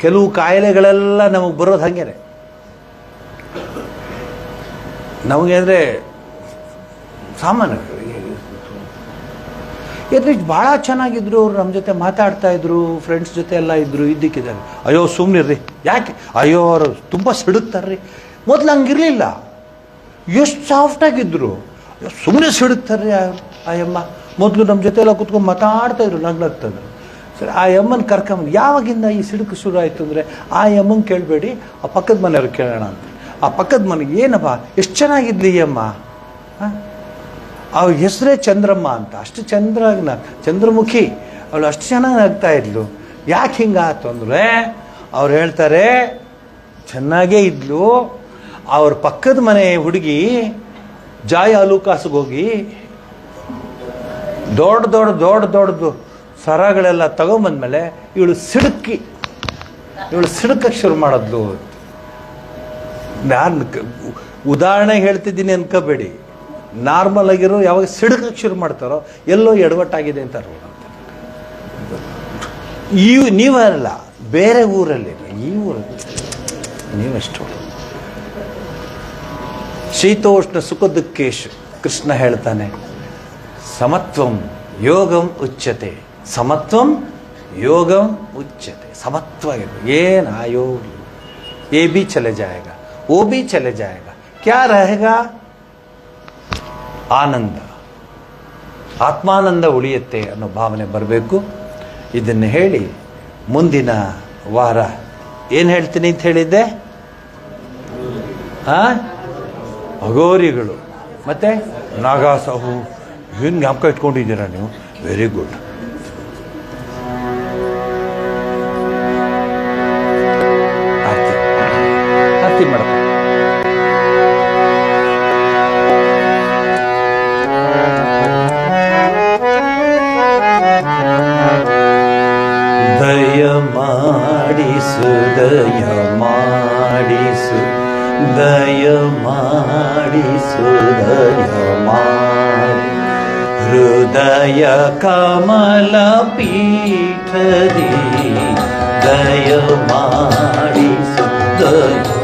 ಕೆಲವು ಕಾಯಿಲೆಗಳೆಲ್ಲ ನಮಗೆ ಬರೋದು ಹಾಗೇನೆ. ನಮಗೆ ಅಂದರೆ ಸಾಮಾನ್ಯ ಎದುರಿಗೆ ಭಾಳ ಚೆನ್ನಾಗಿದ್ರು, ಅವ್ರು ನಮ್ಮ ಜೊತೆ ಮಾತಾಡ್ತಾ ಇದ್ರು, ಫ್ರೆಂಡ್ಸ್ ಜೊತೆ ಎಲ್ಲ ಇದ್ರು, ಇದ್ದಕ್ಕಿದ್ದಾರೆ. ಅಯ್ಯೋ ಸುಮ್ಮನಿರ್ರಿ, ಯಾಕೆ ಅಯ್ಯೋ ಅವರು ತುಂಬ ಸಿಡುಕ್ತಾರ್ರಿ. ಮೊದಲು ಹಂಗಿರಲಿಲ್ಲ, ಎಷ್ಟು ಸಾಫ್ಟಾಗಿದ್ರು. ಸುಮ್ಮನೆ ಸಿಡುಕ್ತಾರ್ರಿ ಆ ಯಮ್ಮ. ಮೊದಲು ನಮ್ಮ ಜೊತೆ ಎಲ್ಲ ಕೂತ್ಕೊಂಡು ಮಾತಾಡ್ತಾಯಿದ್ರು, ನಗ್ಲಾಗ್ತದ್ರು. ಸರಿ, ಆ ಯಮ್ಮನ ಕರ್ಕೊಂಬಂದು ಯಾವಾಗಿಂದ ಈ ಸಿಡುಕು ಶುರು ಆಯಿತು ಅಂದರೆ, ಆ ಯಮ್ಮಂಗೆ ಕೇಳಬೇಡಿ, ಆ ಪಕ್ಕದ ಮನೆಯವ್ರಿಗೆ ಕೇಳೋಣ ಅಂತ. ಆ ಪಕ್ಕದ ಮನೆಗೆ, ಏನಪ್ಪ ಎಷ್ಟು ಚೆನ್ನಾಗಿದ್ಲಿ ಈ ಅಮ್ಮ, ಅವ್ರ ಹೆಸರೇ ಚಂದ್ರಮ್ಮ ಅಂತ. ಅಷ್ಟು ಚಂದ್ರಮುಖಿ, ಅವಳು ಅಷ್ಟು ಚೆನ್ನಾಗಿ ನಗ್ತಾ ಇದ್ಲು. ಯಾಕೆ ಹಿಂಗಾಯ್ತು ಅಂದರೆ, ಅವ್ರು ಹೇಳ್ತಾರೆ ಚೆನ್ನಾಗೇ ಇದ್ಲು, ಅವ್ರ ಪಕ್ಕದ ಮನೆ ಹುಡುಗಿ ಜಾಯ್ ಅಲೂಕಾಸ್ಗೆ ಹೋಗಿ ದೊಡ್ಡದು ಸರಗಳೆಲ್ಲ ತಗೊಂಬಂದ್ಮೇಲೆ ಇವಳು ಸಿಡುಕಕ್ಕೆ ಶುರು ಮಾಡಿದ್ಲು. ನಾನು ಉದಾಹರಣೆ ಹೇಳ್ತಿದ್ದೀನಿ ಅನ್ಕೋಬೇಡಿ. ನಾರ್ಮಲ್ ಆಗಿರೋ ಯಾವಾಗ ಸಿಡುಕಕ್ಕೆ ಶುರು ಮಾಡ್ತಾರೋ ಎಲ್ಲೋ ಎಡವಟ್ಟಾಗಿದೆ ಅಂತ. ನೀವಲ್ಲ, ಬೇರೆ ಊರಲ್ಲಿ, ಈ ಊರಲ್ಲಿ ನೀವೆಷ್ಟು. ಶೀತೋಷ್ಣ ಸುಖ ದುಃಖೇಶು ಕೃಷ್ಣ ಹೇಳ್ತಾನೆ, ಸಮತ್ವಂ ಯೋಗಂ ಉಚ್ಯತೆ, ಸಮತ್ವಂ ಯೋಗಂ ಉಚ್ಯತೆ. ಸಮತ್ವ ಏನು ಆ ಯೋಗ, A B Chale ಜಾಯೇಗಾ, O B Chale ಜಾಯೇಗಾ, ಕ್ಯಾ रहेगा? ಆನಂದ, ಆತ್ಮಾನಂದ ಉಳಿಯುತ್ತೆ ಅನ್ನೋ ಭಾವನೆ ಬರಬೇಕು. ಇದನ್ನು ಹೇಳಿ ಮುಂದಿನ ವಾರ ಏನು ಹೇಳ್ತೀನಿ ಅಂತ ಹೇಳಿದ್ದೆ? ಅಘೋರಿಗಳು ಮತ್ತು ನಾಗಾಸಾಹು. ಏನು ಜ್ಞಾಪಕ ಇಟ್ಕೊಂಡಿದ್ದೀರಾ ನೀವು? Very good. ಆರ್ತಿ ಮೇಡಮ್. ದಯ ಮಾಡಿಸು, ದಯ ಮಾಡಿಸು, ದಯ ಮಾಡಿಸು, ದಯ ಮಾಡಿ ಹೃದಯ ಕಮಲ ಪೀಠದಿ ದಯ ಮಾಡಿಸು, ದಯ